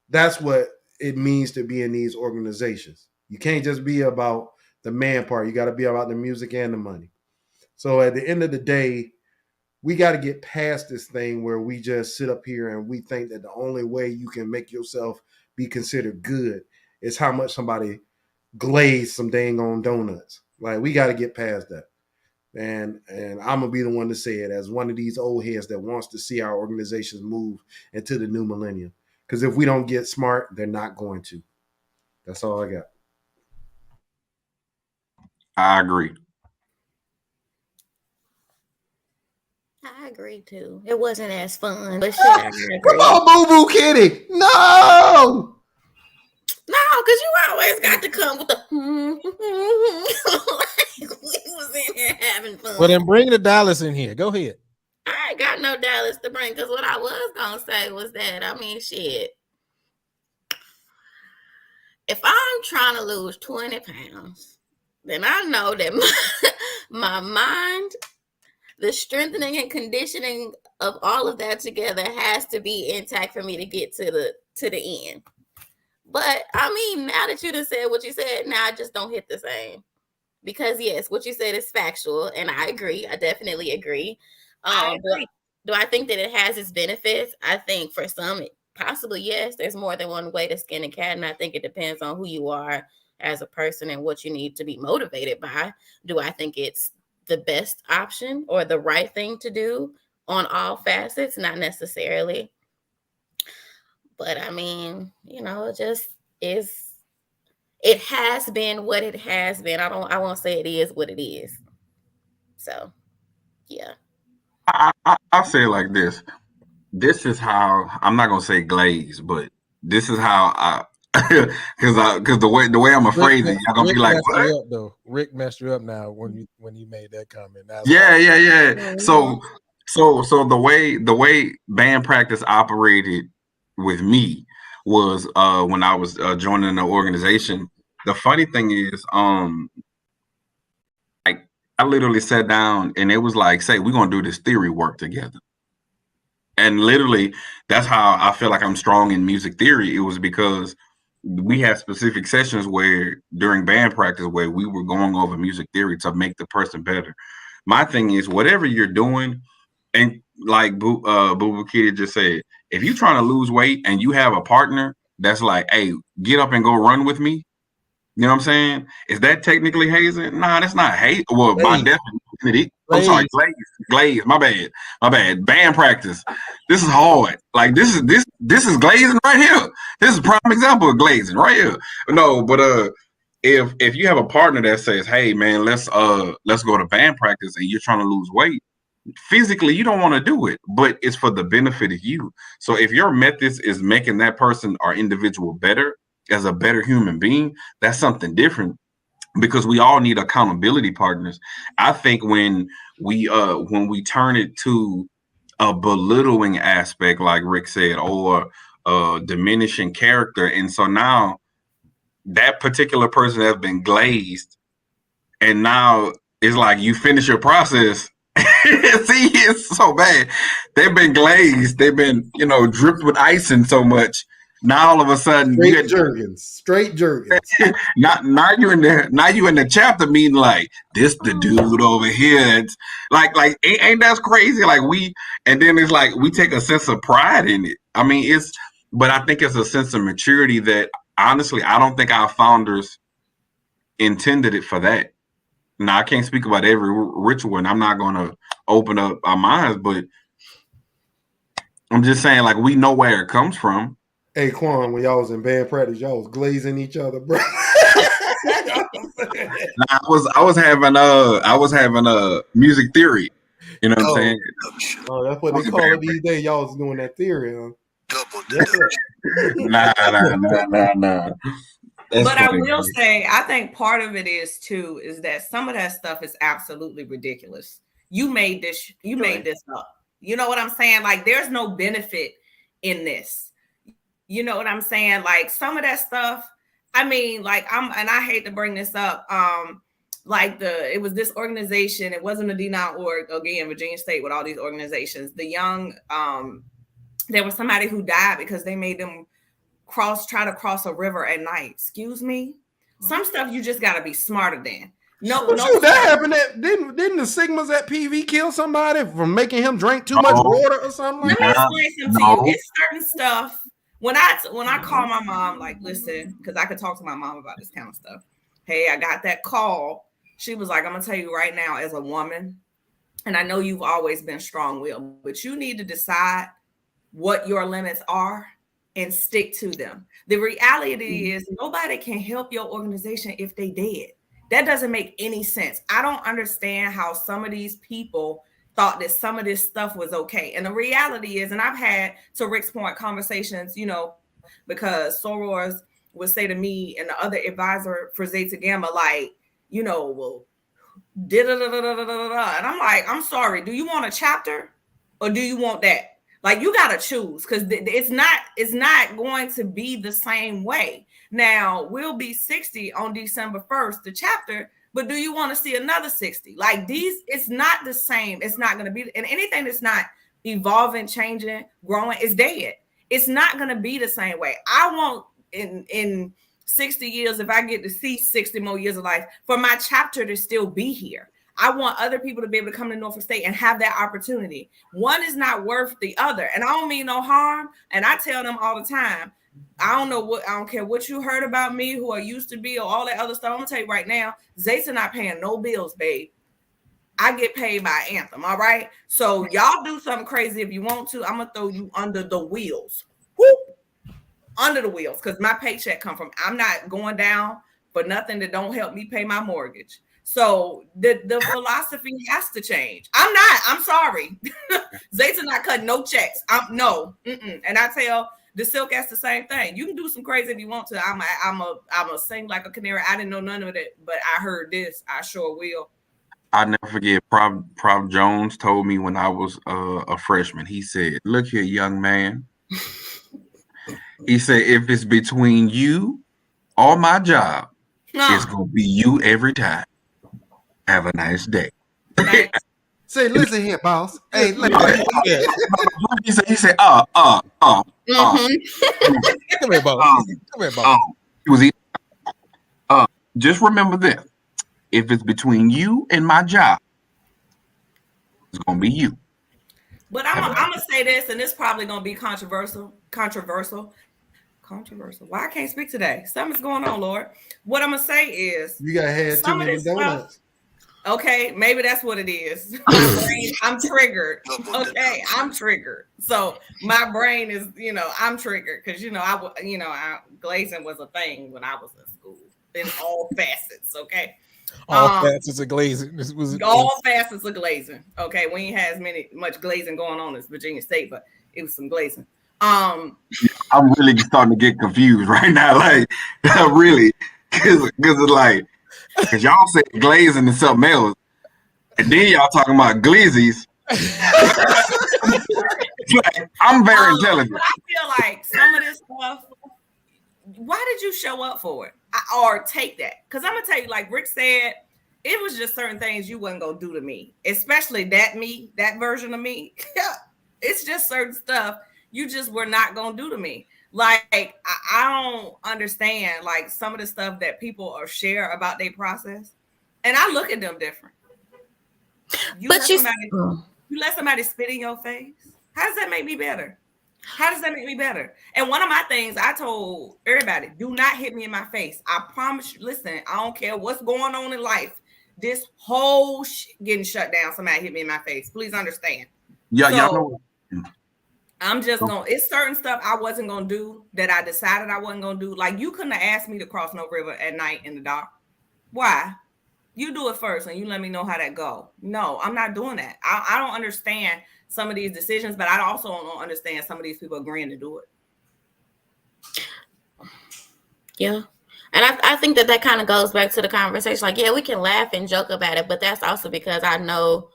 That's what it means to be in these organizations. You can't just be about the man part. You got to be about the music and the money. So at the end of the day, we got to get past this thing where we just sit up here and we think that the only way you can make yourself be considered good is how much somebody glazed some dang on donuts. Like, we got to get past that. And I'm going to be the one to say it as one of these old heads that wants to see our organizations move into the new millennium. Because if we don't get smart, they're not going to. That's all I got. I agree. I agree too. It wasn't as fun, but shit, I agree. Come on, Boo Boo Kitty. No. No, because you always got to come with the like we was in here having fun. Well, then bring the Dallas in here. Go ahead. I ain't got no Dallas to bring, because what I was gonna say was that, I mean, shit. If I'm trying to lose 20 pounds, then I know that my mind, the strengthening and conditioning of all of that together has to be intact for me to get to the end. But I mean, now that you done said what you said, now I just don't hit the same. Because yes, what you said is factual, and I agree. I definitely agree. Do I think that it has its benefits? I think for some, possibly yes. There's more than one way to skin a cat, and I think it depends on who you are as a person and what you need to be motivated by. Do I think it's the best option or the right thing to do on all facets? Not necessarily. But I mean, you know, it just is. It has been what it has been. I won't say it is what it is. So, yeah. I'll say it like this. This is how, I'm not gonna say glaze, but this is how I, because the way I'm afraid that y'all gonna be like, what? Rick messed you up now when you made that comment. Yeah. So the way band practice operated with me was when I was joining the organization. The funny thing is, like, I literally sat down and it was like, say, we're gonna do this theory work together. And literally, that's how I feel like I'm strong in music theory. It was because we had specific sessions where during band practice where we were going over music theory to make the person better. My thing is, whatever you're doing, and like Boo Boo Kitty just said, if you're trying to lose weight and you have a partner that's like, hey, get up and go run with me, you know what I'm saying? Is that technically hazing? Nah, that's not hate. Well, by definition, I'm sorry, glaze. My bad. Band practice. This is hard. Like this is glazing right here. This is a prime example of glazing right here. No, but if you have a partner that says, hey man, let's go to band practice, and you're trying to lose weight, physically you don't want to do it, but it's for the benefit of you. So if your methods is making that person or individual better as a better human being, that's something different, because we all need accountability partners. I think when we turn it to a belittling aspect, like Rick said, or diminishing character, and so now that particular person has been glazed, and now it's like you finish your process. See, it's so bad. They've been glazed. They've been, dripped with icing so much. now all of a sudden Straight Jergens. now you in the chapter meeting like this the dude over here. It's like ain't that crazy? Like and then it's like we take a sense of pride in it. I mean but I think it's a sense of maturity that honestly I don't think our founders intended it for that. Now I can't speak about every ritual and I'm not gonna open up our minds, but I'm just saying like we know where it comes from. Hey Quan, when y'all was in band practice, y'all was glazing each other, bro. I was having a music theory. You know what I'm saying? Oh, that's what they call it these days. Y'all was doing that theory, huh? Nah. But I will say, I think part of it is that some of that stuff is absolutely ridiculous. You made this up. You know what I'm saying? Like, there's no benefit in this. You know what I'm saying? Like some of that stuff, I mean, like and I hate to bring this up. It was this organization, it wasn't a D9 org, again, Virginia State with all these organizations. The young, there was somebody who died because they made them try to cross a river at night. Excuse me? Some stuff you just gotta be smarter than. That happened. Didn't the Sigmas at PV kill somebody from making him drink too much water or something? Let me explain something to you. It's certain stuff. When I call my mom, like, listen, because I could talk to my mom about this kind of stuff. Hey, I got that call. She was like, I'm gonna tell you right now, as a woman, and I know you've always been strong-willed, but you need to decide what your limits are and stick to them. The reality is nobody can help your organization if they dead. That doesn't make any sense. I don't understand how some of these people thought that some of this stuff was okay. And the reality is, and I've had, to Rick's point, conversations, because sorors would say to me and the other advisor for Zeta Gamma, like, well, da-da-da-da-da-da-da. And I'm like, I'm sorry, do you want a chapter or do you want that? Like, you got to choose, because it's not going to be the same way. Now, we'll be 60 on December 1st, the chapter, but do you want to see another 60? Like it's not the same. It's not going to be, and anything that's not evolving, changing, growing is dead. It's not going to be the same way. I want in 60 years, if I get to see 60 more years of life, for my chapter to still be here. I want other people to be able to come to Norfolk State and have that opportunity. One is not worth the other. And I don't mean no harm. And I tell them all the time, I don't care what you heard about me, who I used to be, or all that other stuff. I'm gonna tell you right now, Zay's not paying no bills, babe. I get paid by Anthem, all right? So y'all do something crazy if you want to. I'm gonna throw you under the wheels. Whoop! Under the wheels, because my paycheck come from. I'm not going down for nothing that don't help me pay my mortgage. So the philosophy has to change. I'm sorry. Zay's not cutting no checks. No. And I tell the Silk that's the same thing. You can do some crazy if you want to. I'm a sing like a canary. I didn't know none of it, but I heard this. I sure will. I never forget. Prof Jones told me when I was a freshman. He said, "Look here, young man." He said, "If it's between you or my job, it's gonna be you every time. Have a nice day." Say, listen here, boss. Hey, he said, Come here, boss. Come here, boss. He was just remember this. If it's between you and my job, it's gonna be you. But I'm gonna say this, and this probably gonna be controversial. Why I can't speak today? Something's going on, Lord. What I'm gonna say is, you got had too many donuts. Stuff, okay, maybe that's what it is. I'm triggered. Okay, I'm triggered. So my brain is, I'm triggered because glazing was a thing when I was in school in all facets. Okay. All facets of glazing. All facets of glazing. Okay, we ain't had much glazing going on as Virginia State, but it was some glazing. I'm really starting to get confused right now, like really, because it's like, because y'all say glazing is something else, and then y'all talking about glizzies. I'm very intelligent. But I feel like some of this stuff. Why did you show up for it or take that? Because I'm gonna tell you, like Rick said, it was just certain things you wasn't gonna do to me, especially that version of me. It's just certain stuff you just were not gonna do to me. Like, I don't understand like some of the stuff that people are share about their process, and I look at them different. You let somebody spit in your face. How does that make me better? How does that make me better? And one of my things I told everybody: do not hit me in my face. I promise you. Listen, I don't care what's going on in life. This whole shit getting shut down. Somebody hit me in my face. Please understand. Yeah, So, y'all know. I'm just it's certain stuff I wasn't gonna do that I decided I wasn't gonna do. Like, you couldn't have asked me to cross no river at night in the dark. Why? You do it first and you let me know how that go. No, I'm not doing that. I don't understand some of these decisions, but I also don't understand some of these people agreeing to do it. Yeah. And I think that kind of goes back to the conversation. Like, yeah, we can laugh and joke about it, but that's also because I know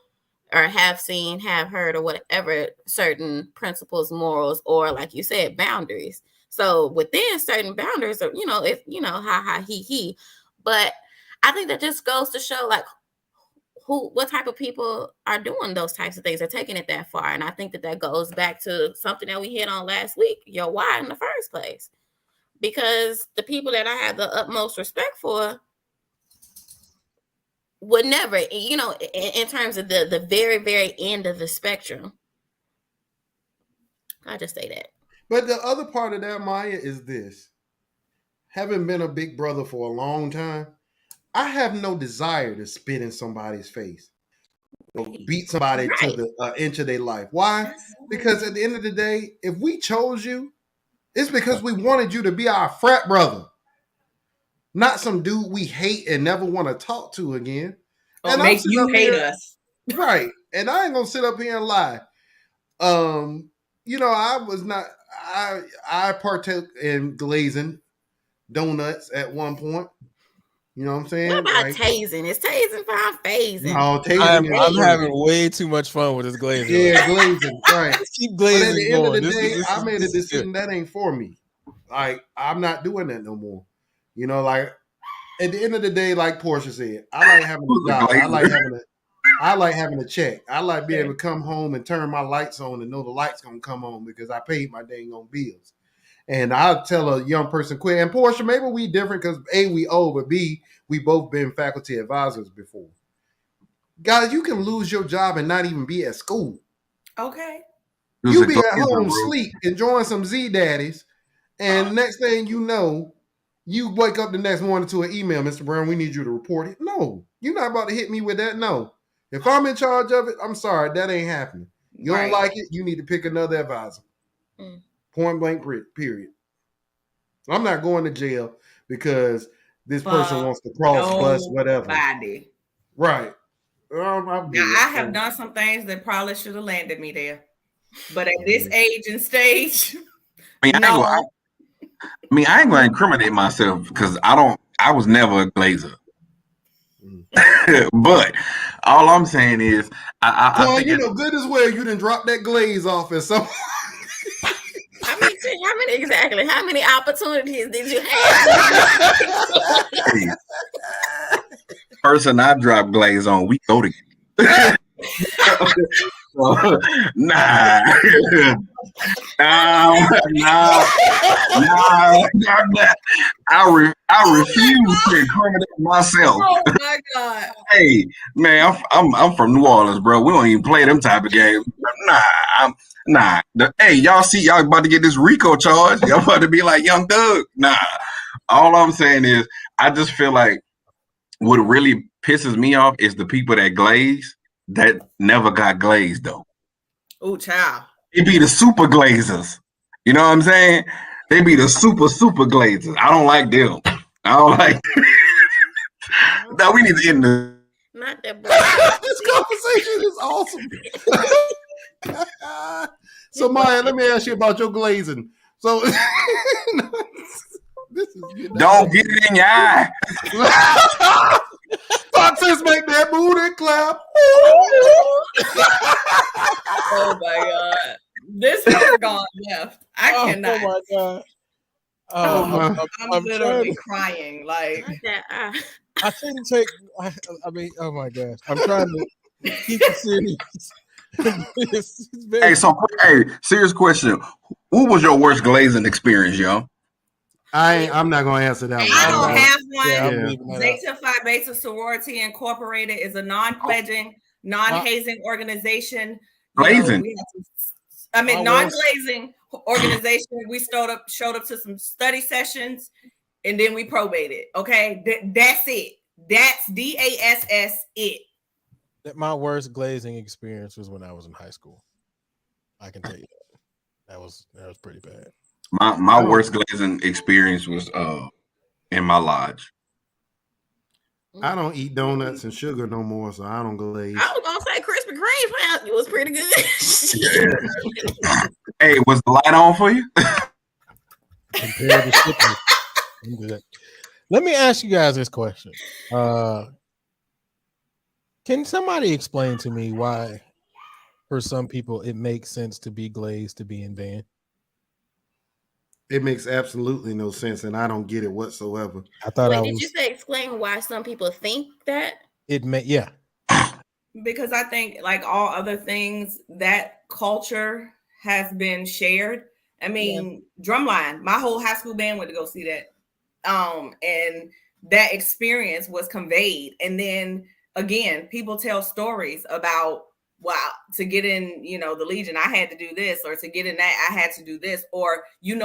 or have seen, have heard, or whatever, certain principles, morals, or like you said, boundaries. So within certain boundaries, or if ha ha he. But I think that just goes to show like what type of people are doing those types of things, are taking it that far. And I think that goes back to something that we hit on last week, your why in the first place. Because the people that I have the utmost respect for would never, in terms of the very, very end of the spectrum. I just say that. But the other part of that, Maya, is this. Having been a big brother for a long time, I have no desire to spit in somebody's face or beat somebody to the inch of their life. Why? Because at the end of the day, if we chose you, it's because we wanted you to be our frat brother, not some dude we hate and never want to talk to again. Or and make you hate us. Right. And I ain't going to sit up here and lie. I partook in glazing donuts at one point. You know what I'm saying? What about tasing? Is tasing fine phasing? No, tasing. I'm having way too much fun with this glazing. Yeah, glazing. Right. Keep glazing. But at the end of the day, I made a decision that ain't for me. Like, I'm not doing that no more. Like at the end of the day, like Portia said, I like having a job. I like having a check. I like being able to come home and turn my lights on and know the lights gonna come on because I paid my dang on bills. And I'll tell a young person quit. And Portia, maybe we different because A, we old, but B, we both been faculty advisors before. Guys, you can lose your job and not even be at school. Okay. You be at home, sleep, enjoying some Z daddies, and next thing you know, you wake up the next morning to an email, Mr. Brown, we need you to report it. No, you're not about to hit me with that. No. If I'm in charge of it, I'm sorry, that ain't happening. You don't like it, you need to pick another advisor. Point blank, period. I'm not going to jail because this person wants to cross, bus, whatever. Right. I have done some things that probably should have landed me there. But at this age and stage, I ain't going to incriminate myself because I was never a glazer. But all I'm saying is, I think good as well. You didn't drop that glaze off at some. How many opportunities did you have? Person I drop glaze on, we go together. Nah. I refuse to incriminate myself. Oh my God. Hey, man, I'm from New Orleans, bro. We don't even play them type of games. Nah. Hey, y'all see y'all about to get this RICO charge. Y'all about to be like Young Thug. Nah. All I'm saying is I just feel like what really pisses me off is the people that glaze that never got glazed though. Oh, child. It be the super glazers. You know what I'm saying? They be the super glazers. I don't like them. I don't like. No, we need to end the. Not that boy. This conversation is awesome. So, Maya, let me ask you about your glazing. So, don't get it in your eye. Foxes make that booty clap. Oh my God. This has gone left. I cannot. Oh my God. I'm literally crying. Like, I couldn't take. I mean, oh my gosh. I'm trying to keep it serious. It's Hey, so serious question. Who was your worst glazing experience, yo? I'm not gonna answer that one. I don't have one. Yeah, I'm Yeah. leaving that out. Zeta Phi Beta Sorority Incorporated is a non-pledging, non-hazing organization. Glazing. Non-glazing organization. We showed up to some study sessions, and then we probated. Okay, that's it. That's DASS it. My worst glazing experience was when I was in high school. I can tell you that was pretty bad. My worst glazing experience was in my lodge. I don't eat donuts and sugar no more, so I don't glaze. I was gonna say Krispy Kreme it was pretty good. Hey, was the light on for you? Compared to shipping. Let me ask you guys this question. Can somebody explain to me why, for some people, it makes sense to be glazed to be in band? It makes absolutely no sense, and I don't get it whatsoever. I thought Wait, did you say explain why some people think that? It may, yeah. Because I think, like all other things, that culture has been shared. I mean, Drumline, my whole high school band went to go see that. And that experience was conveyed. And then again, people tell stories about, wow, to get in, the Legion, I had to do this, or to get in that, I had to do this, or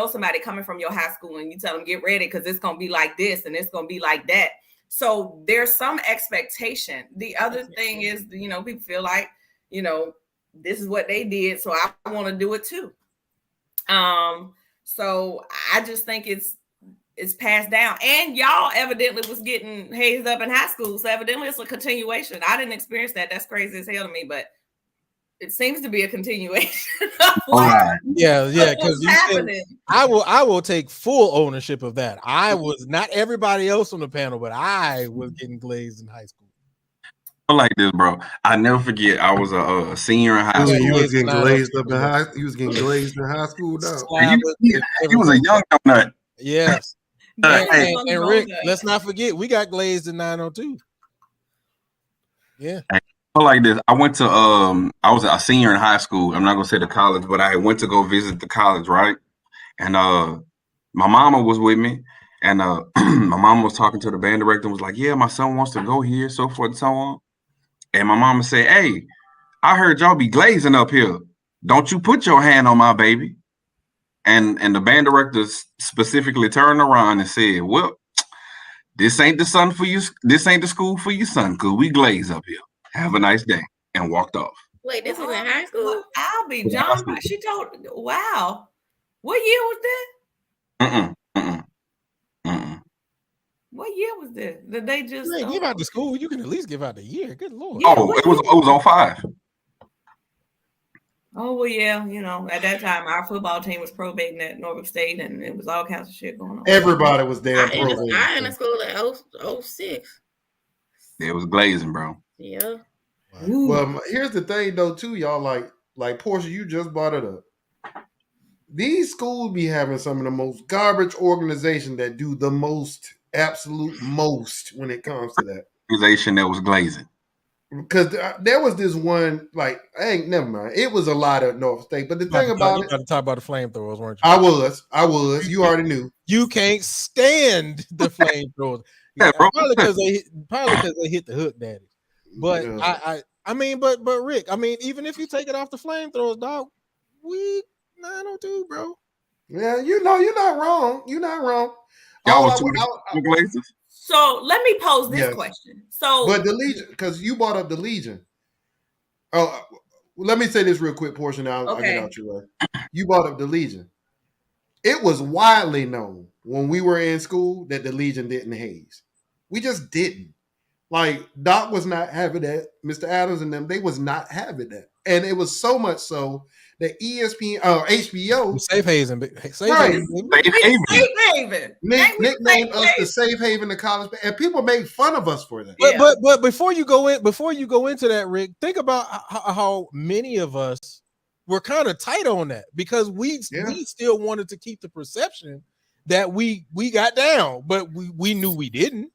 somebody coming from your high school and you tell them, get ready because it's going to be like this and it's going to be like that. So there's some expectation. The other thing is, people feel like, this is what they did, so I want to do it too. So I just think it's passed down, and y'all evidently was getting hazed up in high school, so evidently it's a continuation. I didn't experience that. That's crazy as hell to me, but it seems to be a continuation. Yeah, because I will take full ownership of that. I was not everybody else on the panel, but I was getting glazed in high school. I like this, bro. I never forget. I was a senior in high school. You was getting glazed up in high. You was getting glazed in high school, though. He was a young nut. Yes. And Rick, let's not forget, we got glazed in 902. Yeah. I like this. I went to I was a senior in high school. I'm not gonna say the college, but I went to go visit the college, right? And my mama was with me, and my mama was talking to the band director and was like, yeah, my son wants to go here, so forth and so on. And my mama said, hey, I heard y'all be glazing up here. Don't you put your hand on my baby. And the band director specifically turned around and said, well, this ain't the son for you. This ain't the school for your son, because we glaze up here. Have a nice day. And walked off. Wait, this was in high school? Well, I'll be John. She told, wow. What year was that? What year was this? Did they just give out the school? You can at least give out the year. Good Lord. Yeah, it was 05. Oh, well, yeah, at that time, our football team was probating at Norfolk State, and it was all kinds of shit going on. Everybody was there. I in the school at 06. It was glazing, bro. Yeah. Ooh. Well, here's the thing, though, too, y'all. Like Portia, you just brought it up. These schools be having some of the most garbage organization that do the absolute most when it comes to that. Organization that was glazing. Because there was this one, never mind. It was a lot of North State. But the thing about it. You talk about the flamethrowers, weren't you? I was. You already knew. You can't stand the flamethrowers. Yeah, bro. Probably because they hit the hook, daddy. But yeah. I mean, but Rick, I mean, even if you take it off the flamethrowers, dog, we 902, bro. Yeah, you're not wrong. You're not wrong. So let me pose this question. So, but the Legion, because you brought up the Legion. Oh, let me say this real quick, portion. I'll get out your way. You brought up the Legion. It was widely known when we were in school that the Legion didn't haze. We just didn't. Like Doc was not having that. Mr. Adams and them, they was not having that, and it was so much so that ESPN or HBO Safe Haven, nicknamed us the Safe Haven of college, and people made fun of us for that. But before you go into that, Rick, think about how many of us were kind of tight on that because we still wanted to keep the perception that we got down, but we knew we didn't.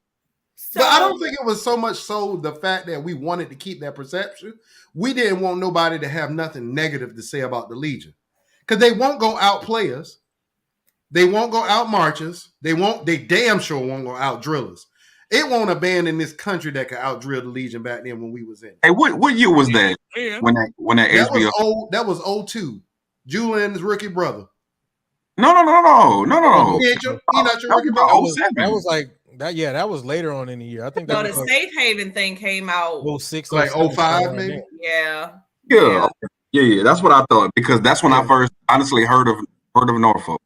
So But I don't think it was so much so the fact that we wanted to keep that perception. We didn't want nobody to have nothing negative to say about the Legion. Because they won't go out players. They won't go out marchers. They damn sure won't go out drillers. It won't a band in this country that could out drill the Legion back then when we was in it. Hey, what year was that? Yeah. When that HBO? That was 02. Julian's rookie brother. No. He not your rookie That brother. was 07. That was like that. Yeah, that was later on in the year. I think that the was like Safe Haven thing came out. 06, Like 07, 05 around maybe? there. Yeah. Yeah. That's what I thought, because that's when I first honestly heard of Norfolk,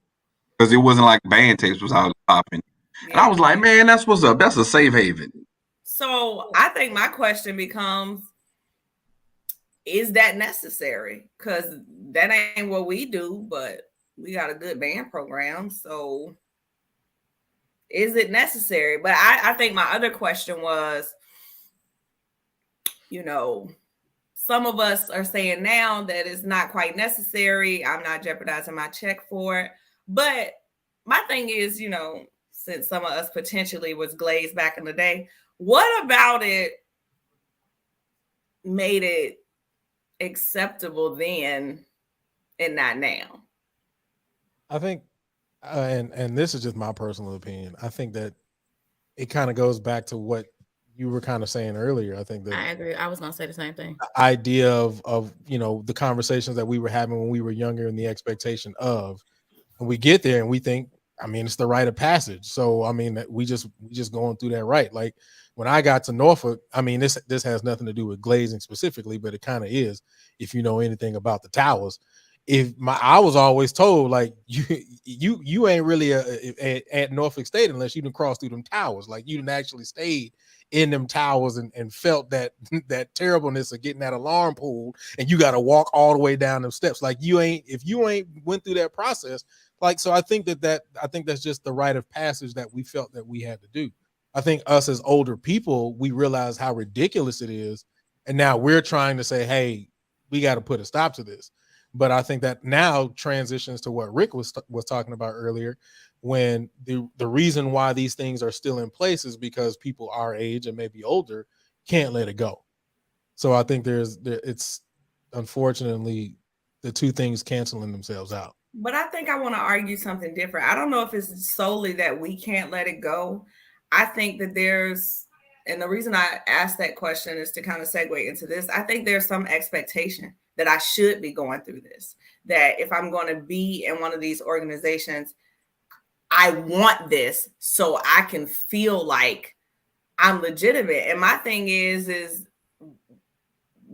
because it wasn't like band tapes was out popping, and I was like, man, that's what's up. That's a safe haven. So I think my question becomes, is that necessary? Because that ain't what we do, but we got a good band program. So is it necessary? But I think my other question was, some of us are saying now that it's not quite necessary. I'm not jeopardizing my check for it. But my thing is, since some of us potentially was glazed back in the day, what about it made it acceptable then and not now? I think, and this is just my personal opinion, I think that it kind of goes back to what you were kind of saying earlier. I think that I agree. I was gonna say the same thing. The idea of the conversations that we were having when we were younger and the expectation of, and we get there and we think, I mean, it's the rite of passage. So I mean, that we just going through that right. Like when I got to Norfolk, I mean, this has nothing to do with glazing specifically, but it kind of is. If you know anything about the towers, I was always told, like, you ain't really at Norfolk State unless you done crossed through them towers. Like you done actually stayed in them towers and felt that terribleness of getting that alarm pulled, and you got to walk all the way down them steps. Like if you ain't went through that process. Like, so I think that's just the rite of passage that we felt that we had to do. I think us as older people, we realize how ridiculous it is. And now we're trying to say, hey, we got to put a stop to this. But I think that now transitions to what Rick was talking about earlier, when the reason why these things are still in place is because people our age and maybe older can't let it go. So I think it's unfortunately the two things canceling themselves out. But I think I want to argue something different. I don't know if it's solely that we can't let it go. I think that and the reason I asked that question is to kind of segue into this. I think there's some expectation that I should be going through this, that if I'm going to be in one of these organizations, I want this so I can feel like I'm legitimate. And my thing is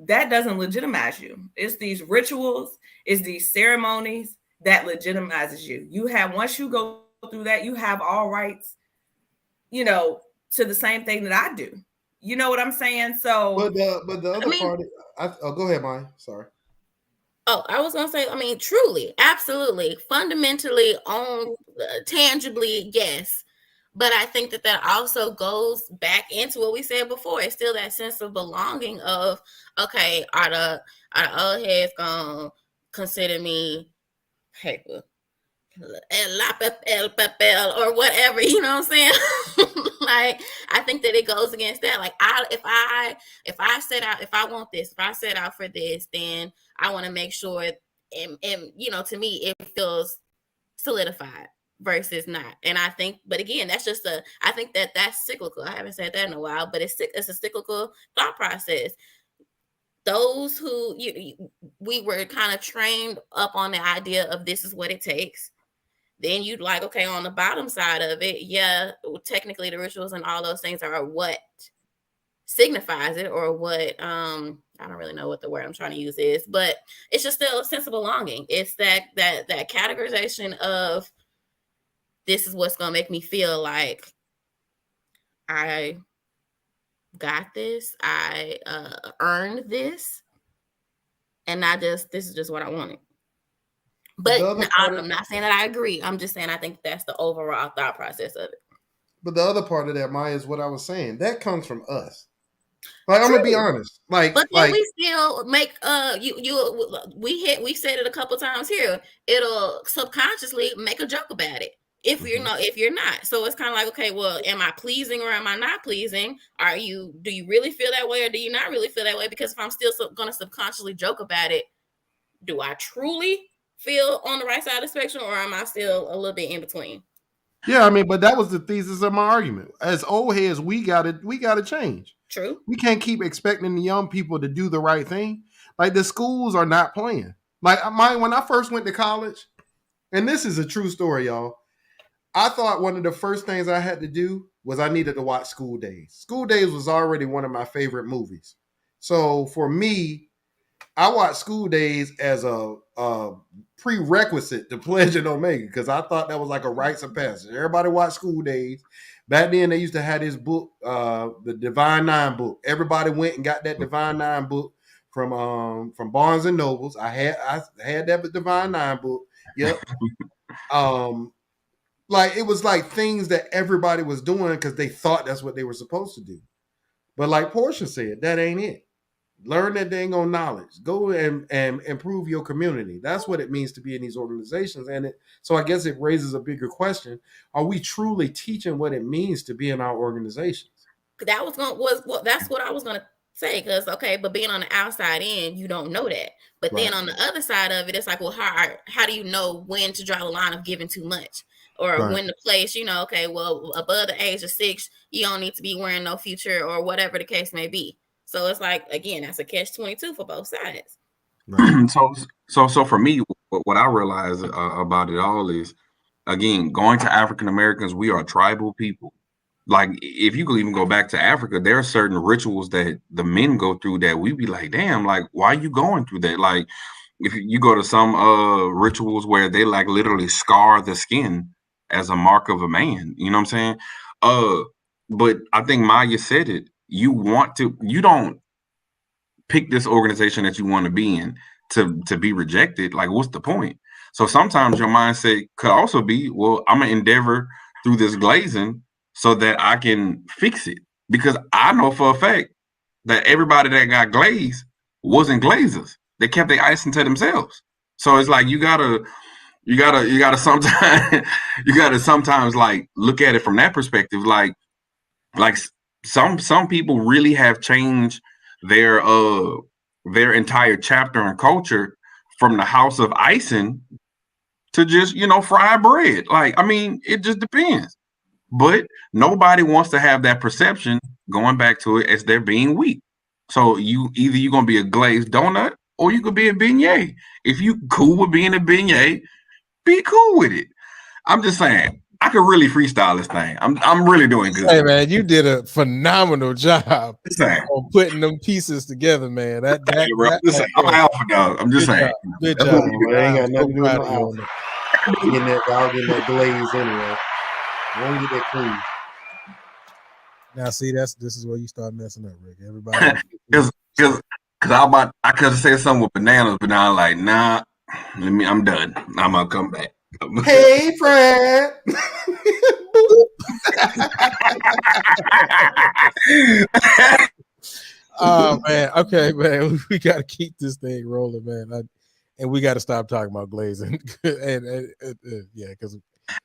that doesn't legitimize you. It's these rituals, it's these ceremonies that legitimizes you. Once you go through that, you have all rights, to the same thing that I do. You know what I'm saying? So, but the other part, go ahead, Maya. Sorry. Oh, I was gonna say, I mean, truly, absolutely, fundamentally, tangibly, yes. But I think that also goes back into what we said before. It's still that sense of belonging of, okay, are the old heads gonna consider me paper, or whatever, you know what I'm saying? Like, I think that it goes against that. Like, if I set out, if I want this, if I set out for this, then I want to make sure, and to me, it feels solidified versus not. And I think, but again, that's just I think that's cyclical. I haven't said that in a while, but it's a cyclical thought process. Those who we were kind of trained up on the idea of this is what it takes. Then you'd like, okay, on the bottom side of it, yeah, technically the rituals and all those things are what signifies it, or what, I don't really know what the word I'm trying to use is, but it's just still a sense of belonging. It's that categorization of, this is what's going to make me feel like I got this, I earned this, and not just, this is just what I wanted. But I'm not saying that I agree. I'm just saying I think that's the overall thought process of it. But the other part of that, Maya, is what I was saying. That comes from us. Like, I'm gonna be honest. Like, but then we still make we said it a couple times here. It'll subconsciously make a joke about it. if you're not. So it's kind of like, okay, well, am I pleasing or am I not pleasing? Do you really feel that way or do you not really feel that way? Because if I'm still going to subconsciously joke about it, do I truly feel on the right side of the spectrum or am I still a little bit in between? Yeah, I mean, but that was the thesis of my argument. As old heads, we gotta change. True. We can't keep expecting the young people to do the right thing. Like the schools are not playing. Like when I first went to college, and this is a true story, y'all. I thought one of the first things I had to do was I needed to watch School Days. School Days was already one of my favorite movies. So for me, I watched School Days as a prerequisite to Pledge and Omega because I thought that was like a rites of passage. Everybody watched School Days. Back then, they used to have this book, the Divine Nine book. Everybody went and got that Divine Nine book from Barnes and Nobles. I had that Divine Nine book. Yep. Like it was like things that everybody was doing because they thought that's what they were supposed to do. But like Portia said, that ain't it. Learn that dang on knowledge. Go and improve your community. That's what it means to be in these organizations. So I guess it raises a bigger question. Are we truly teaching what it means to be in our organizations? That's what I was gonna say. Because but being on the outside in, you don't know that. But then on the other side of it, it's like, well, how do you know when to draw the line of giving too much? Or when to place, well, above the age of 6, you don't need to be wearing no future or whatever the case may be. So it's like, again, that's a catch-22 for both sides. Right. So for me, what I realize about it all is, again, going to African Americans, we are tribal people. Like, if you could even go back to Africa, there are certain rituals that the men go through that we be like, damn, like, why are you going through that? Like, if you go to some rituals where they like literally scar the skin as a mark of a man, you know what I'm saying? But I think Maya said it. You don't pick this organization that you want to be in to be rejected. Like, what's the point? So sometimes your mindset could also be, well, I'm gonna endeavor through this glazing so that I can fix it. Because I know for a fact that everybody that got glazed wasn't glazers. They kept their icing to themselves. So it's like you gotta sometimes like look at it from that perspective. Like some people really have changed their entire chapter and culture from the house of icing to just fry bread. Like, I mean, it just depends. But nobody wants to have that perception, going back to it, as they're being weak. So you're gonna be a glazed donut or you could be a beignet. If you cool with being a beignet, be cool with it. I'm just saying, I could really freestyle this thing. I'm really doing good. Hey man, you did a phenomenal job on putting them pieces together, man. I'm an alpha dog. I'm just saying. Good job. I ain't got nothing to do with no alpha. Y'all getting that glaze anyway. Won't get that clean. Now, see, this is where you start messing up, Rick. Everybody, because I could have said something with bananas, but now I'm like, nah. I'm done. I'm gonna come back. Hey, Fred. Oh man, okay, man. We got to keep this thing rolling, man. And we got to stop talking about glazing. and yeah, because.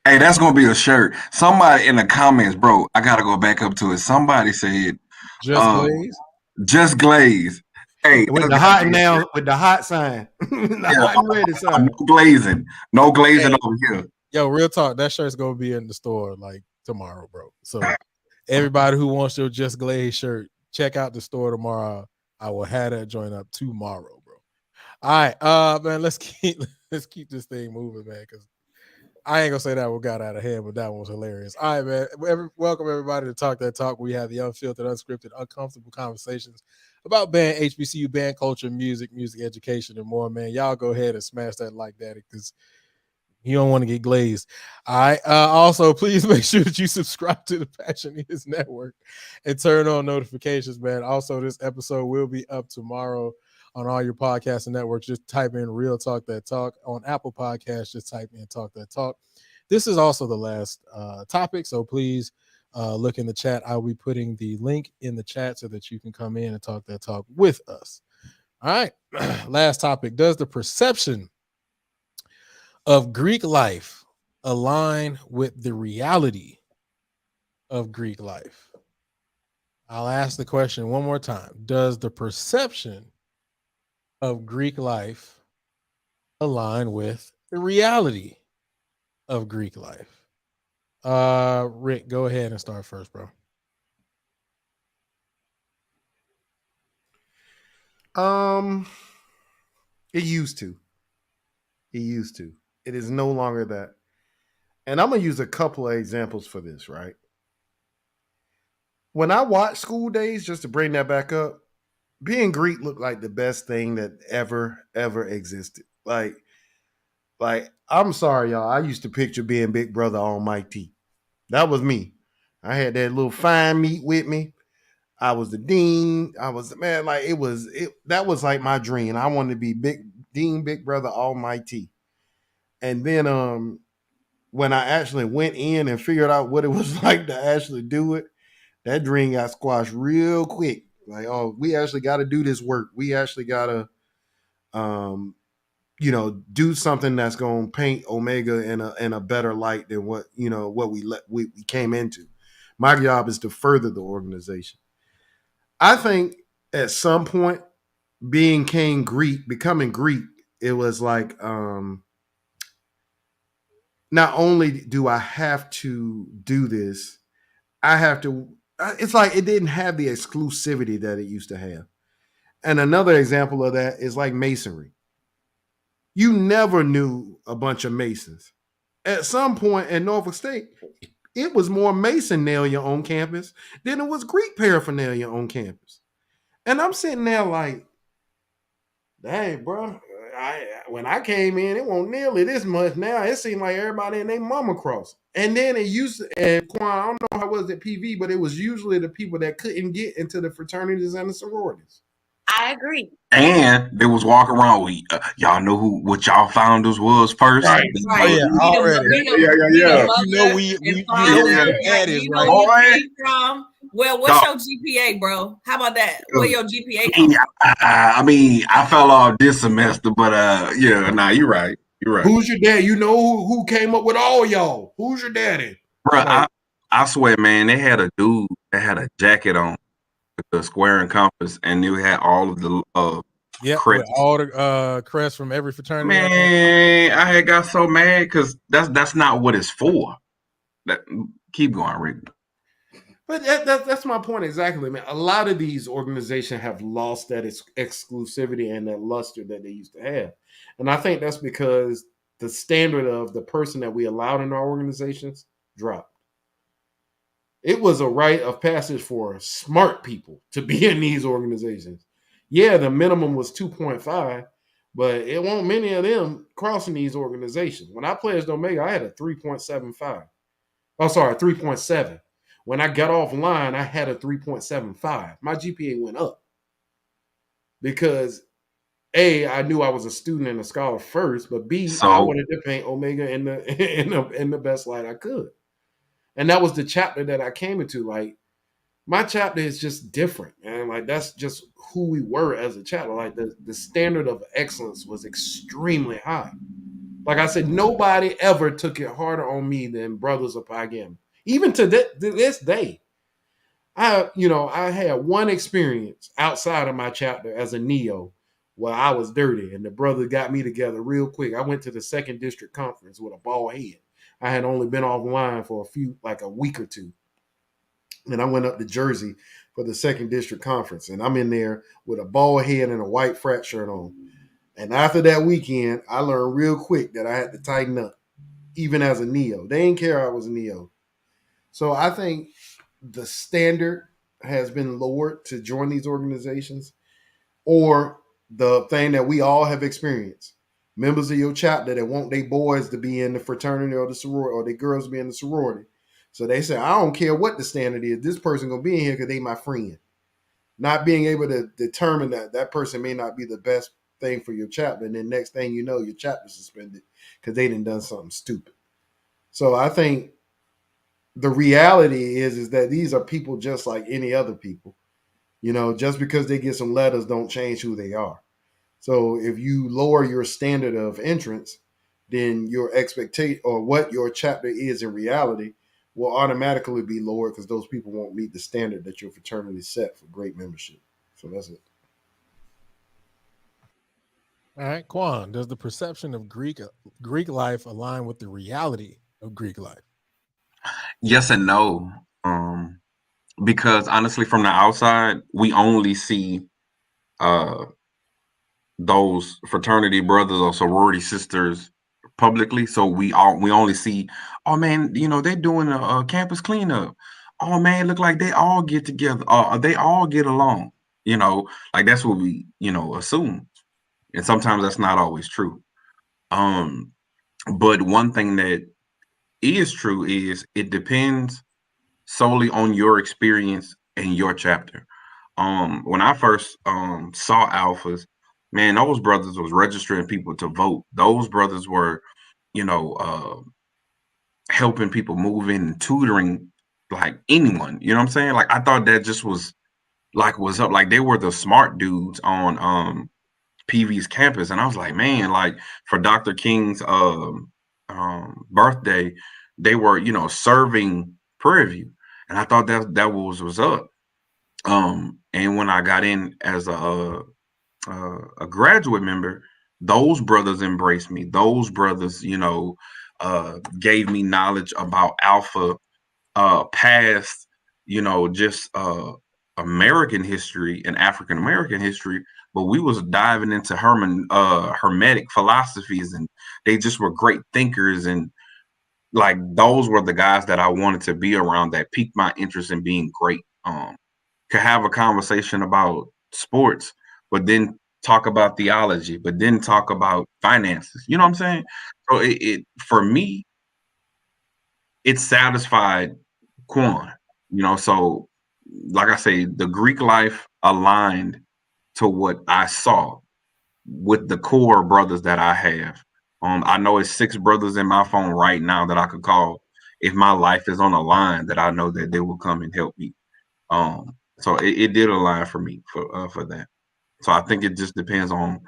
Hey, that's gonna be a shirt. Somebody in the comments, bro. I gotta go back up to it. Somebody said, "Just glaze." Just glaze. Hey, with the hot sign, hot and ready sign. No glazing over here. Yo, real talk. That shirt's gonna be in the store like tomorrow, bro. So everybody who wants your Just Glaze shirt, check out the store tomorrow. I will have that joint up tomorrow, bro. All right, man. Let's keep this thing moving, man. Because I ain't gonna say that one got out of hand, but that one was hilarious. All right, man. Welcome everybody to Talk That Talk. We have the unfiltered, unscripted, uncomfortable conversations about band, HBCU, band culture, music education, and more, man. Y'all go ahead and smash that like that because you don't want to get glazed. All right. Also, please make sure that you subscribe to the Passioneers Network and turn on notifications, man. Also, this episode will be up tomorrow on all your podcasting networks. Just type in Real Talk That Talk. On Apple Podcasts, just type in Talk That Talk. This is also the last topic, so please look in the chat. I'll be putting the link in the chat so that you can come in and talk that talk with us. All right. Last topic. Does the perception of Greek life align with the reality of Greek life? I'll ask the question one more time. Does the perception of Greek life align with the reality of Greek life? Rick, go ahead and start first, bro. It used to. It used to. It is no longer that. And I'm gonna use a couple of examples for this, right? When I watch School Days, just to bring that back up, being Greek looked like the best thing that ever existed. Like I'm sorry, y'all. I used to picture being Big Brother Almighty. That was me. I had that little fine meat with me. I was the dean. I was man, like that was like my dream. I wanted to be Big Brother Almighty. And then when I actually went in and figured out what it was like to actually do it, that dream got squashed real quick. Like, oh, we actually got to do this work. We actually got to do something that's going to paint Omega in a better light than what we came into. My job is to further the organization. I think at some point becoming Greek, it was like not only do I have to do this, I have to. It's like it didn't have the exclusivity that it used to have. And another example of that is like masonry. You never knew a bunch of masons. At some point in Norfolk State, it was more Masonalia on campus than it was Greek paraphernalia on campus. And I'm sitting there like, dang, bro, when I came in, it wasn't nearly this much. Now it seemed like everybody and their mama cross. And then it used to, and Quan, I don't know how it was at PV, but it was usually the people that couldn't get into the fraternities and the sororities. I agree. And they was walking around with y'all know what y'all founders was first. Right. Oh, yeah, already. Yeah. You know we know where the ad is, right? Where you came from. Well, what's your GPA, bro? How about that? Where your GPA come from? I mean, I fell off this semester, but you're right. You're right. Who's your dad? You know who came up with all y'all? Who's your daddy? Bro, I swear, man, they had a dude that had a jacket on with the square and compass, and they had all of the crests. All the crests from every fraternity. Man, I had got so mad because that's not what it's for. Keep going, Rick. But that's my point exactly, man. A lot of these organizations have lost that exclusivity and that luster that they used to have. And I think that's because the standard of the person that we allowed in our organizations dropped. It was a rite of passage for smart people to be in these organizations. Yeah, the minimum was 2.5, but it won't many of them crossing these organizations. When I pledged Omega, I had a 3.75. Oh, sorry, 3.7. When I got offline, I had a 3.75. My GPA went up because A, I knew I was a student and a scholar first, but B, I wanted to paint Omega in the best light I could. And that was the chapter that I came into. Like, my chapter is just different, man. Like, that's just who we were as a chapter. Like, the standard of excellence was extremely high. Like I said, nobody ever took it harder on me than Brothers of Pi Gamma. Even to this day, I had one experience outside of my chapter as a neo where I was dirty, and the brother got me together real quick. I went to the 2nd District Conference with a bald head. I had only been offline for a week or two. And I went up to Jersey for the 2nd District Conference, and I'm in there with a bald head and a white frat shirt on. And after that weekend, I learned real quick that I had to tighten up, even as a neo. They didn't care I was a neo. So I think the standard has been lowered to join these organizations, or the thing that we all have experienced. Members of your chapter that want their boys to be in the fraternity or the sorority, or their girls to be in the sorority. So they say, I don't care what the standard is. This person going to be in here because they my friend. Not being able to determine that person may not be the best thing for your chapter. And then next thing you know, your chapter suspended because they done something stupid. So I think the reality is that these are people just like any other people. Just because they get some letters don't change who they are. So if you lower your standard of entrance, then your expectation or what your chapter is in reality will automatically be lower because those people won't meet the standard that your fraternity set for great membership. So that's it. All right, Quan, does the perception of Greek life align with the reality of Greek life? Yes and no. Because honestly, from the outside, we only see those fraternity brothers or sorority sisters publicly. So we only see, oh man, they're doing a campus cleanup. Oh man, look like they all get together. They all get along. Like that's what we assume, and sometimes that's not always true. But one thing that is true is it depends solely on your experience and your chapter. When I first saw alphas, man, those brothers was registering people to vote. Those brothers were, helping people move in and tutoring like anyone. You know what I'm saying? Like I thought that just was up. Like they were the smart dudes on PV's campus, and I was like, man, like for Dr. King's birthday, they were serving Prairie View, and I thought that was up. And when I got in as a graduate member, those brothers embraced me. Those brothers, gave me knowledge about Alpha past, just American history and African American history. But we was diving into Hermetic philosophies, and they just were great thinkers. And like those were the guys that I wanted to be around that piqued my interest in being great. Could have a conversation about sports, but then talk about theology, but then talk about finances. You know what I'm saying? So it for me, it satisfied Quan. So like I say, the Greek life aligned to what I saw with the core brothers that I have. I know it's 6 brothers in my phone right now that I could call if my life is on a line that I know that they will come and help me. So it did align for me for that. So I think it just depends on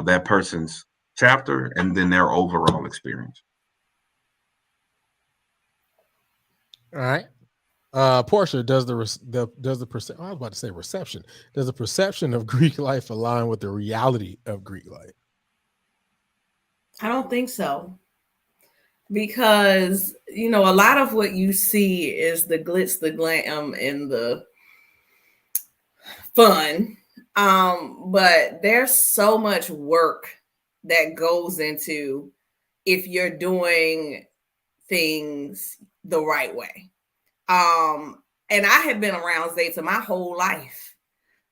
that person's chapter and then their overall experience. All right. Portia, does the perception? I was about to say reception. Does the perception of Greek life align with the reality of Greek life? I don't think so. Because, a lot of what you see is the glitz, the glam, and the fun. But there's so much work that goes into if you're doing things the right way. And I have been around Zeta my whole life.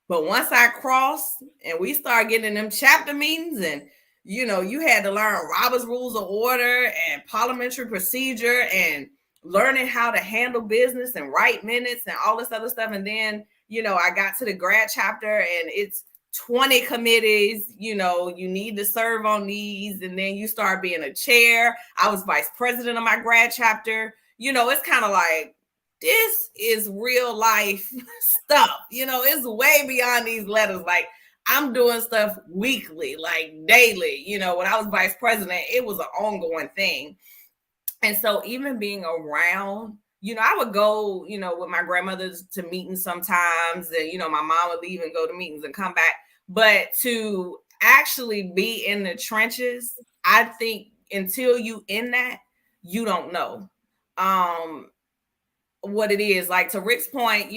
But once I crossed and we start getting in them chapter meetings and you had to learn Robert's Rules of Order and parliamentary procedure and learning how to handle business and write minutes and all this other stuff. And then, I got to the grad chapter and it's 20 committees, you need to serve on these. And then you start being a chair. I was vice president of my grad chapter. It's kind of like, this is real life stuff. It's way beyond these letters. Like, I'm doing stuff weekly, like daily. When I was vice president, it was an ongoing thing. And so even being around, I would go, with my grandmothers to meetings sometimes. And, my mom would leave and go to meetings and come back. But to actually be in the trenches, I think until you in that, you don't know what it is. Like to Rick's point,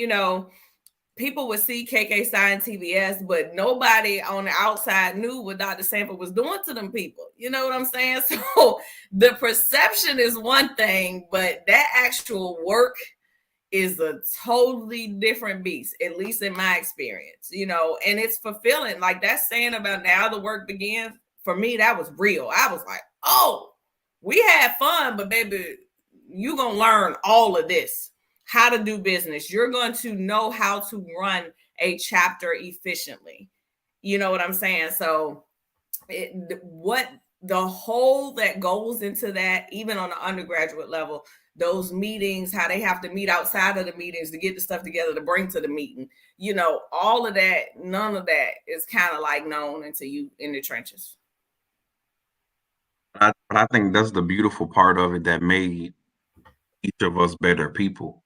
people would see KK sign TBS, but nobody on the outside knew what Dr. Sanford was doing to them people. You know what I'm saying? So the perception is one thing, but that actual work is a totally different beast, at least in my experience, and it's fulfilling. Like that saying about now the work begins, for me, that was real. I was like, oh, we had fun, but baby, you're going to learn all of this. How to do business. You're going to know how to run a chapter efficiently. You know what I'm saying? So what the whole that goes into that, even on the undergraduate level, those meetings, how they have to meet outside of the meetings to get the stuff together to bring to the meeting, all of that, none of that is kind of like known until you in the trenches. I But I think that's the beautiful part of it that made each of us better people.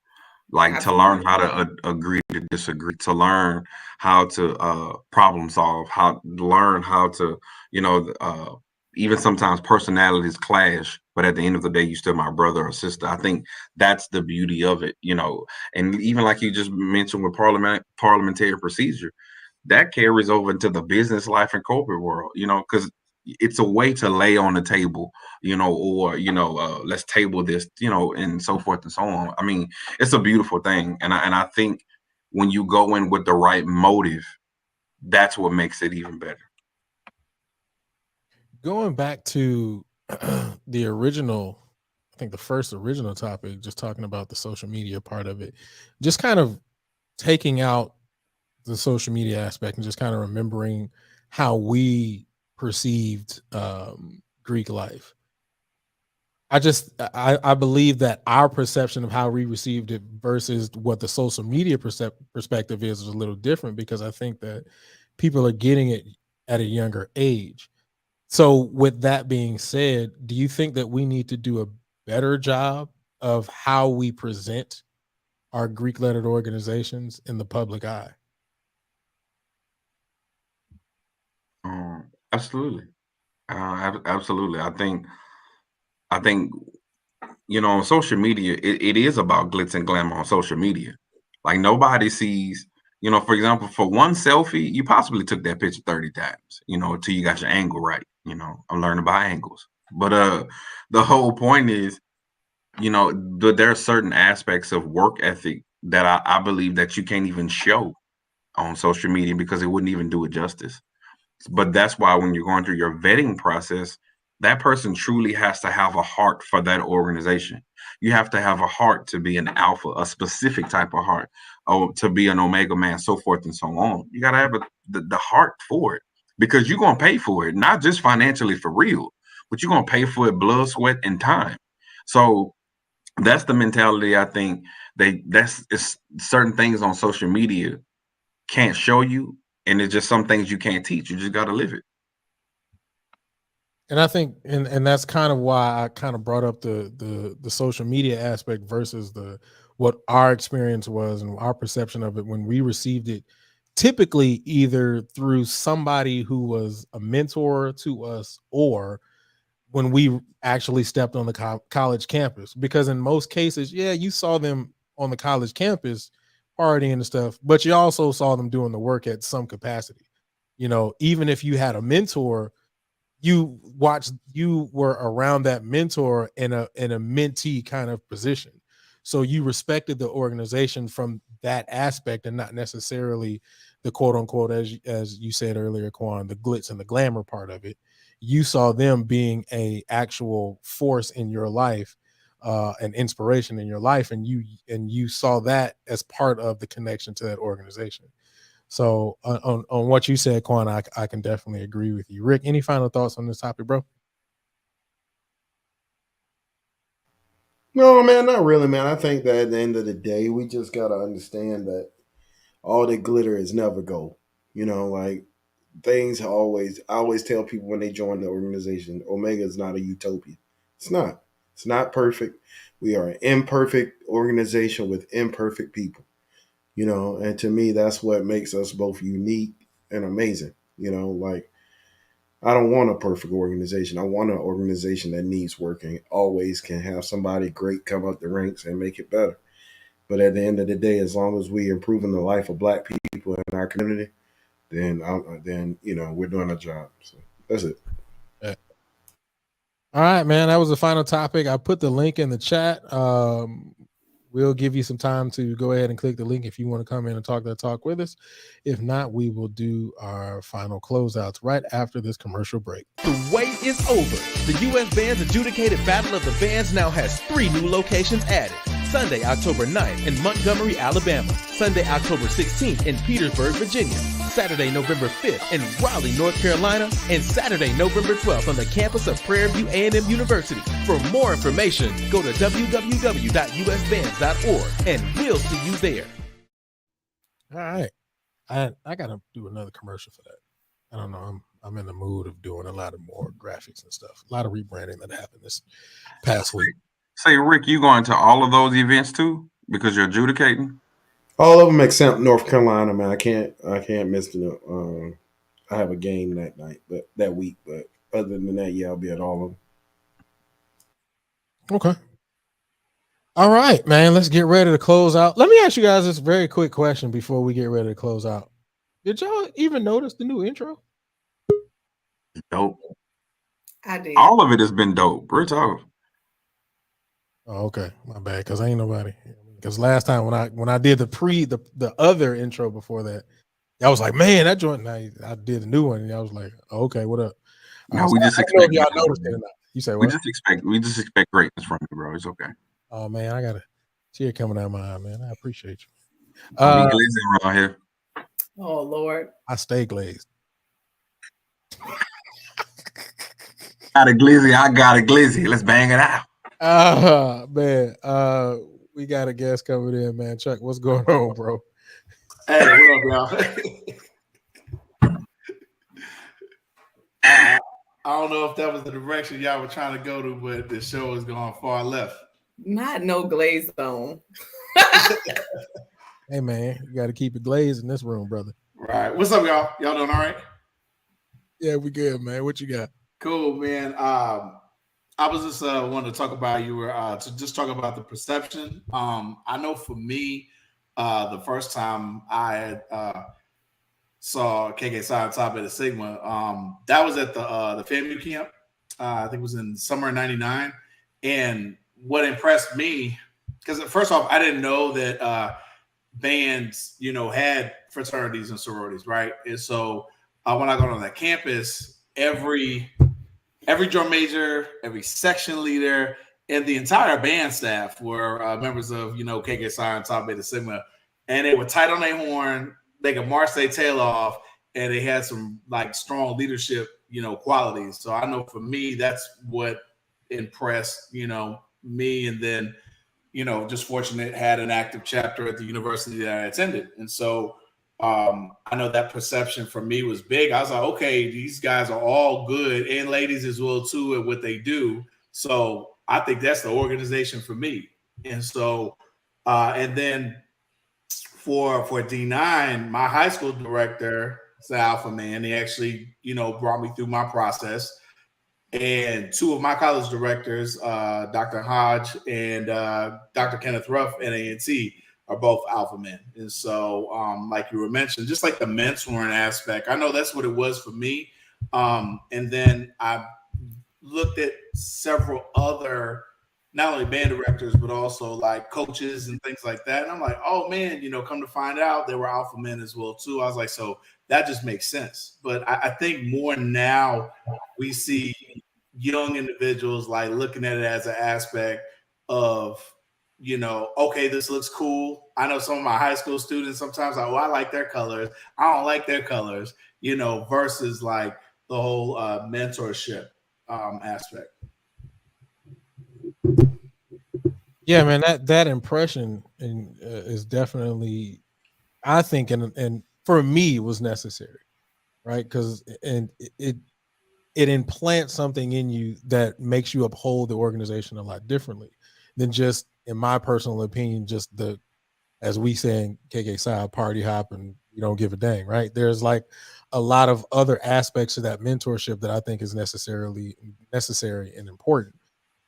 Like to learn how to agree to disagree, to learn how to problem solve, how learn how to, even sometimes personalities clash, but at the end of the day, you're still my brother or sister. I think that's the beauty of it, and even like you just mentioned with parliamentary procedure, that carries over into the business life and corporate world, because it's a way to lay on the table, or let's table this, and so forth and so on. I mean, it's a beautiful thing, and I think when you go in with the right motive, that's what makes it even better. Going back to the original, I think the first original topic, just talking about the social media part of it, just kind of taking out the social media aspect and just kind of remembering how we perceived Greek life. I believe that our perception of how we received it versus what the social media perspective is a little different, because I think that people are getting it at a younger age. So with that being said, do you think that we need to do a better job of how we present our Greek lettered organizations in the public eye? Absolutely. Absolutely. I think, on social media, it is about glitz and glamour on social media. Like nobody sees, for example, for one selfie, you possibly took that picture 30 times, until you got your angle right. I'm learning about angles. But the whole point is, there are certain aspects of work ethic that I believe that you can't even show on social media because it wouldn't even do it justice. But that's why when you're going through your vetting process, that person truly has to have a heart for that organization. You have to have a heart to be an alpha, a specific type of heart, or to be an omega man, so forth and so on. You got to have the heart for it, because you're going to pay for it, not just financially for real, but you're going to pay for it blood, sweat, and time. So that's the mentality. I think it's certain things on social media can't show you, and it's just some things you can't teach. You just got to live it. And I think, and that's kind of why I kind of brought up the social media aspect versus what our experience was and our perception of it when we received it, typically either through somebody who was a mentor to us or when we actually stepped on the college campus. Because in most cases, yeah, you saw them on the college campus partying and stuff, but you also saw them doing the work at some capacity. Even if you had a mentor, you were around that mentor in a mentee kind of position. So you respected the organization from that aspect and not necessarily the quote unquote, as you said earlier, Quan, the glitz and the glamour part of it. You saw them being a actual force in your life, an inspiration in your life. And you saw that as part of the connection to that organization. So on what you said, Quan, I can definitely agree with you. Rick, any final thoughts on this topic, bro? No, man, not really, man. I think that at the end of the day, we just got to understand that all that glitter is never gold. Like I always tell people when they join the organization, Omega is not a utopia. It's not. It's not perfect. We are an imperfect organization with imperfect people. And to me, that's what makes us both unique and amazing. Like I don't want a perfect organization. I want an organization that needs work and always can have somebody great come up the ranks and make it better. But at the end of the day, as long as we improving the life of Black people in our community, then we're doing a job. So that's it. Yeah. All right, man. That was the final topic. I put the link in the chat. We'll give you some time to go ahead and click the link if you want to come in and talk that talk with us. If not, we will do our final closeouts right after this commercial break. The wait is over. The U.S. Bands Adjudicated Battle of the Bands now has 3 new locations added. Sunday, October 9th in Montgomery, Alabama. Sunday, October 16th in Petersburg, Virginia. Saturday, November 5th in Raleigh, North Carolina. And Saturday, November 12th on the campus of Prairie View A&M University. For more information, go to www.usbands.org and we'll see you there. All right. I got to do another commercial for that. I don't know. I'm in the mood of doing a lot of more graphics and stuff. A lot of rebranding that happened this past week. Say, Rick, you going to all of those events too because you're adjudicating? All of them except North Carolina, man. I can't miss the. I have a game that night, but that week. But other than that, yeah, I'll be at all of them. Okay. All right, man. Let's get ready to close out. Let me ask you guys this very quick question before we get ready to close out. Did y'all even notice the new intro? Dope. I did. All of it has been dope. Real talk. Oh, okay. My bad, because ain't nobody. Because last time when I did the other intro before that, I was like, man, that joint. Now I did a new one, and I was like, oh, okay, what up? No, we just I don't know expect if y'all noticed it or not. You say we what? just expect greatness from you, bro. It's okay. Oh man, I got a tear coming out of my eye, man. I appreciate you. We glazing around here. Oh Lord. I stay glazed. Got a glizzy. I got a glizzy. Let's bang it out. Man. We got a guest coming in, man. Chuck, what's going on, bro? Hey, what up, y'all? I don't know if that was the direction y'all were trying to go to, but the show is going far left. Not no glaze zone. Hey man, you got to keep it glazed in this room, brother. Right. What's up, y'all? Y'all doing all right? Yeah, we good, man. What you got? Cool, man. I was just wanting to talk about to just talk about the perception. I know for me, the first time I had saw KK Psi on Top Beta Sigma, that was at the FAMU camp. I think it was in summer of '99. And what impressed me, because first off, I didn't know that bands, had fraternities and sororities, right? And so when I got on that campus, every drum major, every section leader, and the entire band staff were members of, KK Psi and Top Beta Sigma. And they were tight on their horn. They could march their tail off, and they had some strong leadership, qualities. So I know for me, that's what impressed, me. And then, just fortunate had an active chapter at the university that I attended. And so I know that perception for me was big. I was like, okay, these guys are all good, and ladies as well too at what they do. So I think that's the organization for me. And so and then for D9, my high school director is the alpha man. He actually, brought me through my process. And two of my college directors, Dr. Hodge and Dr. Kenneth Ruff at A&T, are both alpha men. And so, like you were mentioning, just like the mentoring aspect, I know that's what it was for me. And then I looked at several other, not only band directors, but also like coaches and things like that. And I'm like, oh man, come to find out they were alpha men as well too. I was like, so that just makes sense. But I think more now we see young individuals like looking at it as an aspect of, okay, this looks cool. I know some of my high school students sometimes like, I like their colors. I don't like their colors, versus like the whole mentorship aspect. Yeah, man, that impression is definitely, I think, and for me was necessary, right? Because it implants something in you that makes you uphold the organization a lot differently than just, in my personal opinion, just the, as we say in KK Psi, party hop and you don't give a dang, right? There's like a lot of other aspects to that mentorship that I think is necessary and important.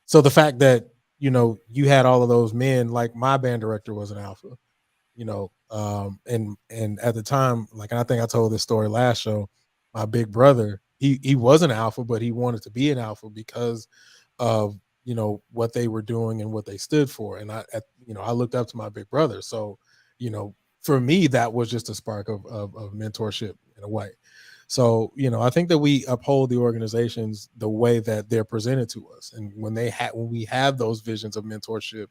So the fact that, you had all of those men, like my band director was an alpha, and at the time, and I think I told this story last show, my big brother, he was an alpha, but he wanted to be an alpha because of, what they were doing and what they stood for. And I looked up to my big brother. So, for me, that was just a spark of mentorship in a way. So, I think that we uphold the organizations the way that they're presented to us. And when we have those visions of mentorship,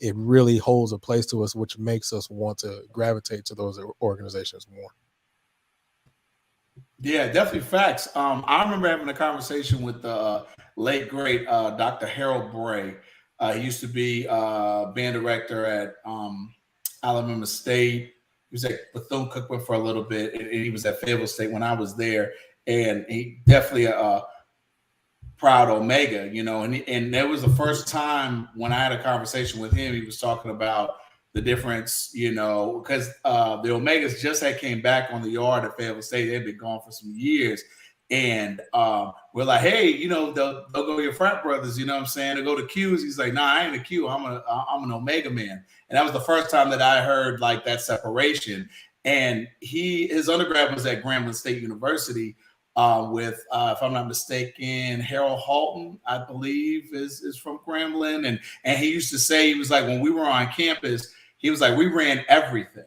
it really holds a place to us, which makes us want to gravitate to those organizations more. Yeah, definitely facts. I remember having a conversation with the late great Dr. Harold Bray. He used to be band director at Alabama State. He was at Bethune-Cookman for a little bit, and he was at Fayetteville State when I was there. and he definitely a proud Omega, and that was the first time when I had a conversation with him, he was talking about the difference, because the Omegas just had came back on the yard at Fayetteville State. They'd been gone for some years. And we're like, hey, they'll go your front brothers, you know what I'm saying? They'll go to Qs. He's like, nah, I ain't a Q. I'm an Omega man. And that was the first time that I heard like that separation. And his undergrad was at Grambling State University with, if I'm not mistaken, Harold Halton, I believe, is from Grambling. And he used to say, he was like, when we were on campus, he was like, we ran everything.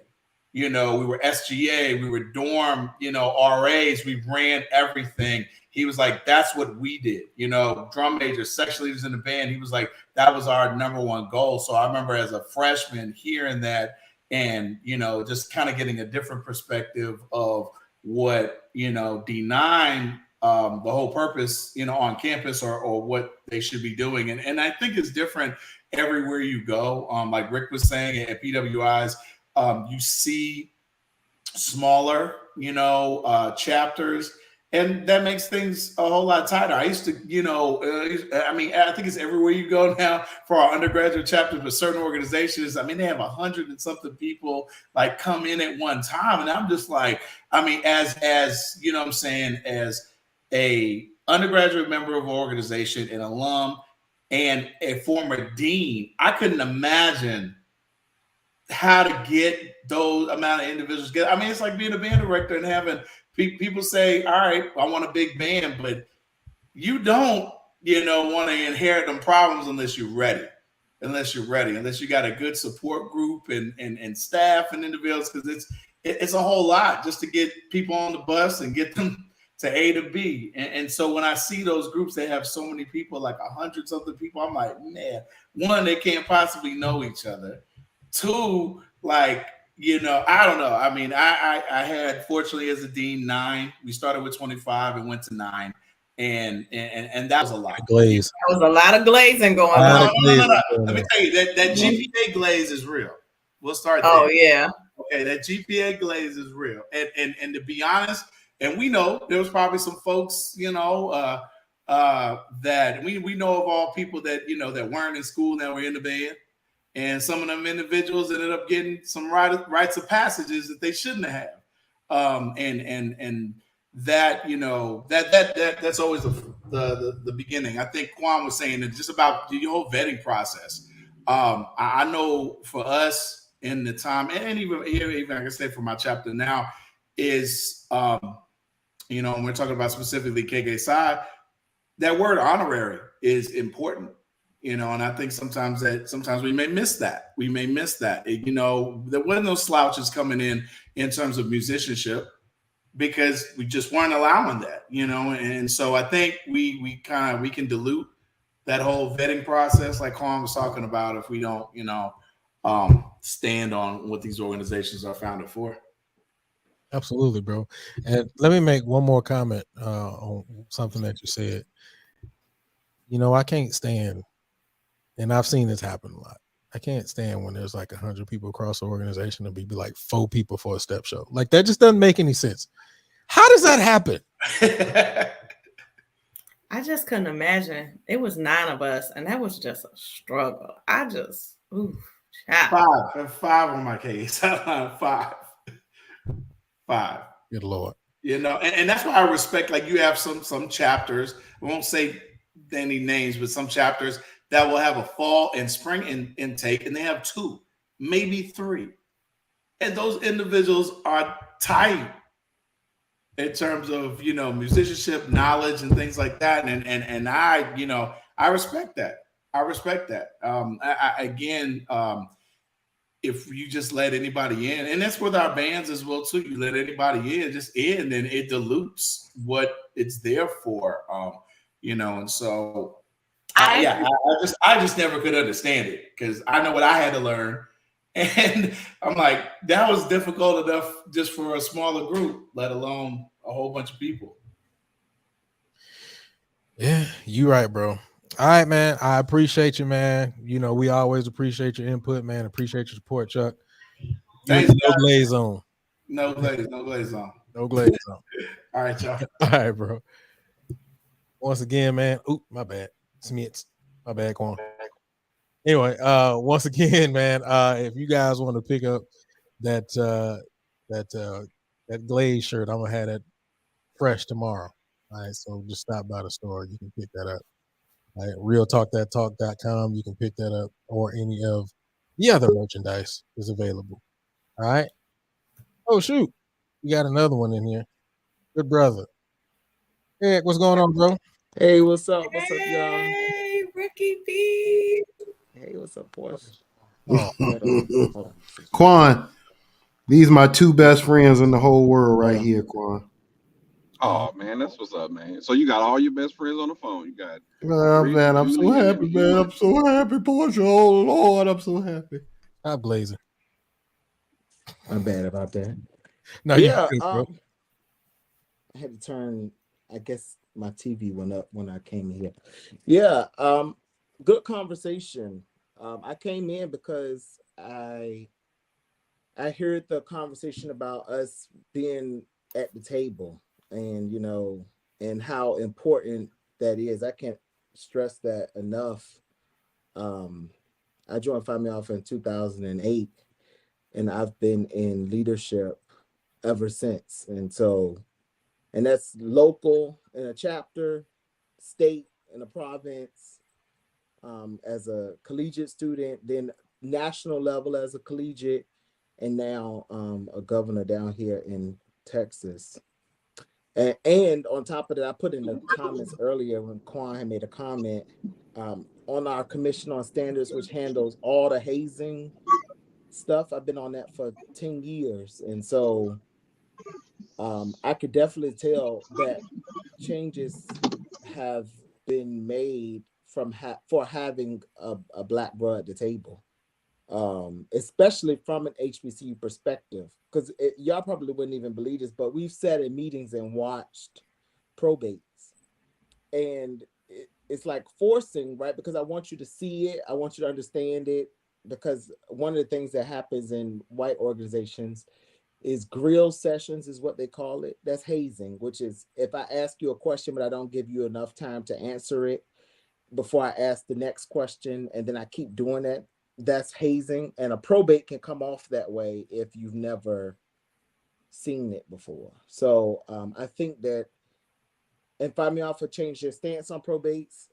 We were SGA, we were dorm, RAs, we ran everything. He was like, that's what we did, drum majors, section leaders in the band. He was like, that was our number one goal. So I remember as a freshman hearing that and, just kind of getting a different perspective of what, D9, the whole purpose, on campus or what they should be doing. And I think it's different everywhere you go. Like Rick was saying at PWIs, you see smaller, chapters, and that makes things a whole lot tighter. I used to, I think it's everywhere you go now for our undergraduate chapters, but certain organizations, they have 100 and something people like come in at one time. And I'm just like, as you know what I'm saying, as a undergraduate member of an organization, an alum, and a former dean, I couldn't imagine how to get those amount of individuals together. It's like being a band director and having people say, all right, I want a big band, but you don't, want to inherit them problems unless you're ready, unless you got a good support group and staff and individuals, because it's a whole lot just to get people on the bus and get them to A to B. And so when I see those groups that have so many people, like 100 something people, I'm like, man, one, they can't possibly know each other. Two, like, I don't know. I had, fortunately, as a dean, 9. We started with 25 and went to 9. And that was a lot. Glaze. That was a lot of glazing going on. No. Let me tell you, that GPA glaze is real. We'll start there. Oh, yeah. Okay, that GPA glaze is real. And to be honest, and we know there was probably some folks, that we know of all people that, that weren't in school, that were in the band. And some of them individuals ended up getting some rites of passages that they shouldn't have. And that, that's always the beginning. I think Quan was saying that just about the whole vetting process. I know for us in the time, and even I can say for my chapter now, is when we're talking about specifically KK side, that word honorary is important. And I think sometimes we may miss that. There wasn't no slouches coming in terms of musicianship because we just weren't allowing that, And so I think we can dilute that whole vetting process, like Quan was talking about, if we don't, stand on what these organizations are founded for. Absolutely, bro. And let me make one more comment on something that you said. I can't stand. And I've seen this happen a lot. I can't stand when there's like 100 people across the organization and be like 4 people for a step show. Like that just doesn't make any sense. How does that happen? I just couldn't imagine. It was 9 of us, and that was just a struggle. Five on my case. 5. Good Lord. And that's why I respect, like you have some chapters, I won't say any names, but some chapters that will have a fall and spring intake, and they have 2, maybe 3. And those individuals are tight in terms of, musicianship, knowledge, and things like that. And I respect that. If you just let anybody in, and that's with our bands as well too, you let anybody in, then it dilutes what it's there for. And so I just never could understand it because I know what I had to learn. And I'm like, that was difficult enough just for a smaller group, let alone a whole bunch of people. Yeah, you're right, bro. All right, man. I appreciate you, man. We always appreciate your input, man. Appreciate your support, Chuck. Thanks, no glaze on. No glaze on. No glaze on. All right, y'all. All right, bro. Once again, man. Oop, my bad. Smits. My bad, Quan. Anyway, once again, man, if you guys want to pick up that glaze shirt, I'm gonna have that fresh tomorrow. All right, so just stop by the store. You can pick that up. All right, realtalkthattalk.com. You can pick that up, or any of the other merchandise is available. All right. Oh shoot, we got another one in here. Good brother. Eric, what's going on, bro? Hey, what's up? What's up, y'all? Hey, Ricky B. Hey, what's up, Porsche? Oh, Hold on. Quan, these my two best friends in the whole world right here, Quan. Oh man, that's what's up, man. So you got all your best friends on the phone. You got Rick, Man, I'm so Julian, happy, and man. I'm so happy, Porsche. Oh Lord, I'm so happy. not blazing. I'm bad about that. No, Yeah, you good, bro. I had to turn. I guess my TV went up when I came here. Yeah, good conversation. I came in because I heard the conversation about us being at the table, and and how important that is. I can't stress that enough. I joined Phi Alpha in 2008, and I've been in leadership ever since. And that's local in a chapter, state in a province, as a collegiate student, then national level as a collegiate, and now a governor down here in Texas. And on top of that, I put in the comments earlier when Quan had made a comment on our Commission on Standards, which handles all the hazing stuff. I've been on that for 10 years. And so I could definitely tell that changes have been made for having a Black bro at the table, especially from an HBCU perspective, because y'all probably wouldn't even believe this, but we've sat in meetings and watched probates, and it's like forcing, right? Because I want you to see it, I want you to understand it, because one of the things that happens in white organizations is grill sessions, is what they call it. That's hazing, which is if I ask you a question, but I don't give you enough time to answer it before I ask the next question, and then I keep doing that. That's hazing. And a probate can come off that way if you've never seen it before. So I think that, and Phi Alpha changed their stance on probates.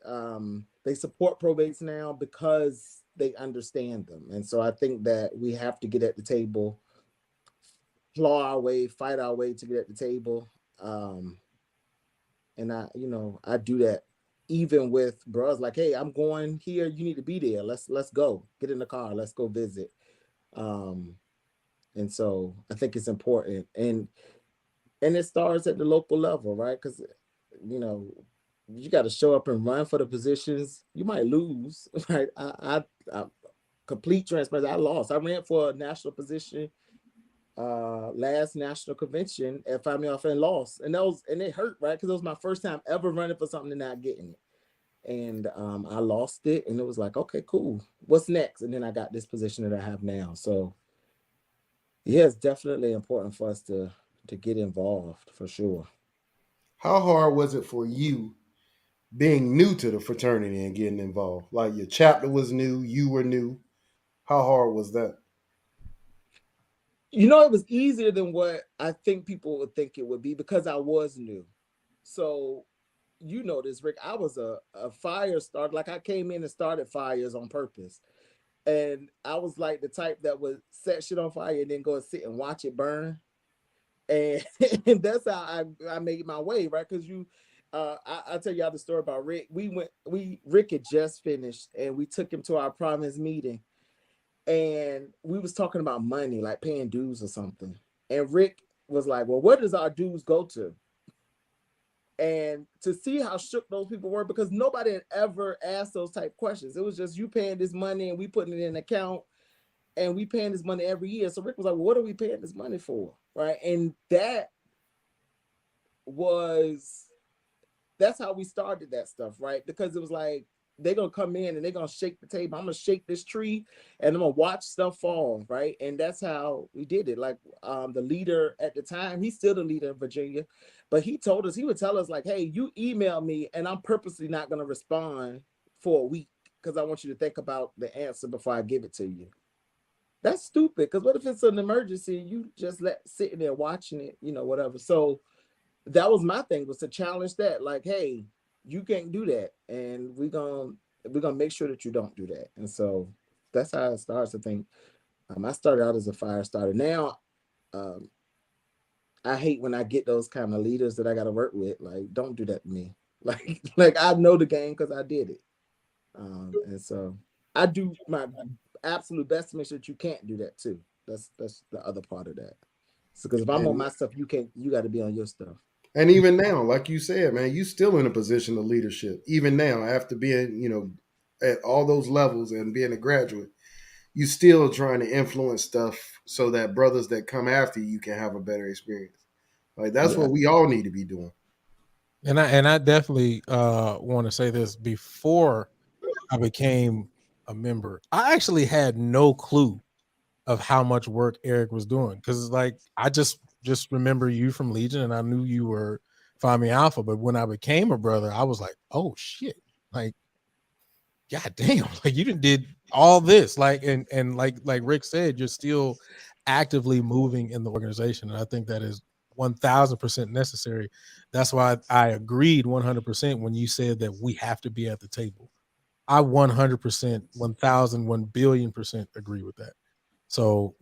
They support probates now because they understand them. And so I think that we have to get at the table, claw our way, fight our way to get at the table. And I do that even with bros, like, hey, I'm going here, you need to be there. Let's go. Get in the car, let's go visit. And so I think it's important. And it starts at the local level, right? Because you got to show up and run for the positions. You might lose, right? I complete transparency, I lost. I ran for a national position last national convention at Phi Alpha and lost, and it hurt, right? Because it was my first time ever running for something and not getting it, and I lost it, and it was like, okay, cool, what's next? And then I got this position that I have now. So yeah, it's definitely important for us to get involved, for sure. How hard was it for you being new to the fraternity and getting involved? Like your chapter was new, you were new. How hard was that? It was easier than what I think people would think it would be, because I was new. So this, Rick, I was a fire starter. Like, I came in and started fires on purpose. And I was like the type that would set shit on fire and then go and sit and watch it burn. And, and that's how I made my way, right? Because I'll tell y'all the story about Rick. Rick had just finished, and we took him to our province meeting. And we was talking about money, like paying dues or something. And Rick was like, well, where does our dues go to? And to see how shook those people were, because nobody had ever asked those type questions. It was just, you paying this money and we putting it in an account, and we paying this money every year. So Rick was like, well, what are we paying this money for? Right. And that's how we started that stuff, right? Because it was like, they're gonna come in and they're gonna shake the table. I'm gonna shake this tree and I'm gonna watch stuff fall, right? And that's how we did it. Like the leader at the time, he's still the leader in Virginia, but he told us, he would tell us like, hey, you email me and I'm purposely not gonna respond for a week because I want you to think about the answer before I give it to you. That's stupid, because what if it's an emergency and you just sitting there watching it, whatever. So that was my thing, was to challenge that, like, hey, you can't do that, and we're gonna make sure that you don't do that. And so that's how it starts. I think I started out as a fire starter. Now I hate when I get those kind of leaders that I got to work with. Like, don't do that to me. Like I know the game because I did it. And so I do my absolute best to make sure that you can't do that too. That's the other part of that. So because if I'm on my stuff, you got to be on your stuff. And even now, like you said, man, you still in a position of leadership. Even now, after being, at all those levels and being a graduate, you still trying to influence stuff so that brothers that come after you can have a better experience. Like that's what we all need to be doing. And I definitely want to say this. Before I became a member, I actually had no clue of how much work Eric was doing, because like I just remember you from Legion and I knew you were Phi Mi Alpha, but when I became a brother, I was like, oh shit, like god damn, like you did all this, like and like Rick said, you're still actively moving in the organization, and I think that is 1000% necessary. That's why I agreed 100% when you said that we have to be at the table. I 100%, 1000, 1 billion% agree with that. So,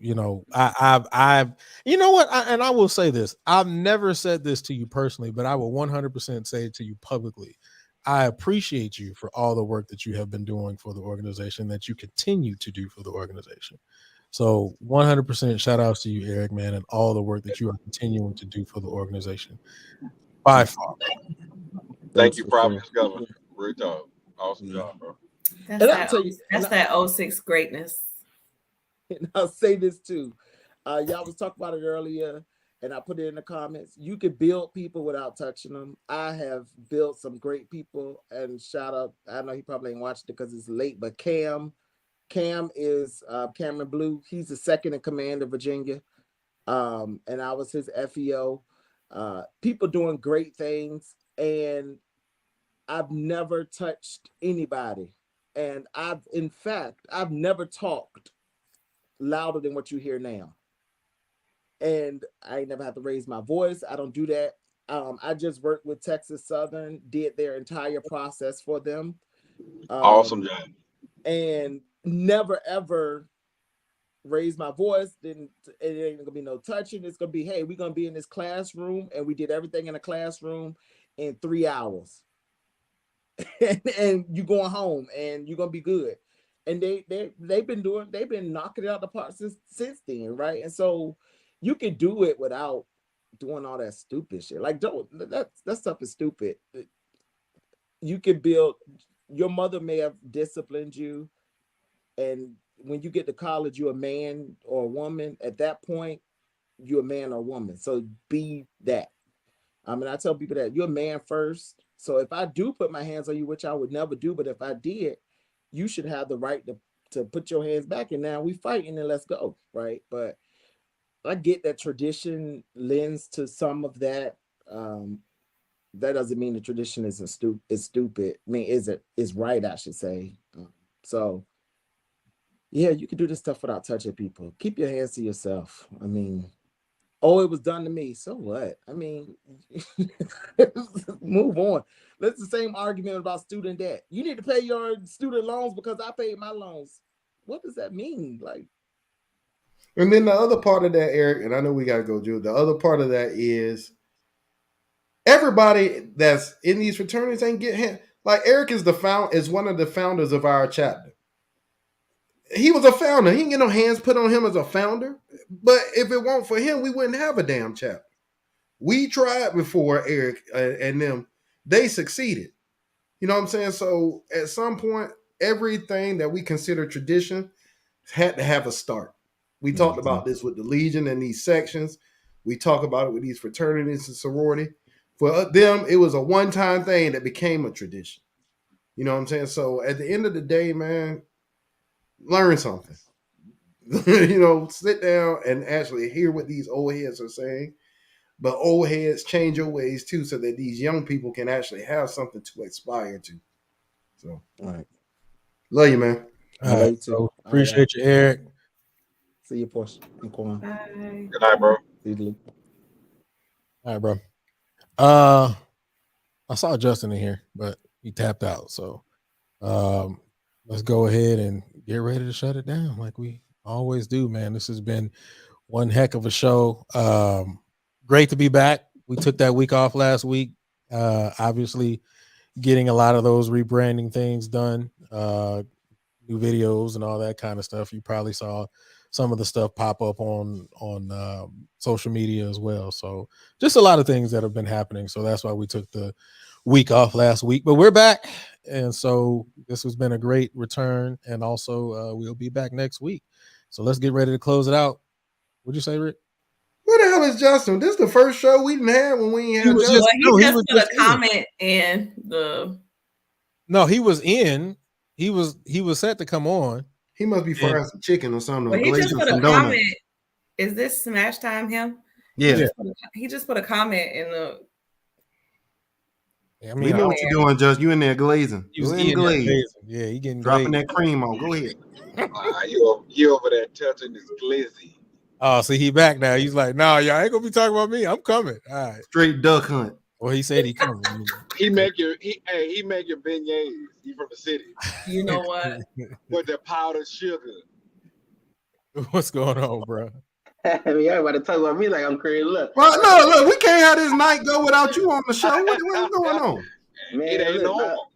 I've you know what? And I will say this. I've never said this to you personally, but I will 100% say it to you publicly. I appreciate you for all the work that you have been doing for the organization, that you continue to do for the organization. So 100% shout outs to you, Eric, man, and all the work that you are continuing to do for the organization. By far. Thank you, Providence Governor. Great job. Awesome job, bro. That's that 06 greatness. And I'll say this too. Y'all was talking about it earlier, and I put it in the comments. You could build people without touching them. I have built some great people, and shout out, I know he probably ain't watched it because it's late, but Cam is Cameron Blue. He's the second in command of Virginia. And I was his FEO. People doing great things, and I've never touched anybody. And I've never talked louder than what you hear now. And I never have to raise my voice. I don't do that. I just worked with Texas Southern, did their entire process for them. Awesome job. And never ever raise my voice. Then it ain't gonna be no touching. It's gonna be, hey, we're gonna be in this classroom, and we did everything in the classroom in 3 hours. and you going home and you're gonna be good. And they've been knocking it out the park since then, right? And so you can do it without doing all that stupid shit. Like, that stuff is stupid. You can build. Your mother may have disciplined you, and when you get to college, you're a man or a woman. At that point, you're a man or a woman. So be that. I mean, I tell people that you're a man first. So if I do put my hands on you, which I would never do, but if I did, you should have the right to put your hands back, and now we fighting and let's go, right? But I get that tradition lends to some of that. That doesn't mean the tradition is stupid. I mean, is right, I should say. So yeah, you can do this stuff without touching people. Keep your hands to yourself. I mean, it was done to me. So what? I mean, move on. That's the same argument about student debt. You need to pay your student loans because I paid my loans. What does that mean? Like, and then the other part of that, Eric, and I know we got to go, Drew. The other part of that is everybody that's in these fraternities ain't getting, like Eric is one of the founders of our chapter. He was a founder. He didn't get no hands put on him as a founder. But if it weren't for him, we wouldn't have a damn chapter. We tried before Eric and them. They succeeded. You know what I'm saying? So at some point, everything that we consider tradition had to have a start. We talked about this with the Legion and these sections. We talk about it with these fraternities and sorority. For them, it was a one-time thing that became a tradition. You know what I'm saying? So at the end of the day, man, learn something. Sit down and actually hear what these old heads are saying. But old heads, change your ways too, so that these young people can actually have something to aspire to. So, All right. love you, man. I love you too. So appreciate you, Eric. See you, Porsche and Quan. Bye. Good night, bro. See you, Luke. All right, bro. I saw Justin in here, but he tapped out. So let's go ahead and get ready to shut it down like we always do, man. This has been one heck of a show. Great to be back. We took that week off last week. Obviously getting a lot of those rebranding things done, new videos and all that kind of stuff. You probably saw some of the stuff pop up on social media as well. So just a lot of things that have been happening. So that's why we took the week off last week, but we're back. And so this has been a great return. And also we'll be back next week. So let's get ready to close it out. What'd you say, Rick? Where the hell is Justin? This is the first show we didn't have when we ain't had Justin. He just put a comment in the. No, he was in. He was set to come on. He must be frying some chicken or something. But he just put a comment. Is this Smash Time him? Yeah. He just put a comment in the. I mean, we know what you're doing, Just. You in there glazing. He was glazing. Yeah, he getting dropping glazed. that cream on. Go ahead. You over there touching this glizzy. Oh, see, he back now. He's like, nah, y'all ain't gonna be talking about me. I'm coming. All right. Straight duck hunt. Well, he said he coming. He make your beignets. He from the city. You know what? With the powdered sugar. What's going on, bro? I mean, everybody talk about me like I'm crazy. Look, well, no, look, we can't have this night go without you on the show. What's going on? Man, it ain't normal.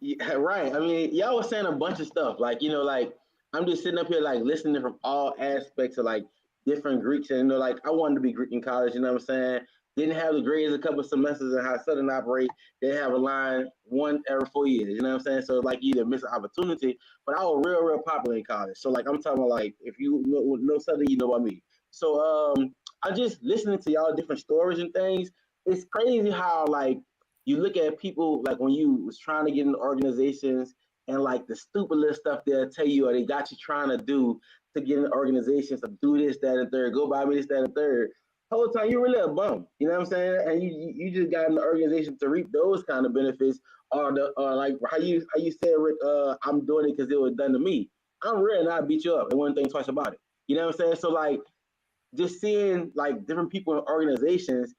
Yeah, right. I mean, y'all was saying a bunch of stuff. Like, like I'm just sitting up here like listening from all aspects of like different Greeks. And like I wanted to be Greek in college, you know what I'm saying? Didn't have the grades a couple of semesters in how Southern operate. They have a line one every 4 years, you know what I'm saying? So like you either miss an opportunity, but I was real popular in college. So like I'm talking about like if you know Southern, you know about me. So I just listening to y'all different stories and things. It's crazy how like you look at people like when you was trying to get into organizations and like the stupid little stuff they'll tell you or they got you trying to do to get into organizations to do this, that, and third, go buy me this, that, and third. The whole time you're really a bum, you know what I'm saying? And you just got in the organization to reap those kind of benefits, or like how you said, Rick, I'm doing it because it was done to me. I'm ready and I beat you up and one thing twice about it. You know what I'm saying? So like just seeing like different people in organizations,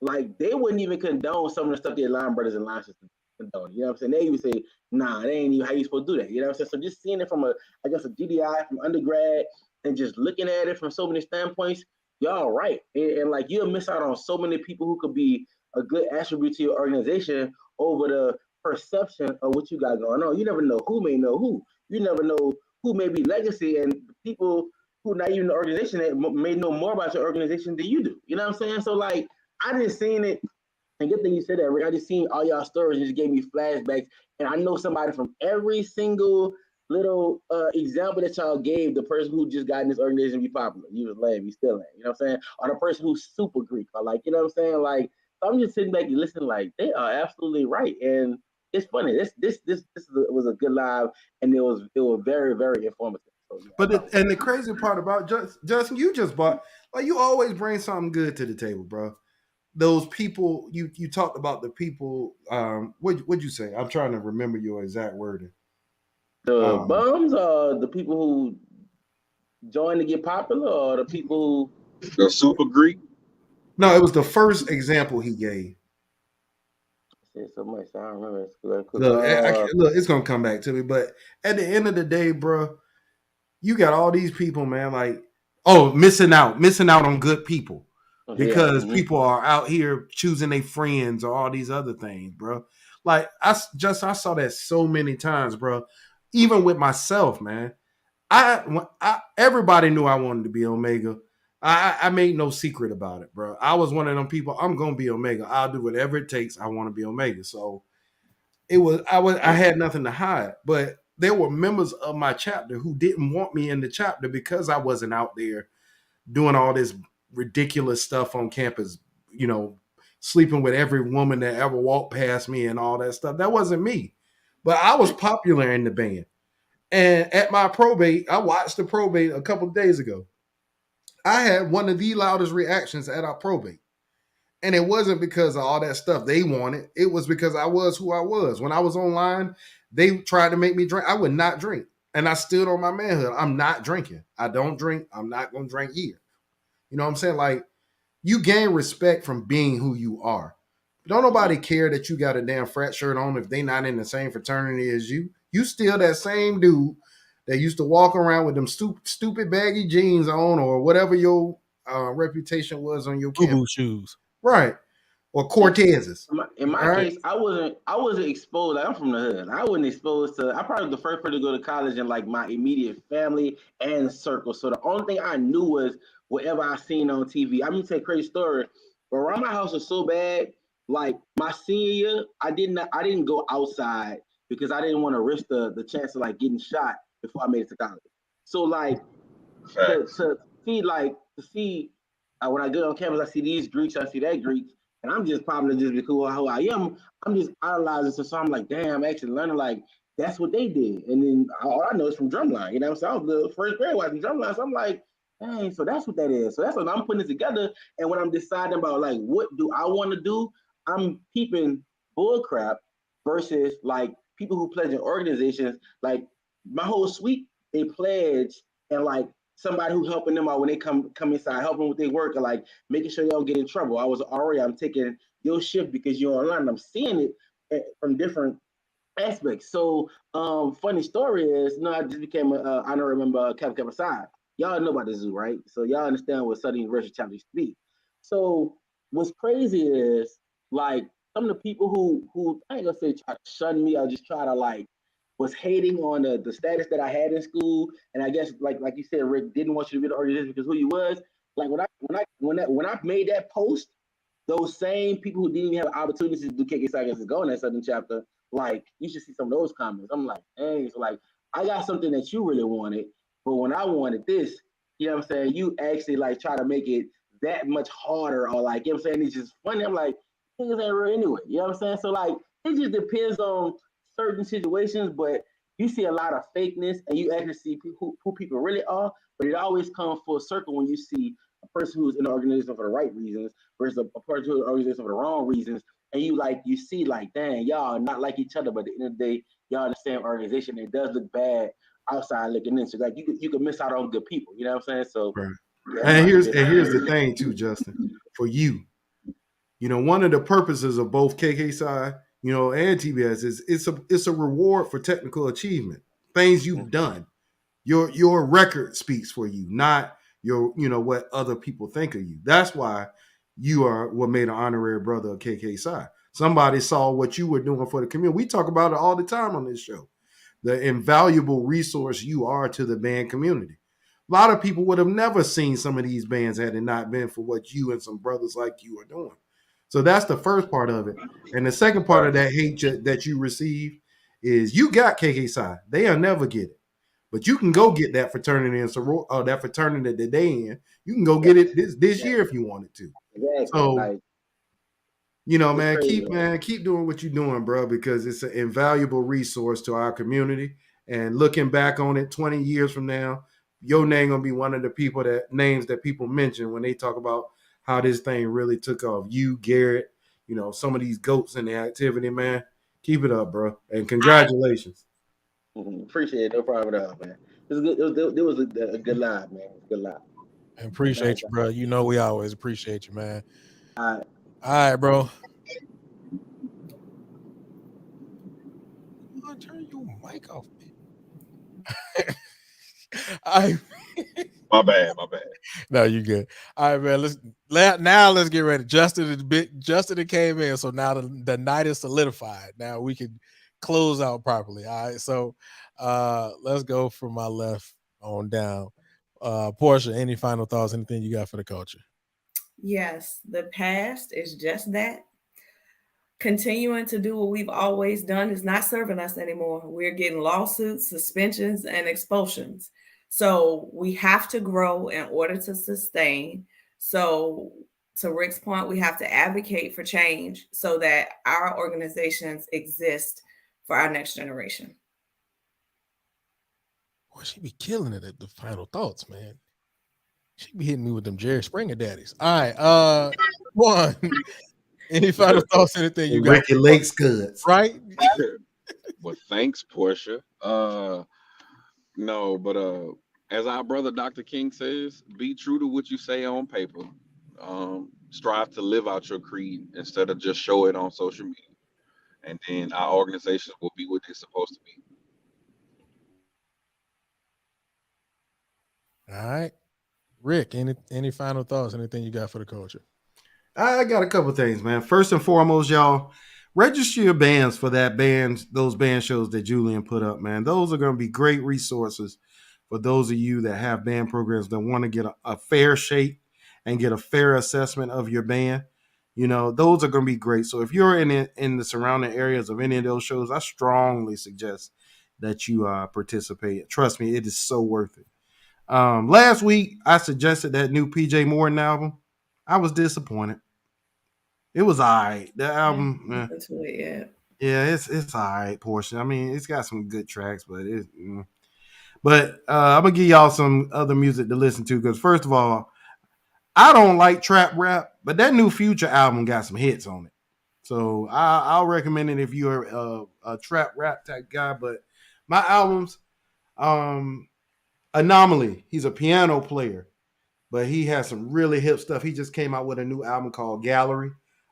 like they wouldn't even condone some of the stuff their line brothers and line sisters condone. You know what I'm saying? They even say, nah, they ain't even how you supposed to do that. You know what I'm saying? So just seeing it from a GDI from undergrad and just looking at it from so many standpoints, y'all right. And like you'll miss out on so many people who could be a good attribute to your organization over the perception of what you got going on. You never know who may know who. You never know who may be legacy and people who not even the organization that may know more about your organization than you do. You know what I'm saying? So like I just seen it, and good thing you said that, Rick. I just seen all y'all stories and just gave me flashbacks. And I know somebody from every single little example that y'all gave, the person who just got in this organization be popular. You was lame, you still ain't. You know what I'm saying? Or the person who's super Greek. Or like, you know what I'm saying? Like, so I'm just sitting back and listening like, they are absolutely right. And it's funny. This was a good live, and it was very, very informative. So, yeah, but the crazy part about Justin, you just bought, like you always bring something good to the table, bro. Those people you talked about, the people. What'd you say? I'm trying to remember your exact wording. The bums or the people who join to get popular, or the people who the super Greek? No, it was the first example he gave. I said so much, I don't remember. Look, it's gonna come back to me. But at the end of the day, bro, you got all these people, man. Like, missing out on good people. Because people are out here choosing their friends or all these other things, bro. Like I saw that so many times, bro. Even with myself, man. Everybody knew I wanted to be Omega. I made no secret about it, bro. I was one of them people. I'm gonna be Omega. I'll do whatever it takes. I want to be Omega. So I had nothing to hide. But there were members of my chapter who didn't want me in the chapter because I wasn't out there doing all this ridiculous stuff on campus, sleeping with every woman that ever walked past me and all that stuff. That wasn't me. but I was popular in the band. And at my probate, I watched the probate a couple of days ago. I had one of the loudest reactions at our probate. And it wasn't because of all that stuff they wanted. It was because I was who I was. When I was online, they tried to make me drink. I would not drink. And I stood on my manhood. I'm not drinking. I don't drink. I'm not going to drink here. You know what I'm saying? Like, you gain respect from being who you are. Don't nobody care that you got a damn frat shirt on if they not in the same fraternity as you. You still that same dude that used to walk around with them stupid baggy jeans on or whatever your reputation was on your campus. Boo-boo shoes. Right. Or Cortezes. In my case, I wasn't exposed. Like, I'm from the hood. I wasn't exposed to. I probably was the first person to go to college in like my immediate family and circle. So the only thing I knew was whatever I seen on TV. I'm gonna tell you a crazy story. But around my house was so bad. Like my senior year, I didn't go outside because I didn't want to risk the chance of like getting shot before I made it to college. So like to see when I get on campus, I see these Greeks, I see that Greeks. And I'm just popular just because who I am. I'm just idolizing. So I'm like, damn, I'm actually learning like that's what they did. And then all I know is from drumline. You know what I'm saying? I was the first grade watching drumline. So I'm like, dang, so that's what that is. So that's what I'm putting it together. And when I'm deciding about like what do I want to do, I'm keeping bull crap versus like people who pledge in organizations. Like my whole suite, they pledge and like somebody who helping them out when they come inside, helping with their work, and like making sure they don't get in trouble. I'm taking your shift because you're online. I'm seeing it from different aspects. So, funny story is, I just became a honorary member of Kappa Psi. Y'all know about the zoo, right? So y'all understand what Southern University chapter used to be. So what's crazy is like some of the people who I ain't gonna say try to shun me or just try to like was hating on the status that I had in school, and I guess like you said, Rick didn't want you to be the organization because who you was. Like when I made that post, those same people who didn't even have opportunities to do KK to go in that Southern chapter, like you should see some of those comments. I'm like, hey, so like I got something that you really wanted, but when I wanted this, you know what I'm saying, you actually like try to make it that much harder, or like, you know what I'm saying, it's just funny. I'm like, things ain't real anyway. You know what I'm saying? So like it just depends on certain situations, but you see a lot of fakeness and you actually see who people really are, but it always comes full circle when you see a person who's in the organization for the right reasons versus a person who's in the organization for the wrong reasons, and you see like, dang, y'all not like each other, but at the end of the day, y'all in the same organization. It does look bad outside looking in, so like you could miss out on good people, you know what I'm saying? So right. And here's the thing too, Justin, for you, one of the purposes of both KK Psi, and TBS is it's a reward for technical achievement, things you've done. Your record speaks for you, not your what other people think of you. That's why you are what made an honorary brother of KK Psi. Somebody saw what you were doing for the community. We talk about it all the time on this show. The invaluable resource you are to the band community. A lot of people would have never seen some of these bands had it not been for what you and some brothers like you are doing. So that's the first part of it. And the second part of that hate that you receive is you got KK Psi. They'll never get it. But you can go get that fraternity and that fraternity that they in. You can go get it this year if you wanted to. Exactly. So, man, keep doing what you're doing, bro, because it's an invaluable resource to our community. And looking back on it 20 years from now, your name gonna be one of the names that people mention when they talk about how this thing really took off. You, Garrett, some of these goats in the activity, man. Keep it up, bro. And congratulations. Appreciate it. No problem at all, man. It was good. It was a good live, man. Good live. I appreciate you, bro. We always appreciate you, man. All right, bro. Turn your mic off, man. My bad. No, you good. All right, man. Let's get ready. Justin came in, so now the night is solidified. Now we can close out properly. All right, so let's go from my left on down. Portia, any final thoughts? Anything you got for the culture? Yes, the past is just that. Continuing to do what we've always done is not serving us anymore. We're getting lawsuits, suspensions, and expulsions. So we have to grow in order to sustain. So to Rick's point, we have to advocate for change so that our organizations exist for our next generation. Boy, she be killing it at the final thoughts, man. She be hitting me with them Jerry Springer daddies. All right, Juan, any final thoughts? Anything you got? Ricky Lake Scuds, right? Well, thanks, Portia. No, but as our brother Dr. King says, be true to what you say on paper. Strive to live out your creed instead of just show it on social media. And then our organizations will be what they're supposed to be. All right. Rick, any final thoughts? Anything you got for the culture? I got a couple things, man. First and foremost, y'all, register your bands for those band shows that Julian put up, man. Those are going to be great resources for those of you that have band programs that want to get a fair shake and get a fair assessment of your band. You know, those are going to be great. So if you're in the surrounding areas of any of those shows, I strongly suggest that you participate. Trust me, it is so worth it. Last week, I suggested that new PJ Morton album. I was disappointed. It was all right. The album, yeah, it's all right portion. I mean, it's got some good tracks, but I'm gonna give y'all some other music to listen to because first of all, I don't like trap rap, but that new Future album got some hits on it. So I'll recommend it if you're a trap rap type guy. But my albums, Anomaly, he's a piano player, but he has some really hip stuff. He just came out with a new album called Gallery.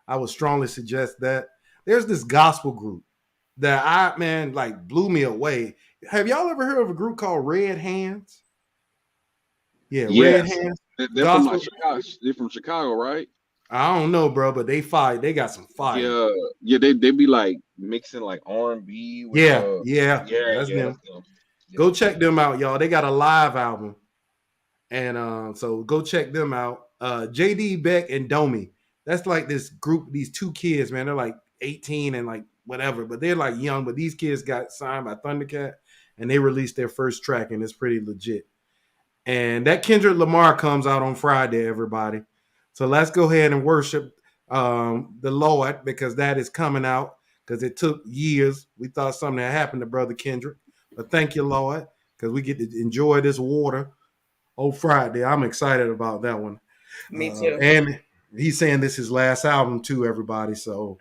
I would strongly suggest that. There's this gospel group that blew me away. Have y'all ever heard of a group called Red Hands? Yeah, yes. Red Hands. They're from Chicago, right? I don't know, bro, but they fight. They got some fire. Yeah. They be like mixing like R&B. With, yeah. That's them. Go check them out, y'all. They got a live album, and so go check them out. JD Beck and Domi. That's like this group. These two kids, man. They're like 18 and like whatever, but they're like young. But these kids got signed by Thundercat, and they released their first track, and it's pretty legit. And that Kendrick Lamar comes out on Friday, everybody. So let's go ahead and worship the Lord because that is coming out because it took years. We thought something had happened to Brother Kendrick. But thank you, Lord, because we get to enjoy this water on Friday. I'm excited about that one. Me too. And he's saying this is his last album too, everybody. So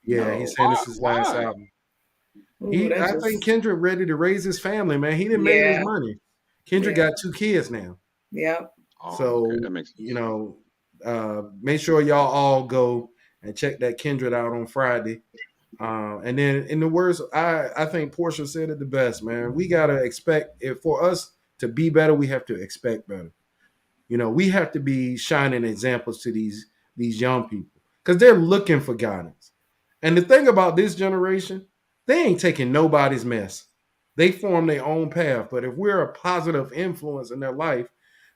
he's saying this is his last album. I think Kendrick ready to raise his family, man. He didn't make his money. Kendrick got 2 kids now. Yeah. So that makes sense. Make sure y'all all go and check that Kendrick out on Friday. And then in the words, I think Portia said it the best, man. We gotta expect for us to be better, we have to expect better. You know, we have to be shining examples to these young people because they're looking for guidance. And the thing about this generation, they ain't taking nobody's mess. They form their own path. But if we're a positive influence in their life,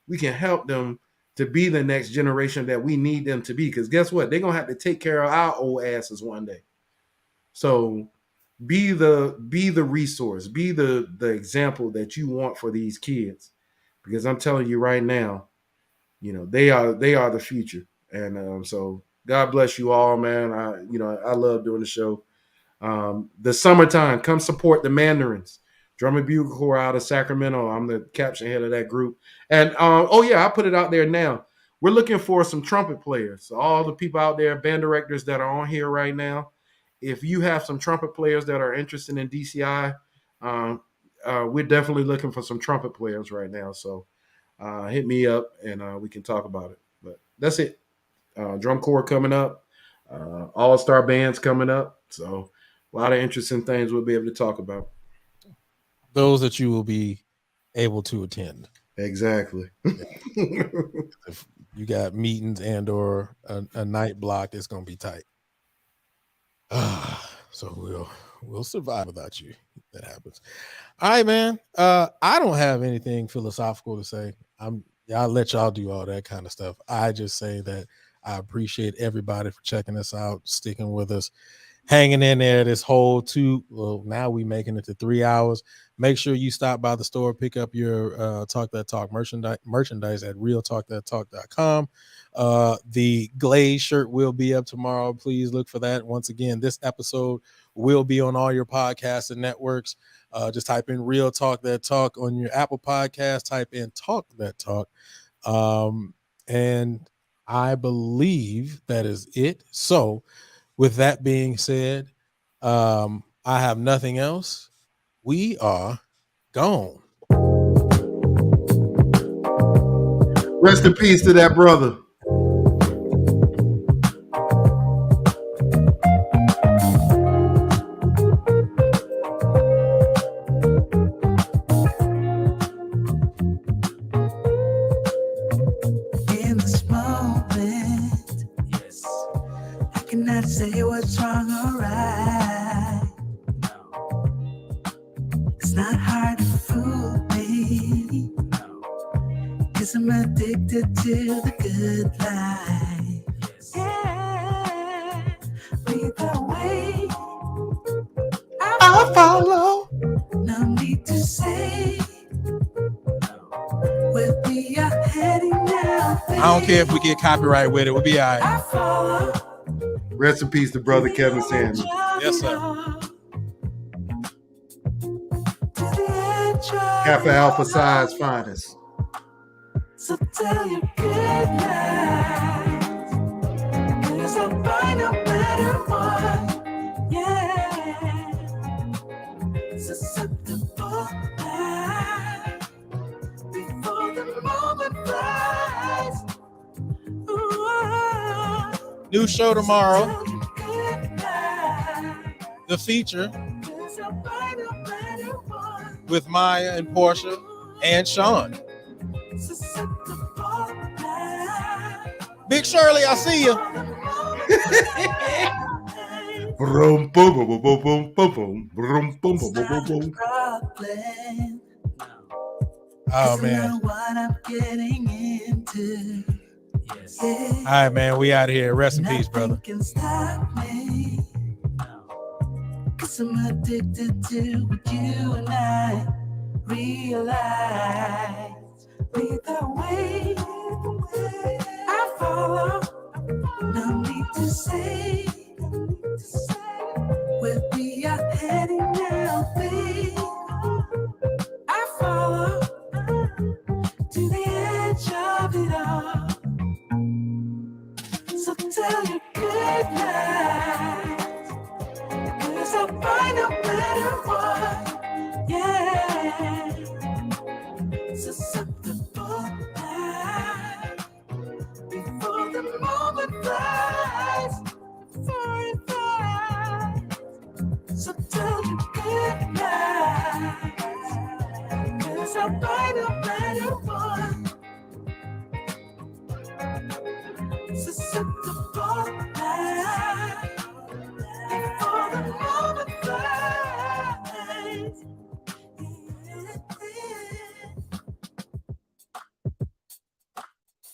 we can help them to be the next generation that we need them to be. Because guess what? They're gonna have to take care of our old asses one day. So be the resource, be the example that you want for these kids. Because I'm telling you right now, you know, they are the future. And so God bless you all, man. I love doing the show. The summertime, come support the Mandarins. Drum and Bugle Corps out of Sacramento. I'm the caption head of that group. And I put it out there now. We're looking for some trumpet players. So all the people out there, band directors that are on here right now, if you have some trumpet players that are interested in DCI, we're definitely looking for some trumpet players right now. So hit me up and we can talk about it. But that's it. Drum Corps coming up. All-star bands coming up. So a lot of interesting things we'll be able to talk about. Those that you will be able to attend. Exactly. If you got meetings and or a night block, it's going to be tight. So we'll survive without you. That happens. All right, man. I don't have anything philosophical to say. I'll let y'all do all that kind of stuff. I just say that I appreciate everybody for checking us out, sticking with us, hanging in there this whole now we making it to 3 hours. Make sure you stop by the store, pick up your Talk That Talk merchandise at realtalkthattalk.com. The Glaze shirt will be up tomorrow. Please look for that. Once again, this episode will be on all your podcasts and networks. Just type in Real Talk That Talk on your Apple Podcast. Type in Talk That Talk. And I believe that is it. So with that being said, I have nothing else. We are gone. Rest in peace to that brother. In this moment, yes, I cannot say what's wrong or right. It's not hard to fool me, 'cause I'm addicted to the good life. Yeah, lead the way. I follow. No need to say where we are heading now. I don't care if we get copyright with it. We'll be all right. I follow. Rest in peace to brother Kevin Sanders. Yes, sir. Kappa Alpha Psi's finest. So tell your good lies, 'cause I'll buy no matter what. Yeah, susceptible life before the moment flies. Ooh, New show tomorrow. tell your good lies, The feature 'cause I'll buy no matter what. with Maya and Portia and Sean. Susceptible life. Big Shirley, I see you. Brum, boom, boom, boom, boom, boom, boom, brum, boom, boom, boom, boom, boom. Problem. Oh, I man. know what I'm getting into. Yeah. All right, man. We out of here. Rest in peace, Nothing brother. can stop me. 'Cause I'm addicted to what you and I realize. Lead the way. I follow. No need to say where we are heading now, babe. I follow to the edge of it all. So tell your good lies, 'cause I'll find no matter what. Yeah, susceptible life before the moment flies. Before it flies. So tell your good lies, 'cause I'll find